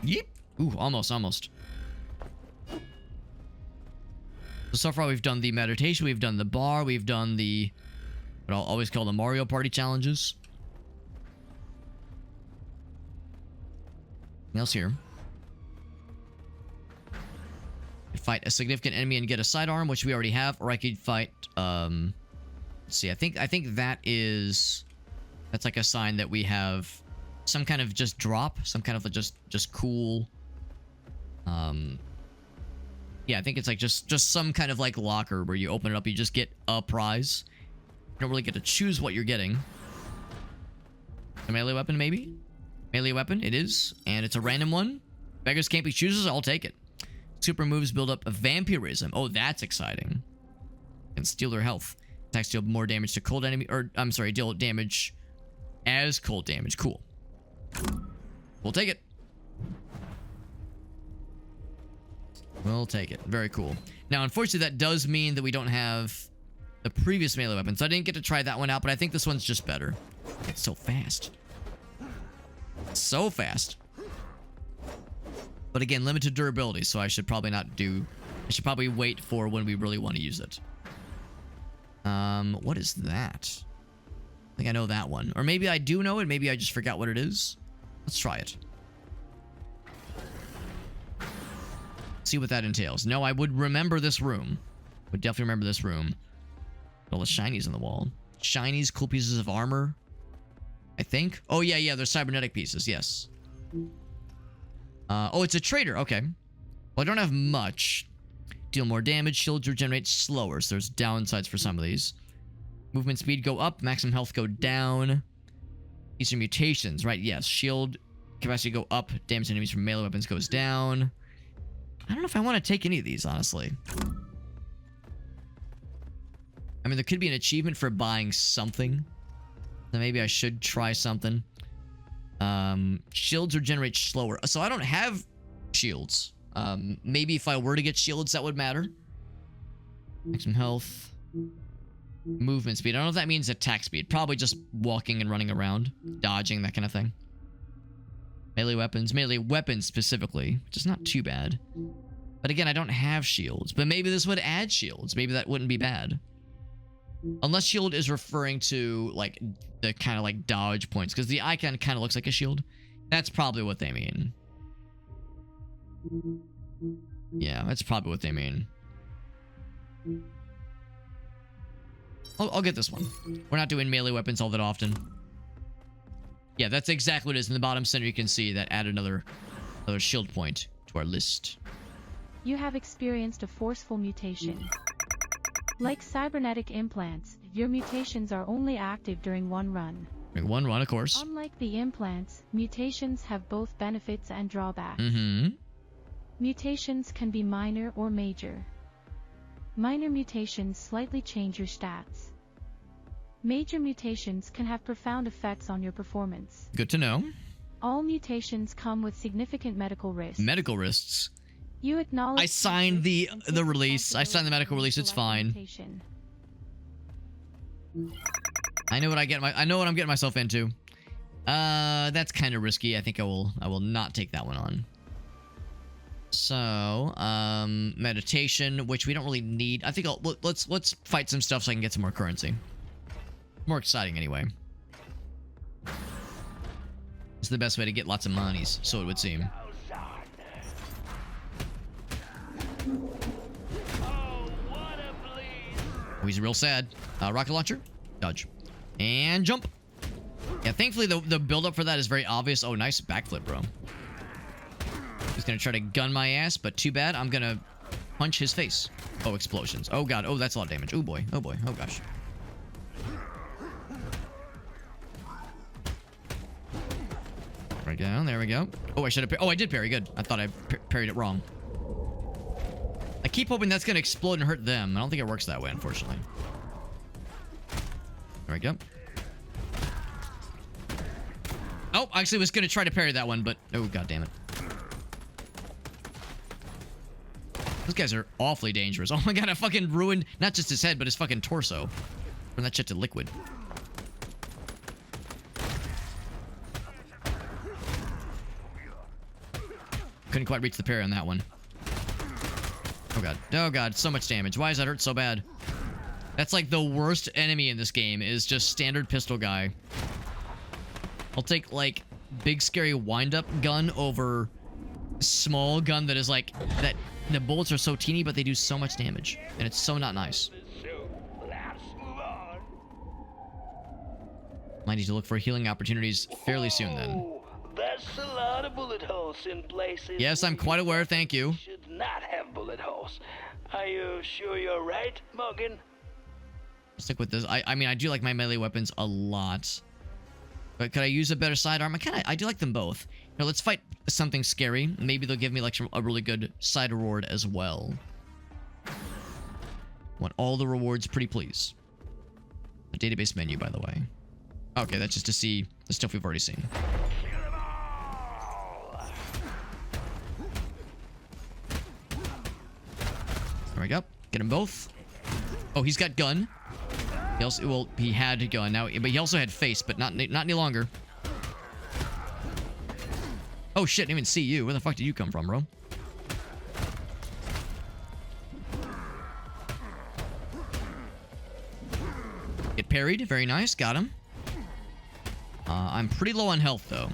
Yep. Ooh, almost. So far we've done the meditation, we've done the bar, we've done the what I'll always call the Mario Party challenges. Anything else here? Fight a significant enemy and get a sidearm, which we already have, or I could fight let's see, I think that's like a sign that we have some kind of just drop, some kind of just cool yeah, I think it's like just some kind of like locker where you open it up, you just get a prize. You don't really get to choose what you're getting. A melee weapon, maybe? Melee weapon, it is, and it's a random one. Beggars can't be choosers, I'll take it. Super moves build up a vampirism. Oh, that's exciting. And steal their health. Attacks deal more damage to cold enemy, or I'm sorry, deal damage as cold damage. Cool. We'll take it. We'll take it. Very cool. Now, unfortunately, that does mean that we don't have the previous melee weapon, so I didn't get to try that one out, but I think this one's just better. It's so fast. So fast. But again, limited durability, so I should probably not do... I should probably wait for when we really want to use it. What is that? I think I know that one. Or maybe I do know it, maybe I just forgot what it is. Let's try it. See what that entails. No, I would remember this room. Would definitely remember this room. All the shinies on the wall. Shinies, cool pieces of armor. I think. Oh, yeah, they're cybernetic pieces, yes. Oh, it's a trader. Okay. Well, I don't have much. Deal more damage. Shields regenerate slower, so there's downsides for some of these. Movement speed go up. Maximum health go down. These are mutations, right? Yes. Shield capacity go up. Damage to enemies from melee weapons goes down. I don't know if I want to take any of these, honestly. I mean, there could be an achievement for buying something. So maybe I should try something. Shields regenerate slower. So I don't have shields. Maybe if I were to get shields, that would matter. Maximum health. Movement speed. I don't know if that means attack speed. Probably just walking and running around. Dodging, that kind of thing. Melee weapons. Melee weapons specifically. Which is not too bad. But again, I don't have shields. But maybe this would add shields. Maybe that wouldn't be bad. Unless shield is referring to, like, the kind of, like, dodge points. Because the icon kind of looks like a shield. That's probably what they mean. Yeah, that's probably what they mean. I'll get this one. We're not doing melee weapons all that often. Yeah, that's exactly what it is. In the bottom center, you can see that add another shield point to our list. You have experienced a forceful mutation. Like cybernetic implants, your mutations are only active during one run. During one run, of course. Unlike the implants, mutations have both benefits and drawbacks. Mm-hmm. Mutations can be minor or major. Minor mutations slightly change your stats. Major mutations can have profound effects on your performance. Good to know. All mutations come with significant medical risks. Medical risks. You acknowledge. I signed the release. I signed the medical release. It's fine. Mutation. I know what I'm getting myself into. That's kind of risky. I think I will not take that one on. So, meditation, which we don't really need. I think let's fight some stuff so I can get some more currency. More exciting anyway. It's the best way to get lots of monies, so it would seem. Oh, he's real sad. Rocket launcher, dodge. And jump. Yeah, thankfully the build-up for that is very obvious. Oh, nice backflip, bro. He's gonna try to gun my ass, but too bad. I'm gonna punch his face. Oh, explosions. Oh, God. Oh, that's a lot of damage. Oh, boy. Oh, boy. Oh, gosh. Right down. There we go. Oh, I should have... Oh, I did parry. Good. I thought I parried it wrong. I keep hoping that's gonna explode and hurt them. I don't think it works that way, unfortunately. There we go. Oh, actually, I was gonna try to parry that one, but... Oh, God damn it. Those guys are awfully dangerous. Oh my God, I fucking ruined not just his head, but his fucking torso. Turn that shit to liquid. Couldn't quite reach the parry on that one. Oh God. Oh God, so much damage. Why does that hurt so bad? That's like the worst enemy in this game, is just standard pistol guy. I'll take, like, big scary wind-up gun over small gun that is like... that. The bullets are so teeny, but they do so much damage. And it's so not nice. Might need to look for healing opportunities fairly soon, then. There's a lot of bullet holes in places. Yes, I'm quite aware, thank you. Should not have bullet holes. Are you sure you're right, Morgan? I'll stick with this. I mean, I do like my melee weapons a lot. But could I use a better sidearm? I do like them both. Now, let's fight something scary. Maybe they'll give me, like, a really good side reward as well. Want all the rewards, pretty please. The database menu, by the way. Okay, that's just to see the stuff we've already seen. There we go. Get them both. Oh, he's got gun. He also, well, he had gun now, but he also had face, but not any longer. Oh shit, I didn't even see you. Where the fuck did you come from, bro? Get parried. Very nice. Got him. I'm pretty low on health, though.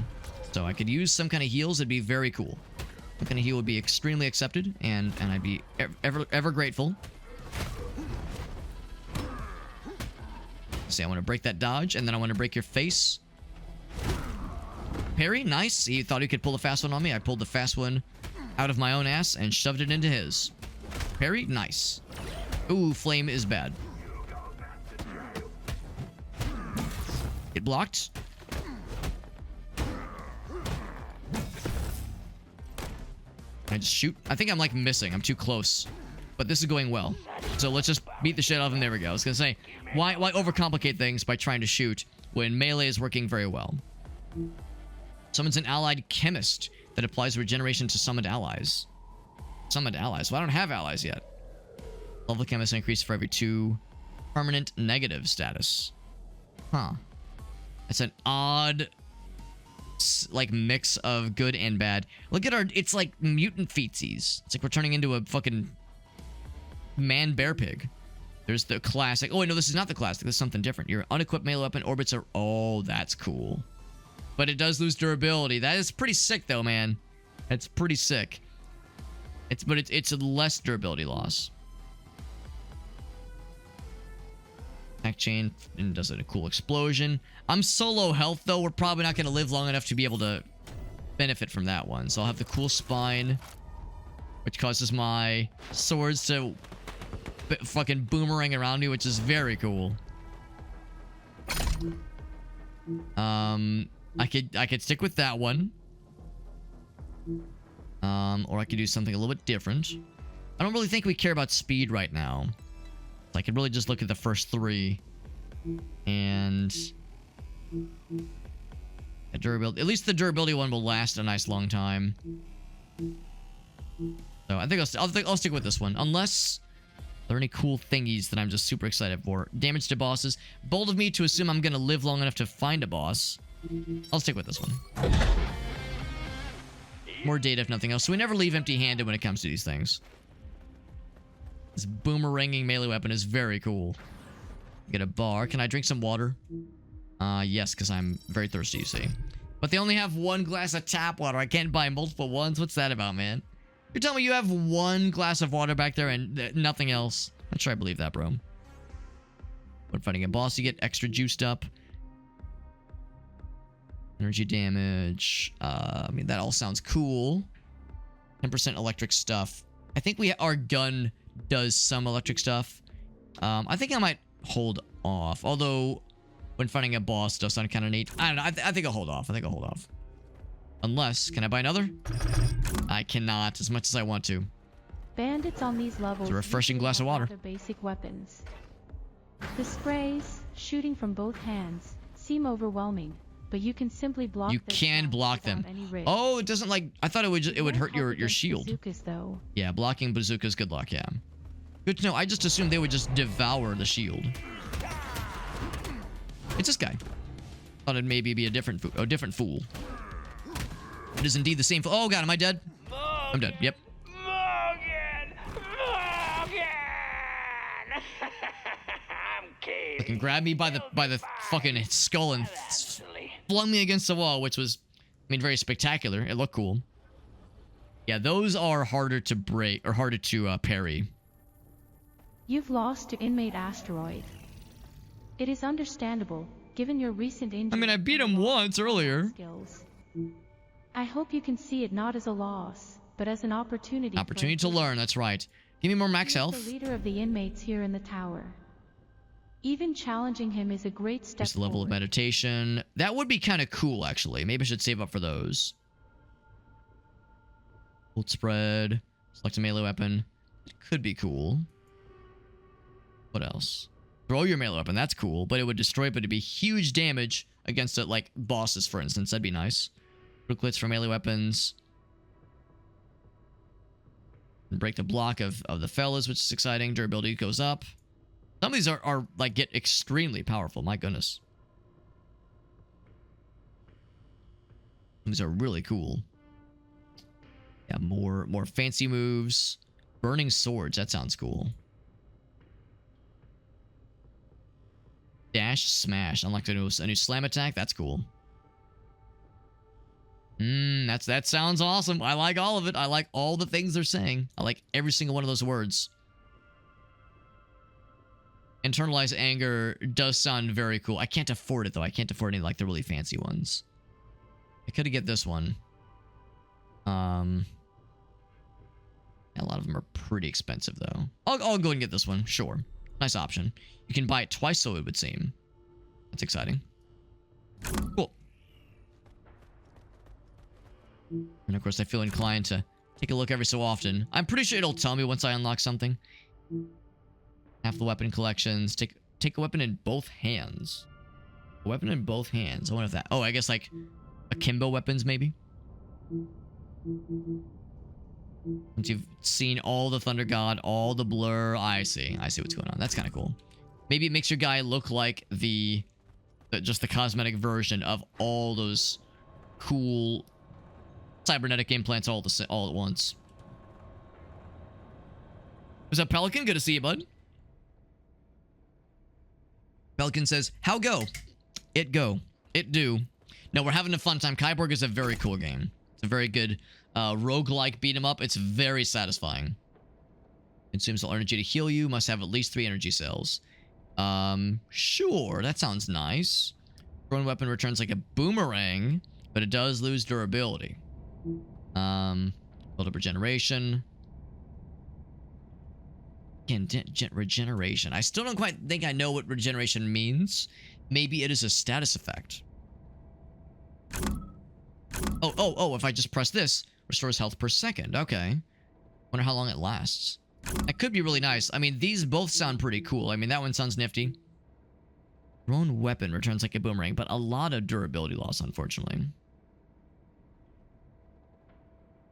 So I could use some kind of heals. It'd be very cool. Some kind of heal would be extremely accepted, and I'd be ever grateful. See, I want to break that dodge, and then I want to break your face. Parry, nice. He thought he could pull the fast one on me. I pulled the fast one out of my own ass and shoved it into his. Parry, nice. Ooh, flame is bad. Get blocked. Can I just shoot? I think I'm, like, missing. I'm too close. But this is going well. So let's just beat the shit out of him. There we go. I was gonna say, why overcomplicate things by trying to shoot when melee is working very well? Summons an allied chemist that applies regeneration to summoned allies. Summoned allies? Well, I don't have allies yet. Level of chemist increased for every 2 permanent negative status. Huh. It's an odd, like, mix of good and bad. Look at our... It's like mutant feetsies. It's like we're turning into a fucking... man-bear pig. There's the classic. Oh, wait, no, this is not the classic. This is something different. Your unequipped melee weapon orbits are... Oh, that's cool. But it does lose durability. That is pretty sick, though, man. It's pretty sick. But it's a less durability loss. Attack chain and does a cool explosion. I'm so low health, though. We're probably not going to live long enough to be able to benefit from that one. So I'll have the cool spine, which causes my swords to fucking boomerang around me, which is very cool. I could stick with that one. Or I could do something a little bit different. I don't really think we care about speed right now. So I could really just look at the first 3. And... the durability... At least the durability one will last a nice long time. So I think I'll stick with this one. Unless there are any cool thingies that I'm just super excited for. Damage to bosses. Bold of me to assume I'm going to live long enough to find a boss. I'll stick with this one. More data if nothing else. So we never leave empty-handed when it comes to these things. This boomeranging melee weapon is very cool. Get a bar. Can I drink some water? Yes, because I'm very thirsty, you see. But they only have 1 glass of tap water. I can't buy multiple ones. What's that about, man? You're telling me you have 1 glass of water back there and nothing else? I'm not sure I believe that, bro. When fighting a boss, you get extra juiced up. Energy damage. I mean, that all sounds cool. 10% electric stuff. I think our gun does some electric stuff. I think I might hold off. Although, when fighting a boss, it does sound kind of neat. I don't know. I think I'll hold off. Unless, can I buy another? I cannot, as much as I want to. Bandits on these levels. It's a refreshing glass of water. Basic weapons. The sprays, shooting from both hands, seem overwhelming, but you can simply block. You can block them. Oh, it doesn't like. I thought it would hurt your shield. Bazookas, though. Yeah, blocking bazookas. Good luck. Yeah. Good to know. I just assumed they would just devour the shield. It's this guy. Thought it'd maybe be a different fool. It is indeed the same fool. Oh god, am I dead? I'm dead. Yep. They can grab me by the fucking skull and flung me against the wall, which was, I mean, very spectacular. It looked cool. Yeah, those are harder to break or harder to parry. You've lost to inmate Asteroid. It is understandable, given your recent injury. I mean, I beat him once earlier. Skills. I hope you can see it not as a loss, but as an opportunity. Opportunity to learn. That's right. Give me more max health. The leader of the inmates here in the tower. Even challenging him is a great step. Just the level of meditation. That would be kind of cool, actually. Maybe I should save up for those. Ult spread. Select a melee weapon. It could be cool. What else? Throw your melee weapon. That's cool, but it would destroy it, but it'd be huge damage against it, like bosses, for instance. That'd be nice. Booklets for melee weapons. And break the block of the fellas, which is exciting. Durability goes up. Some of these are like get extremely powerful. My goodness. These are really cool. Yeah, more fancy moves. Burning swords. That sounds cool. Dash smash. Unlocked a new slam attack. That's cool. That sounds awesome. I like all of it. I like all the things they're saying. I like every single one of those words. Internalize anger does sound very cool. I can't afford it though. I can't afford any like the really fancy ones. I could get this one. Yeah, a lot of them are pretty expensive though. I'll go ahead and get this one. Sure. Nice option. You can buy it twice, so it would seem. That's exciting. Cool. And of course, I feel inclined to take a look every so often. I'm pretty sure it'll tell me once I unlock something. Half the weapon collections. Take a weapon in both hands. A weapon in both hands. I wonder if that... Oh, I guess like akimbo weapons, maybe? Once you've seen all the Thunder God, all the blur, I see what's going on. That's kind of cool. Maybe it makes your guy look like just the cosmetic version of all those cool cybernetic implants all at once. What's up, Pelican? Good to see you, bud. Pelican says, how go? It go. It do. No, we're having a fun time. KIBORG is a very cool game. It's a very good roguelike beat 'em up. It's very satisfying. Consumes all energy to heal you. Must have at least 3 energy cells. Sure. That sounds nice. Thrown weapon returns like a boomerang, but it does lose durability. Build up regeneration. Again, regeneration. I still don't quite think I know what regeneration means. Maybe it is a status effect. Oh, if I just press this, restores health per second. Okay. Wonder how long it lasts. That could be really nice. I mean, these both sound pretty cool. I mean, that one sounds nifty. Thrown weapon returns like a boomerang, but a lot of durability loss, unfortunately.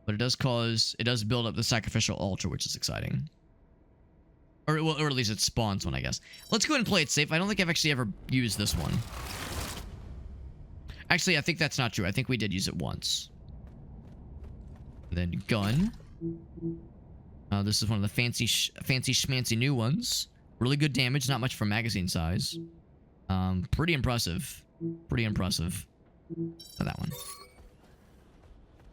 But it does build up the sacrificial altar, which is exciting. Or at least it spawns one, I guess. Let's go ahead and play it safe. I don't think I've actually ever used this one. Actually, I think that's not true. I think we did use it once. And then gun. This is one of the fancy schmancy new ones. Really good damage, not much for magazine size. Pretty impressive. Pretty impressive. For that one.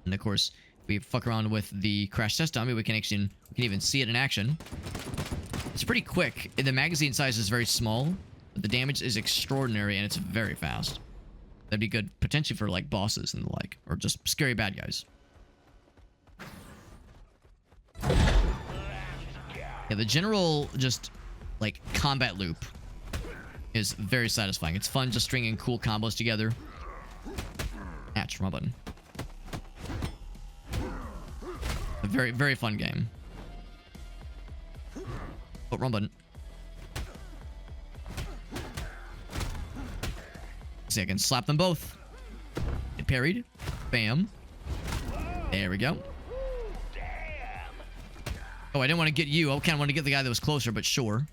And of course, if we fuck around with the crash test dummy, we can even see it in action. It's pretty quick. The magazine size is very small, But the damage is extraordinary, and it's very fast. That'd be good, potentially for, like, bosses and the like. Or just scary bad guys. Yeah, the general, just, like, combat loop is very satisfying. It's fun just stringing cool combos together. Wrong button. A very, very fun game. Oh, wrong button. See, I can slap them both. Get parried. Bam. There we go. Oh, I didn't want to get you. I kind of want to get the guy that was closer, but sure.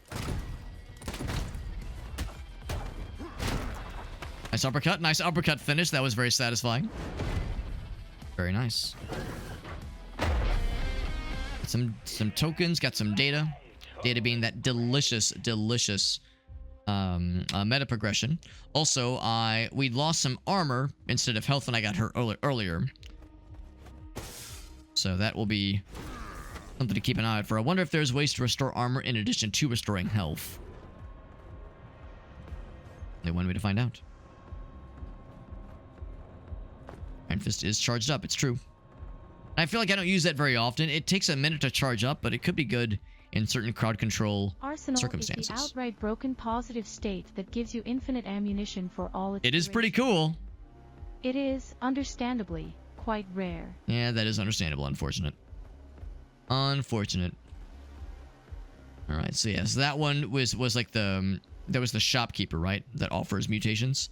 Nice uppercut. Nice uppercut finish. That was very satisfying. Very nice. Some tokens. Got some data. Data being that delicious meta progression. Also, we lost some armor instead of health when I got hurt earlier. So that will be something to keep an eye out for. I wonder if there's ways to restore armor in addition to restoring health. They wanted me to find out. Iron Fist is charged up, it's true. I feel like I don't use that very often. It takes a minute to charge up, but it could be good in certain crowd control circumstances. Arsenal is the outright broken positive state that gives you infinite ammunition for all its It is pretty cool. It is, understandably, quite rare. Yeah, that is understandable. Unfortunate. Unfortunate. Alright, so yeah, so that one was like the... That was the shopkeeper, right? That offers mutations.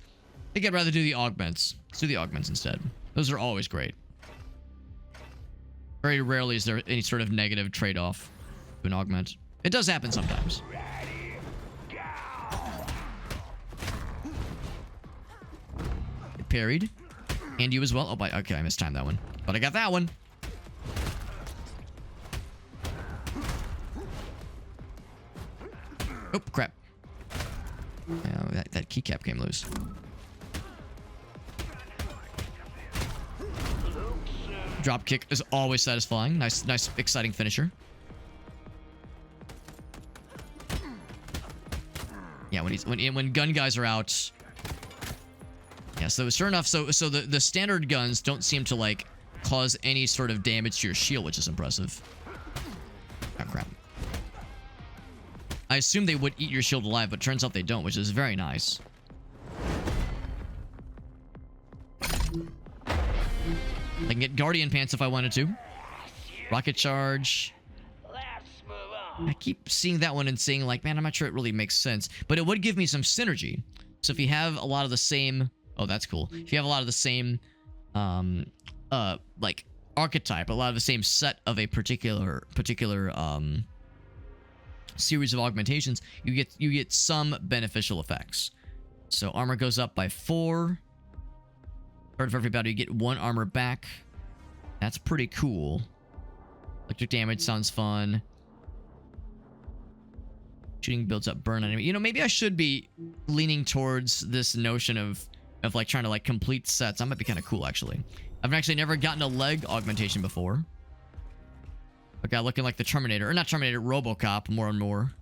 I think I'd rather do the augments. Let's do the augments instead. Those are always great. Very rarely is there any sort of negative trade-off to an augment. It does happen sometimes. Get parried. And you as well. Oh, okay, I mistimed that one. But I got that one. Oh, crap. Oh, that keycap came loose. Drop kick is always satisfying. Nice, exciting finisher. Yeah, when gun guys are out. Yeah, so sure enough, so the standard guns don't seem to like cause any sort of damage to your shield, which is impressive. Oh crap. I assume they would eat your shield alive, but turns out they don't, which is very nice. I can get Guardian Pants if I wanted to. Rocket Charge. I keep seeing that one and saying, like, man, I'm not sure it really makes sense. But it would give me some synergy. So if you have a lot of the same... Oh, that's cool. If you have a lot of the same, like, archetype, a lot of the same set of a particular series of augmentations, you get some beneficial effects. So armor goes up by 4. Start of every battle, you get 1 armor back. That's pretty cool. Electric damage sounds fun. Shooting builds up burn enemy. You know, maybe I should be leaning towards this notion of like trying to like complete sets. That might be kind of cool, actually. I've actually never gotten a leg augmentation before. Okay, looking like the Terminator, or not Terminator, RoboCop more and more.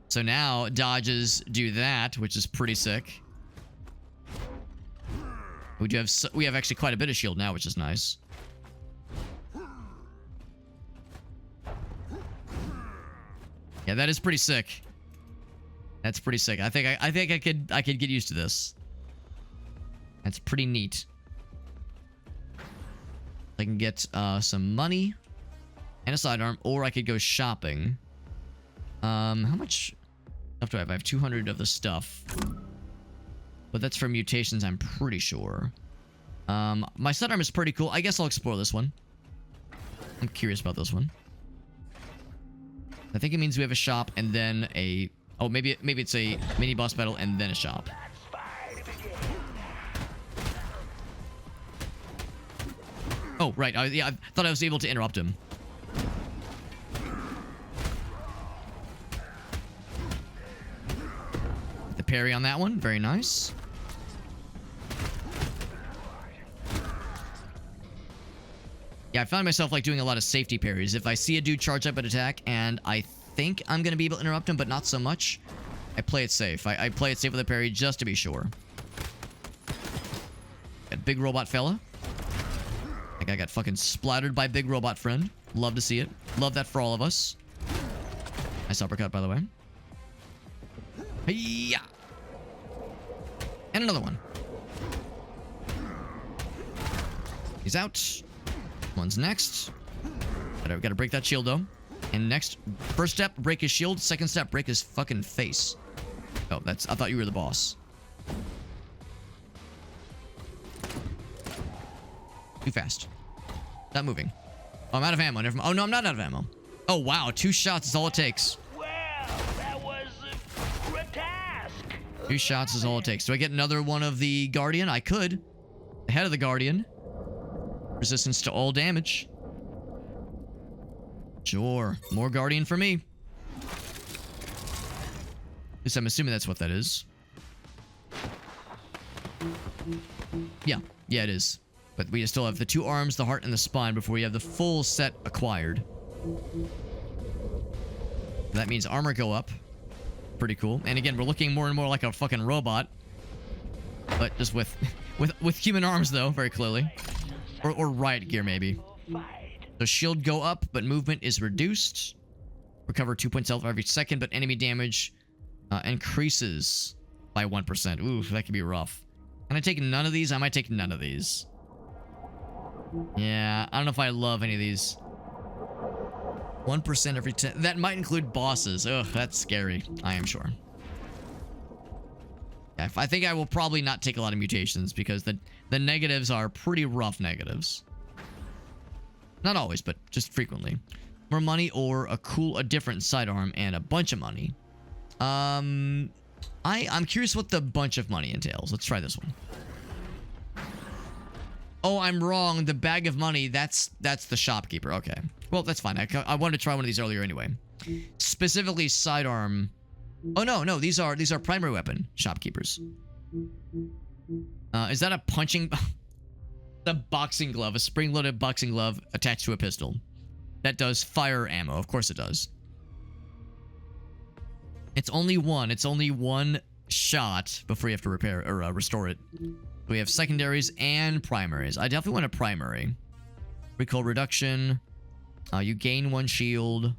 So now dodges do that, which is pretty sick. We have actually quite a bit of shield now, which is nice. Yeah, that is pretty sick. That's pretty sick. I think I could get used to this. That's pretty neat. I can get some money and a sidearm, or I could go shopping. How much stuff do I have? I have 200 of the stuff. But that's for mutations, I'm pretty sure. My sidearm is pretty cool. I guess I'll explore this one. I'm curious about this one. I think it means we have a shop and then a... Oh, maybe it's a mini boss battle and then a shop. Oh, right. Yeah, I thought I was able to interrupt him. The parry on that one. Very nice. Yeah, I found myself like doing a lot of safety parries. If I see a dude charge up an attack and I think I'm going to be able to interrupt him, but not so much, I play it safe. I play it safe with a parry just to be sure. That big robot fella. That guy got fucking splattered by big robot friend. Love to see it. Love that for all of us. Nice uppercut, by the way. Hey-ya! And another one. He's out. One's next. Gotta break that shield, though. And next, first step, break his shield. Second step, break his fucking face. Oh, I thought you were the boss. Too fast. Not moving. Oh, I'm out of ammo. Oh, no, I'm not out of ammo. Oh, wow. 2 shots is all it takes. Well, that was a task. 2 shots is all it takes. Do I get another one of the Guardian? I could. The head of the Guardian. Resistance to all damage. Sure. More Guardian for me. At least I'm assuming that's what that is. Yeah, it is. But we still have the 2 arms, the heart, and the spine before we have the full set acquired. That means armor go up. Pretty cool. And again, we're looking more and more like a fucking robot. But just with human arms, though, very clearly. Or riot gear, maybe. The shield go up, but movement is reduced. Recover 2 points health every second, but enemy damage increases by 1%. Ooh, that could be rough. Can I take none of these? I might take none of these. Yeah, I don't know if I love any of these. 1% every 10. That might include bosses. Ugh, that's scary. I am sure. Yeah, I think I will probably not take a lot of mutations because the negatives are pretty rough negatives. Not always, but just frequently. More money or a different sidearm and a bunch of money. I'm curious what the bunch of money entails. Let's try this one. Oh, I'm wrong. The bag of money, that's the shopkeeper. Okay. Well, that's fine. I wanted to try one of these earlier anyway. Specifically sidearm. Oh, no. These are primary weapon shopkeepers. Is that a punching... a boxing glove. A spring-loaded boxing glove attached to a pistol. That does fire ammo. Of course it does. It's only one. It's only one shot before you have to repair or restore it. We have secondaries and primaries. I definitely want a primary. Recoil reduction. You gain 1 shield.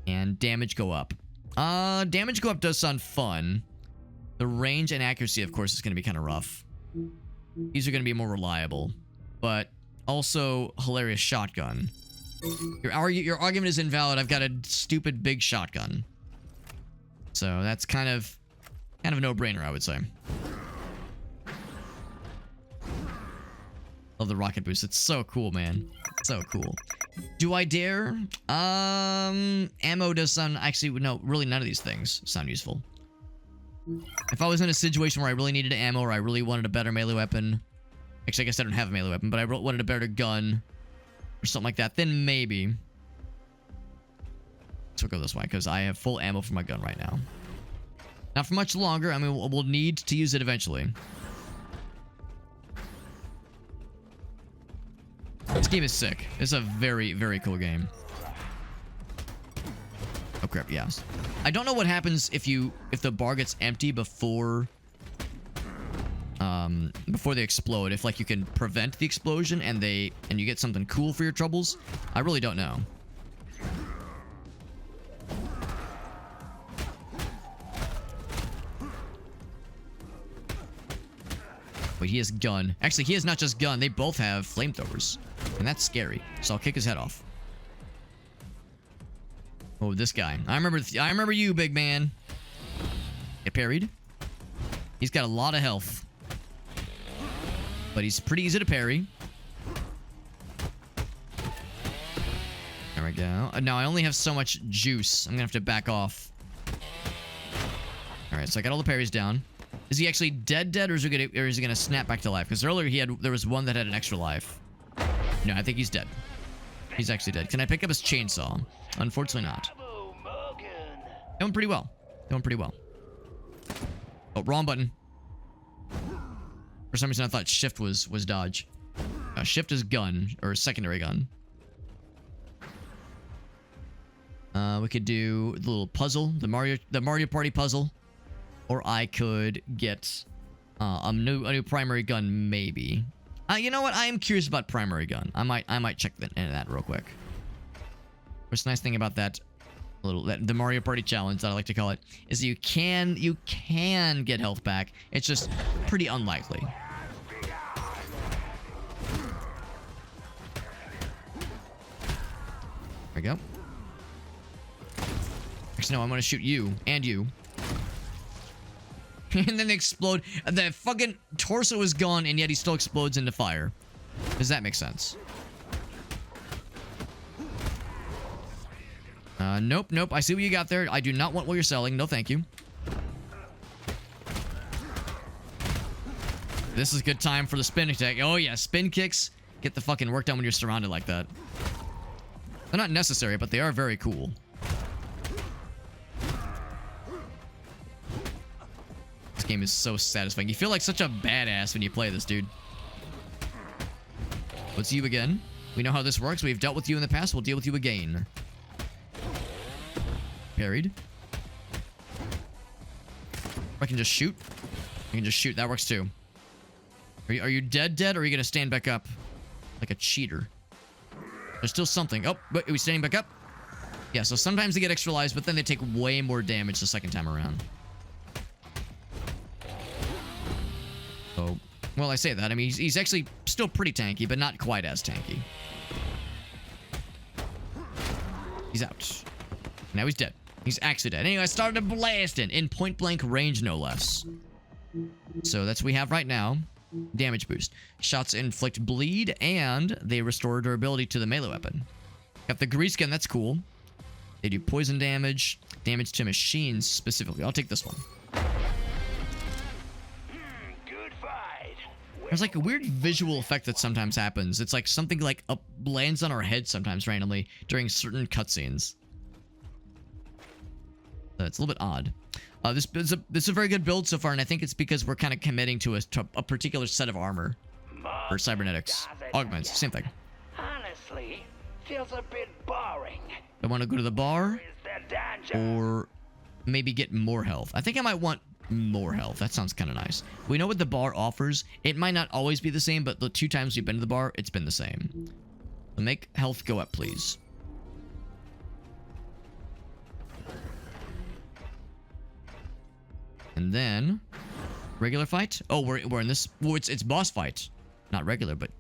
And damage go up. Damage go up does sound fun. The range and accuracy, of course, is going to be kind of rough. These are going to be more reliable. But also hilarious shotgun. Your argument is invalid. I've got a stupid big shotgun. So that's kind of a no-brainer, I would say. Love the rocket boost. It's so cool, man. So cool. Do I dare? Ammo does sound... Actually, no, really none of these things sound useful. If I was in a situation where I really needed ammo or I really wanted a better melee weapon... Actually, I guess I don't have a melee weapon, but I wanted a better gun or something like that, then maybe. So we'll go this way, because I have full ammo for my gun right now. Not for much longer. I mean, we'll need to use it eventually. This game is sick. It's a very, very cool game. Oh crap, yes. I don't know what happens if the bar gets empty before they explode. If like you can prevent the explosion and you get something cool for your troubles. I really don't know. But he has gun. Actually, he has not just gun. They both have flamethrowers. And that's scary. So I'll kick his head off. Oh, this guy. I remember you, big man. Get parried. He's got a lot of health. But he's pretty easy to parry. There we go. Now I only have so much juice. I'm gonna have to back off. Alright, so I got all the parries down. Is he actually dead, or is he gonna snap back to life? Because earlier there was one that had an extra life. No, I think he's dead. He's actually dead. Can I pick up his chainsaw? Unfortunately not. Doing pretty well. Oh, wrong button. For some reason I thought shift was dodge. Shift is gun, or secondary gun. We could do the little puzzle, the Mario Party puzzle. or I could get a new primary gun, maybe. You know what? I am curious about primary gun. I might check into that real quick. What's the nice thing about that the Mario Party challenge that I like to call it is you can get health back. It's just pretty unlikely. There we go. Actually, no, I'm gonna shoot you and you. And then they explode. The fucking torso is gone, and yet he still explodes into fire. Does that make sense? Nope. I see what you got there. I do not want what you're selling. No, thank you. This is a good time for the spin attack. Oh, yeah. Spin kicks get the fucking work done when you're surrounded like that. They're not necessary, but they are very cool. This game is so satisfying. You feel like such a badass when you play this, dude. What's you again? We know how this works. We've dealt with you in the past. We'll deal with you again. Parried. I can just shoot. I can just shoot. That works too. Are you dead, or are you gonna stand back up like a cheater? There's still something. Oh, wait, are we standing back up? Yeah, so sometimes they get extra lives, but then they take way more damage the second time around. Oh, well, I say that. I mean, he's actually still pretty tanky, but not quite as tanky. He's out. Now he's dead. He's actually dead. Anyway, I started blasting in point-blank range, no less. So that's what we have right now. Damage boost. Shots inflict bleed, and they restore durability to the melee weapon. Got the grease gun. That's cool. They do poison damage. Damage to machines, specifically. I'll take this one. Good fight. There's like a weird visual effect that sometimes happens. It's like something like lands on our head sometimes randomly during certain cutscenes. It's a little bit odd. This is a very good build so far, and I think it's because we're kind of committing to a particular set of armor. Or cybernetics. Augments, same thing. Honestly, feels a bit boring. I want to go to the bar, Is the danger? or maybe get more health. I think I might want more health. That sounds kind of nice. We know what the bar offers. It might not always be the same, but the 2 times we've been to the bar, it's been the same. So make health go up, please. And then regular fight. Oh, we're in this. Well, it's boss fight, not regular, but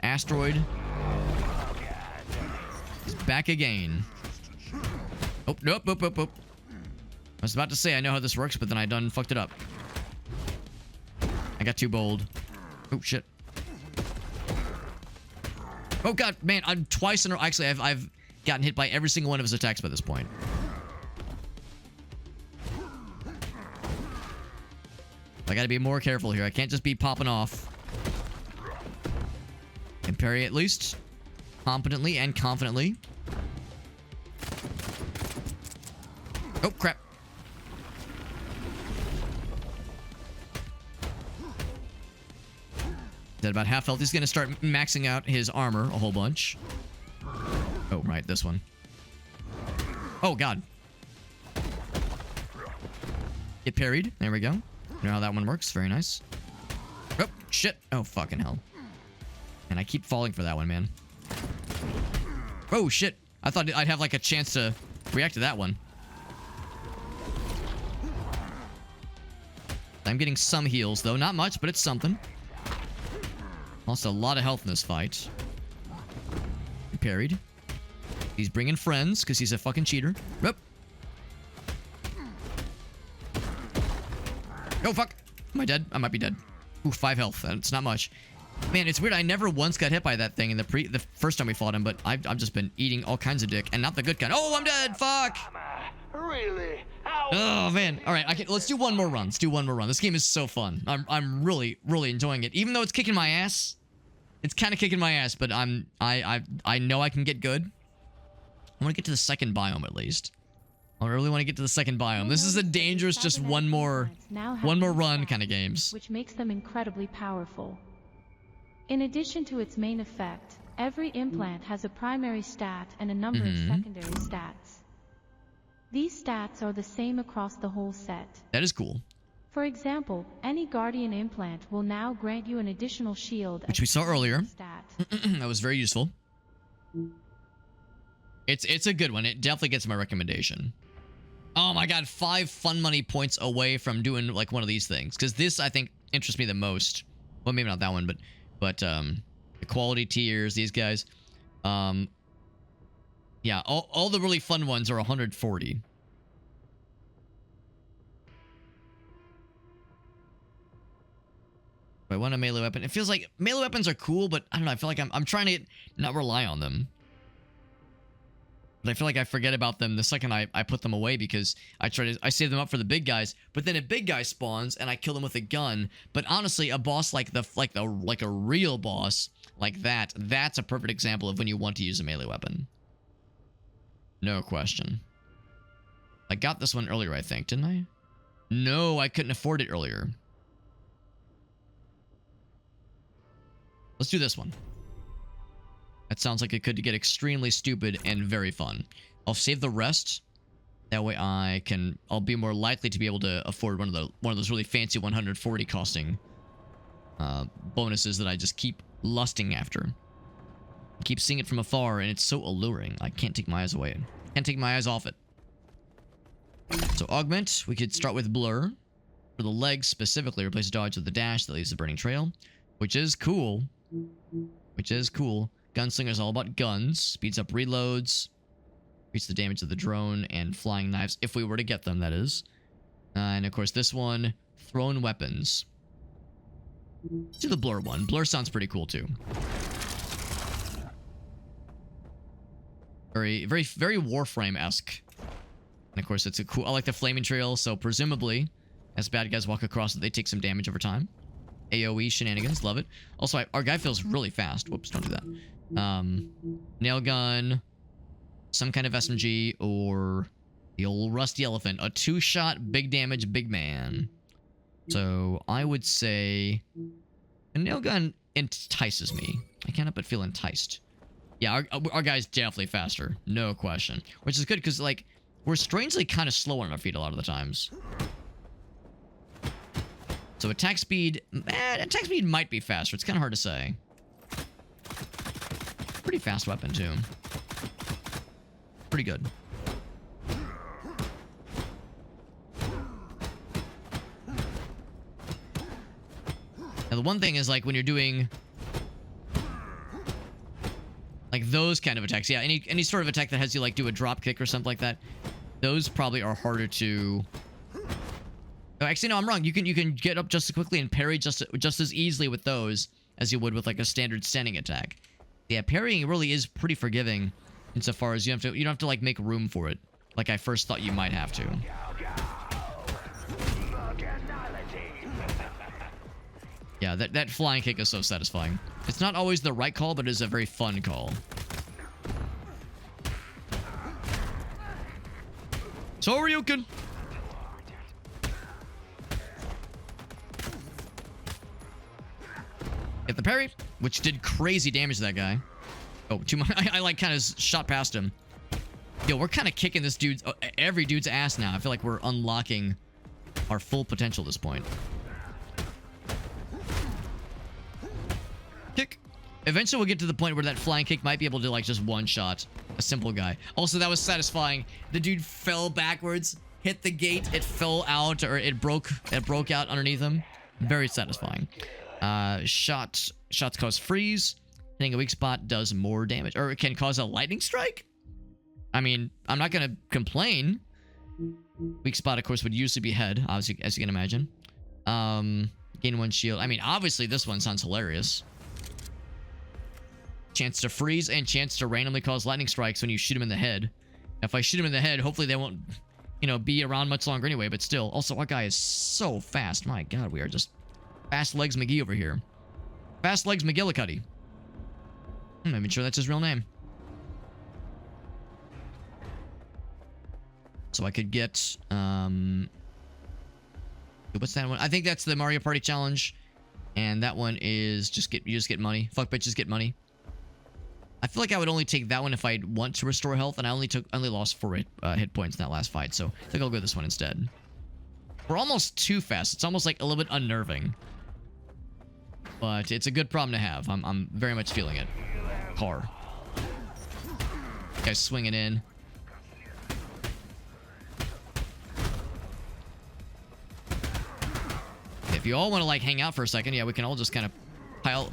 Asteroid is back again. Oh, nope. I was about to say I know how this works, but then I done fucked it up. I got too bold. Oh shit. Oh god, man! I'm twice in a row. Actually, I've gotten hit by every single one of his attacks by this point. I gotta be more careful here. I can't just be popping off. And parry at least. Competently and confidently. Oh, crap. At about half health, he's gonna start maxing out his armor a whole bunch. Oh, right, this one. Oh, God. Get parried. There we go. You know how that one works. Very nice. Oh, shit. Oh, fucking hell. And I keep falling for that one, man. Oh, shit. I thought I'd have, like, a chance to react to that one. I'm getting some heals, though. Not much, but it's something. Also, a lot of health in this fight. Parried. He's bringing friends, because he's a fucking cheater. Yep. Oh, fuck. Am I dead? I might be dead. Ooh, 5 health. That's not much. Man, it's weird. I never once got hit by that thing in the first time we fought him, but I've just been eating all kinds of dick, and not the good kind. Oh, I'm dead. Fuck. Really? Oh, man. All right. Let's do one more run. Let's do one more run. This game is so fun. I'm really, really enjoying it. Even though it's kicking my ass. It's kind of kicking my ass, but I know I can get good. I want to get to the second biome at least. I really want to get to the second biome. This is a dangerous, just one more run kind of games. Which makes them incredibly powerful. In addition to its main effect, every implant has a primary stat and a number of secondary stats. These stats are the same across the whole set. That is cool. For example, any Guardian implant will now grant you an additional shield, which we saw earlier. Stat. That was very useful. It's a good one. It definitely gets my recommendation. Oh my god, 5 fun money points away from doing like one of these things, because this I think interests me the most. Well, maybe not that one, but the quality tiers, these guys. Yeah, all the really fun ones are 140. I want a melee weapon. It feels like melee weapons are cool, but I don't know. I feel like I'm trying to not rely on them. But I feel like I forget about them the second I put them away, because I save them up for the big guys. But then a big guy spawns and I kill them with a gun. But honestly, a boss like a real boss like that's a perfect example of when you want to use a melee weapon. No question. I got this one earlier, I think, didn't I? No, I couldn't afford it earlier. Let's do this one. That sounds like it could get extremely stupid and very fun. I'll save the rest. That way I'll be more likely to be able to afford one of those really fancy 140 costing bonuses that I just keep lusting after. I keep seeing it from afar and it's so alluring. I can't take my eyes away. Can't take my eyes off it. So augment, we could start with blur. For the legs specifically, replace dodge with the dash that leaves the burning trail, which is cool. Gunslinger is all about guns. Speeds up reloads. Increase the damage of the drone and flying knives, if we were to get them, that is. And of course, this one, thrown weapons. Let's do the blur one. Blur sounds pretty cool too. Very Warframe-esque. And of course, it's a cool. I like the flaming trail, so presumably, as bad guys walk across it, they take some damage over time. AoE shenanigans, love it. Also, our guy feels really fast. Whoops, don't do that. Nail gun, some kind of SMG, or the old rusty elephant. A 2-shot, big damage, big man. So I would say a nail gun entices me. I can't help but feel enticed. Yeah, our guy's definitely faster, no question. Which is good because like we're strangely kind of slow on our feet a lot of the times. So attack speed might be faster. It's kind of hard to say. Pretty fast weapon too. Pretty good. Now the one thing is like when you're doing like those kind of attacks, yeah, any sort of attack that has you like do a drop kick or something like that, those probably are harder to. Oh, actually, no, I'm wrong. You can get up just as quickly and parry just as easily with those as you would with like a standard standing attack. Yeah, parrying really is pretty forgiving insofar as you don't have to like make room for it, like I first thought you might have to. Yeah, that flying kick is so satisfying. It's not always the right call, but it is a very fun call. Soryuken! Get the parry, which did crazy damage to that guy. Oh, too much. I like kind of shot past him. Yo, we're kind of kicking this every dude's ass now. I feel like we're unlocking our full potential at this point. Kick. Eventually we'll get to the point where that flying kick might be able to like just one-shot a simple guy. Also, that was satisfying. The dude fell backwards, hit the gate, it fell out, or it broke out underneath him. Very satisfying. Shots cause freeze. Hitting a weak spot does more damage, or it can cause a lightning strike. I mean, I'm not gonna complain. Weak spot, of course, would usually be head, obviously, as you can imagine. Gain 1 shield. I mean, obviously, this one sounds hilarious. Chance to freeze and chance to randomly cause lightning strikes when you shoot him in the head. If I shoot him in the head, hopefully they won't, be around much longer anyway. But still, also, our guy is so fast. My God, we are just Fast Legs McGee over here. Fast Legs McGillicuddy. I'm not even sure that's his real name. So I could get, what's that one? I think that's the Mario Party challenge. And that one is you just get money. Fuck bitches, get money. I feel like I would only take that one if I want to restore health, and I only lost 4 hit points in that last fight, so I think I'll go this one instead. We're almost too fast. It's almost like a little bit unnerving. But it's a good problem to have. I'm very much feeling it. Car. Guys swinging in. If you all want to like hang out for a second, yeah, we can all just kind of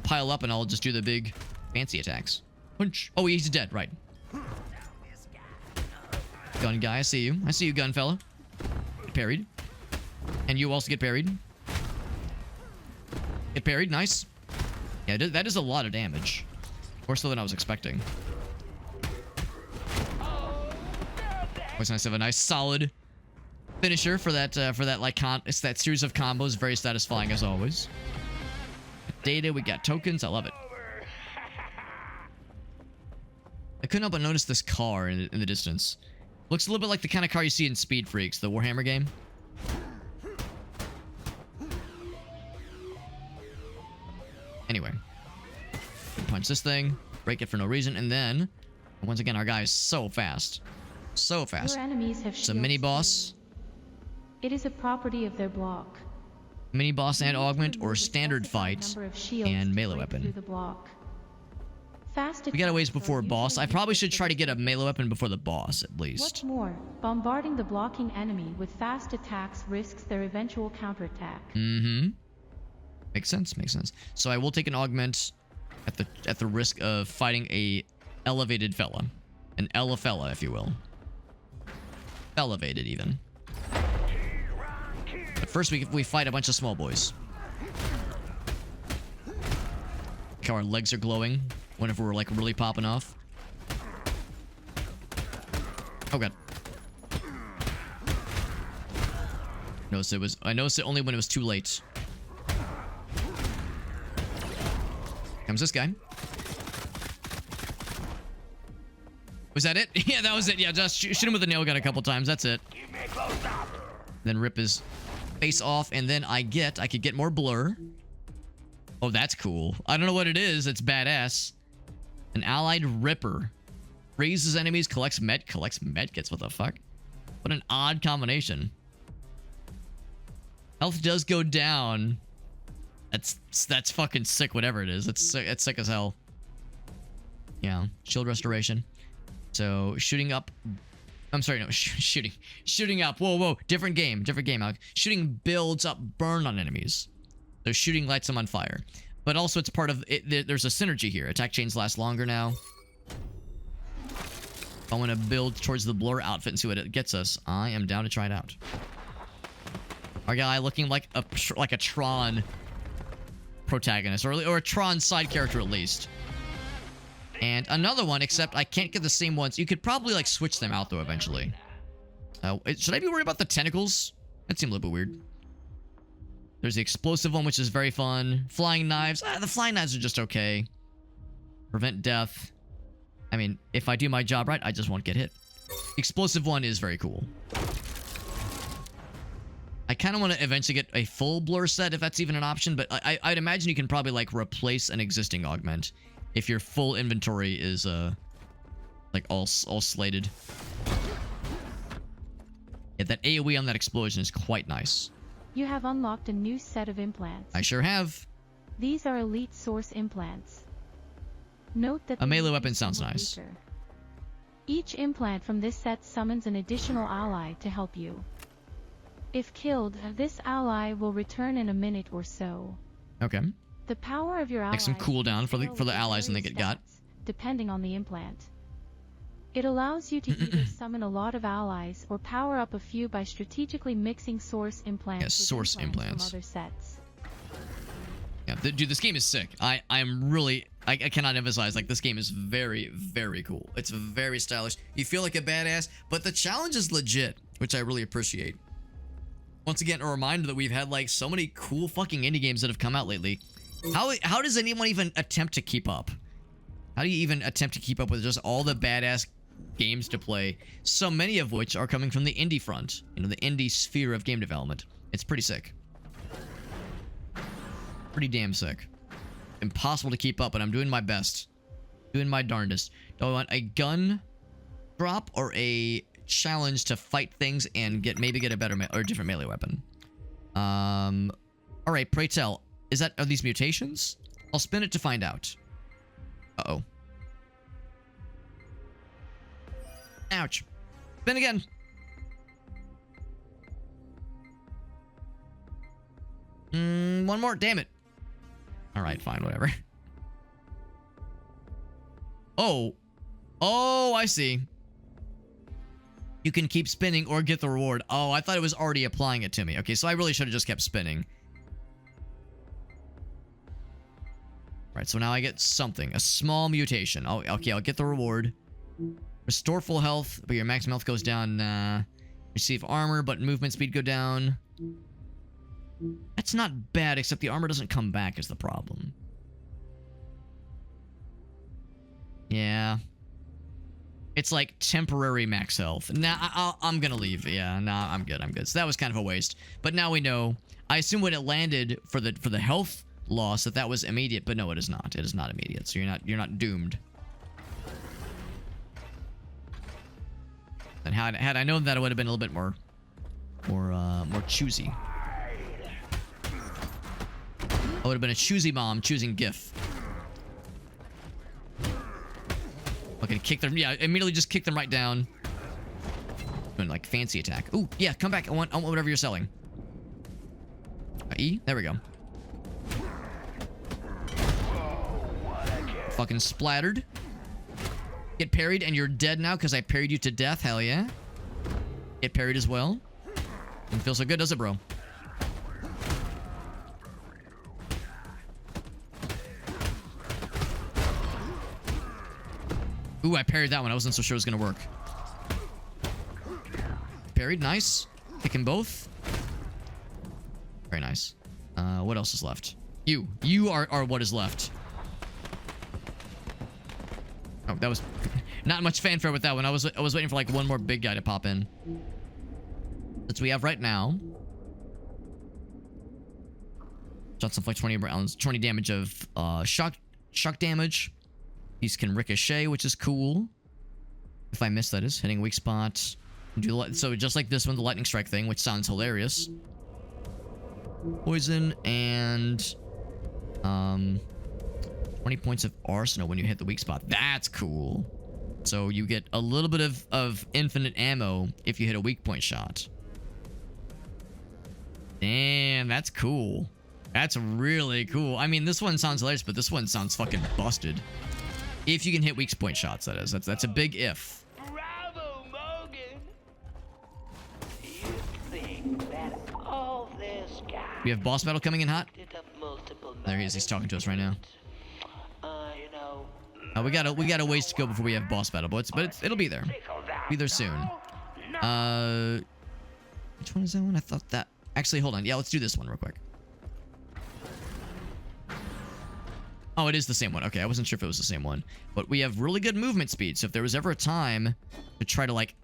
pile up and I'll just do the big fancy attacks. Punch. Oh, he's dead, right. Gun guy, I see you. I see you, gun fella. Get parried. And you also get parried. Get parried, nice. Yeah, that is a lot of damage. More so than I was expecting. Always nice to have a nice solid finisher for that like it's that series of combos. Very satisfying as always. Data, we got tokens. I love it. I couldn't help but notice this car in the distance. Looks a little bit like the kind of car you see in Speed Freaks, the Warhammer game. Anyway, punch this thing, break it for no reason, and then once again our guy is so fast, so fast. Your enemies have it's a mini boss. It is a property of their block. Mini boss and augment, or standard fight and melee weapon. We got a ways before boss. I probably should try to get a melee weapon before the boss, at least. What's more, bombarding the blocking enemy with fast attacks risks their eventual counterattack. Mm-hmm. Makes sense, makes sense. So I will take an augment at the risk of fighting a elevated fella. An fella, if you will. Elevated, even. But first we fight a bunch of small boys. Look how our legs are glowing whenever we're like really popping off. Oh god. I noticed it only when it was too late. Comes this guy. Was that it? Yeah, that was it. Yeah, just shoot him with a nail gun a couple times. That's it. Then rip his face off, and then I could get more blur. Oh, that's cool. I don't know what it is. It's badass. An allied ripper. Raises enemies, collects medkits. What the fuck? What an odd combination. Health does go down. That's fucking sick, whatever it is. It's sick as hell. Yeah. Shield restoration. So, shooting up... I'm sorry, no. Shooting up. Whoa. Different game, Alex. Shooting builds up burn on enemies. So, shooting lights them on fire. But also, it's part of... there's a synergy here. Attack chains last longer now. I want to build towards the blur outfit and see what it gets us. I am down to try it out. Our guy looking like a Tron protagonist, or a Tron side character at least. And another one, except I can't get the same ones. You could probably like switch them out though eventually. Should I be worried about the tentacles? That seemed a little bit weird. There's the explosive one, which is very fun. Flying knives. The flying knives are just okay. Prevent death. I mean, if I do my job right, I just won't get hit. The explosive one is very cool. I kind of want to eventually get a full blur set, if that's even an option, but I'd imagine you can probably, like, replace an existing augment if your full inventory is, like, all slated. Yeah, that AoE on that explosion is quite nice. You have unlocked a new set of implants. I sure have. These are elite source implants. Note that a melee weapon sounds nice. Weaker. Each implant from this set summons an additional ally to help you. If killed, this ally will return in a minute or so. Okay. The power of your ally... Like some cooldown for the allies when they get got. Depending on the implant. It allows you to either summon a lot of allies or power up a few by strategically mixing source implants with source implants from other sets. Yeah, dude, this game is sick. I'm really... I cannot emphasize, like, this game is very, very cool. It's very stylish. You feel like a badass, but the challenge is legit, which I really appreciate. Once again, a reminder that we've had, like, so many cool fucking indie games that have come out lately. How does anyone even attempt to keep up? How do you even attempt to keep up with just all the badass games to play? So many of which are coming from the indie front. You know, the indie sphere of game development. It's pretty sick. Pretty damn sick. Impossible to keep up, but I'm doing my best. Doing my darndest. Do I want a gun drop or a challenge to fight things and maybe get a better or a different melee weapon? All right, pray tell. Are these mutations? I'll spin it to find out. Uh-oh. Ouch. Spin again. One more. Damn it. All right, fine, whatever. Oh. Oh, I see. You can keep spinning or get the reward. Oh, I thought it was already applying it to me. Okay, so I really should have just kept spinning. All right, so now I get something. A small mutation. Oh, okay, I'll get the reward. Restore full health, but your maximum health goes down. Receive armor, but movement speed go down. That's not bad, except the armor doesn't come back is the problem. Yeah. It's like temporary max health. Nah, I'm gonna leave. Yeah, nah, I'm good. I'm good. So that was kind of a waste. But now we know. I assume when it landed for the health loss that was immediate, but no, it is not. It is not immediate. So you're not doomed. And had I known that, it would have been a little bit more choosy. I would have been a choosy mom choosing GIF. Okay, kick them. Yeah, immediately just kick them right down. Doing like fancy attack. Ooh, yeah, come back. I want whatever you're selling. E. There we go. Fucking splattered. Get parried and you're dead now because I parried you to death. Hell yeah. Get parried as well. Doesn't feel so good, does it, bro? Ooh, I parried that one. I wasn't so sure it was gonna work. Parried, nice. Kicking both. Very nice. What else is left? You are what is left. Oh, that was not much fanfare with that one. I was waiting for like one more big guy to pop in. That's what we have right now. Shots inflict 20 rounds, 20 damage of shock damage. These can ricochet, which is cool. If I miss, that is. Hitting a weak spot. So just like this one, the lightning strike thing, which sounds hilarious. Poison and 20 points of arsenal when you hit the weak spot. That's cool. So you get a little bit of infinite ammo if you hit a weak point shot. Damn, that's cool. That's really cool. I mean, this one sounds hilarious, but this one sounds fucking busted. If you can hit weak point shots, that is. That's a big if. Bravo, Morgan. You think that all this guy We have boss battle coming in hot. did up multiple There he is. He's talking to us right now. you know, We got a ways to go before we have boss battle, but it'll be there. Be there soon. Which one is that one? I thought that. Actually, hold on. Yeah, let's do this one real quick. Oh, it is the same one. Okay, I wasn't sure if it was the same one. But we have really good movement speed, so if there was ever a time to try to, like,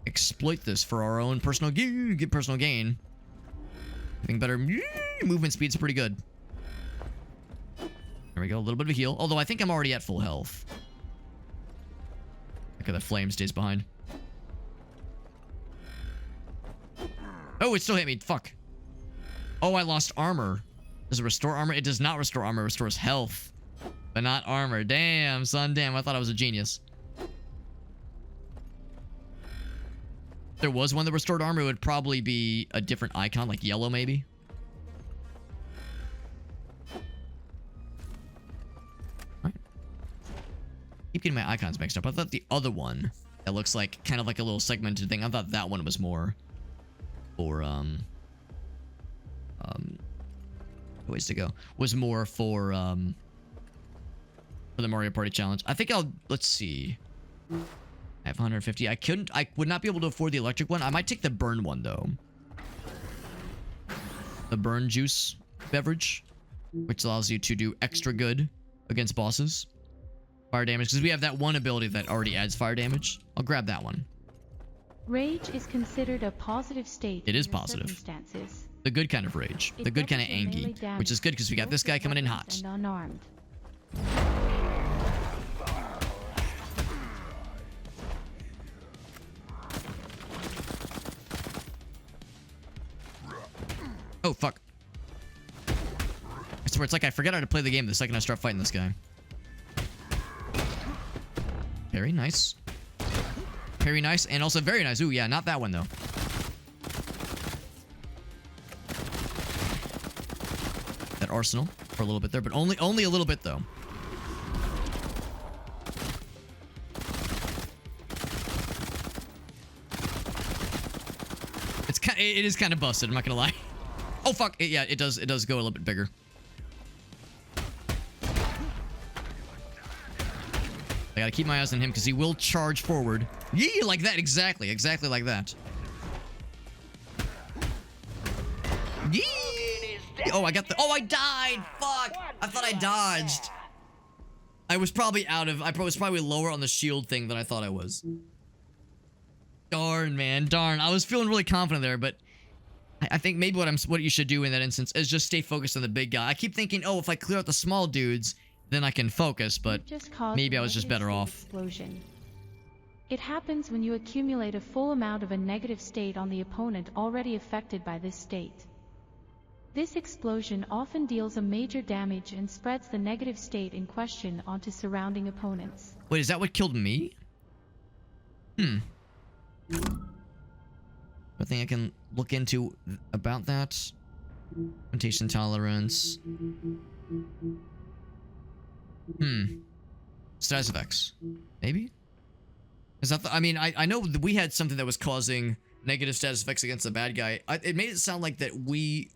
exploit this for our own personal gain, having better movement speed's pretty good. There we go, a little bit of a heal. Although I think I'm already at full health. Okay, that flame stays behind. Oh, it still hit me. Fuck. Oh, I lost armor. Does it restore armor? It does not restore armor. It restores health. But not armor. Damn, son. Damn, I thought I was a genius. If there was one that restored armor, it would probably be a different icon, like yellow maybe. Right. Keep getting my icons mixed up. I thought the other one that looks like kind of like a little segmented thing, I thought that one was more for ways to go. Was more for the Mario Party challenge. I think let's see. I have 150. I would not be able to afford the electric one. I might take the burn one though. The burn juice beverage, which allows you to do extra good against bosses. Fire damage, because we have that one ability that already adds fire damage. I'll grab that one. Rage is considered a positive state. It is under positive. circumstances. The good kind of rage. The good kind of angy. Which is good because we got this guy coming in hot. And unarmed. Oh, fuck. I swear, it's like I forget how to play the game the second I start fighting this guy. Very nice. Very nice, and also very nice. Ooh, yeah, not that one, though. That arsenal for a little bit there, but only a little bit, though. It is kind of busted, I'm not gonna lie. Oh, fuck. Yeah, it does go a little bit bigger. I gotta keep my eyes on him because he will charge forward. Yee, like that. Exactly like that. Yee! Oh, I got the... Oh, I died! Fuck! I thought I dodged. I was probably was probably lower on the shield thing than I thought I was. Darn, man. Darn. I was feeling really confident there, but... I think maybe what you should do in that instance is just stay focused on the big guy. I keep thinking, oh, if I clear out the small dudes, then I can focus, but maybe I was just better off. Explosion. It happens when you accumulate a full amount of a negative state on the opponent already affected by this state. This explosion often deals a major damage and spreads the negative state in question onto surrounding opponents. Wait, is that what killed me? I think I can look into about that. Implementation tolerance. Status effects. Maybe? Is that I mean, I know that we had something that was causing negative status effects against the bad guy. It made it sound like that we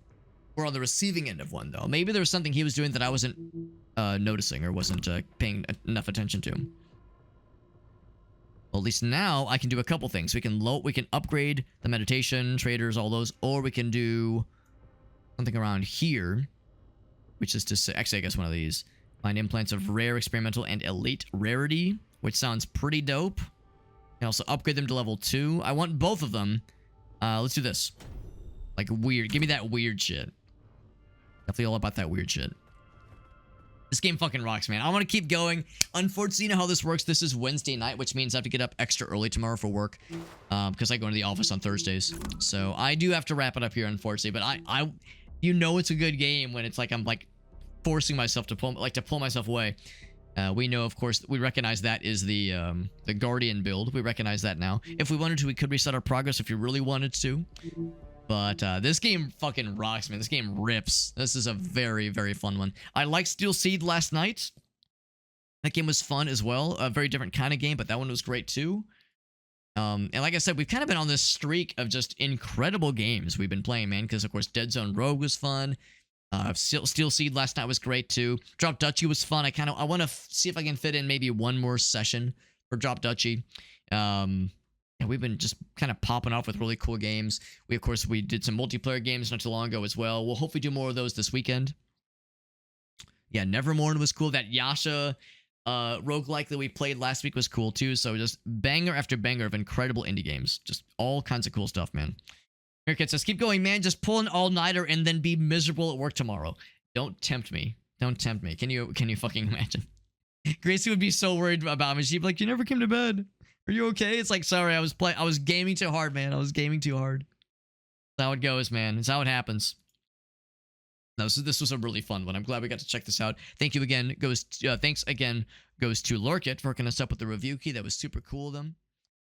were on the receiving end of one, though. Maybe there was something he was doing that I wasn't noticing or wasn't paying enough attention to. Well, at least now I can do a couple things. We can upgrade the meditation, traders, all those, or we can do something around here, which is to say, actually, I guess one of these. Find implants of rare, experimental, and elite rarity, which sounds pretty dope. And also upgrade them to level 2. I want both of them. Let's do this. Like weird. Give me that weird shit. Definitely all about that weird shit. This game fucking rocks, man. I want to keep going. Unfortunately, you know how this works. This is Wednesday night, which means I have to get up extra early tomorrow for work. Because I go into the office on Thursdays. So I do have to wrap it up here, unfortunately. But you know it's a good game when it's like I'm like forcing myself to pull myself away. We know, of course, we recognize that is the Guardian build. We recognize that now. If we wanted to, we could reset our progress if you really wanted to. But this game fucking rocks, man. This game rips. This is a very, very fun one. I liked Steel Seed last night. That game was fun as well. A very different kind of game, but that one was great too. And like I said, we've kind of been on this streak of just incredible games we've been playing, man. Because, of course, Dead Zone Rogue was fun. Steel Seed last night was great too. Drop Duchy was fun. I want to see if I can fit in maybe one more session for Drop Duchy. Yeah, we've been just kind of popping off with really cool games. Of course, we did some multiplayer games not too long ago as well. We'll hopefully do more of those this weekend. Yeah, Nevermore was cool. That Yasha roguelike that we played last week was cool too. So just banger after banger of incredible indie games. Just all kinds of cool stuff, man. Here, Kid says, keep going, man. Just pull an all-nighter and then be miserable at work tomorrow. Don't tempt me. Don't tempt me. Can you fucking imagine? Gracie would be so worried about me. She'd be like, you never came to bed. Are you okay? It's like, sorry, I was gaming too hard, man. I was gaming too hard. That's how it goes, man. It's how it happens. No, so this was a really fun one. I'm glad we got to check this out. Thank you again. Thanks again goes to Lurkit for hooking us up with the review key. That was super cool of them.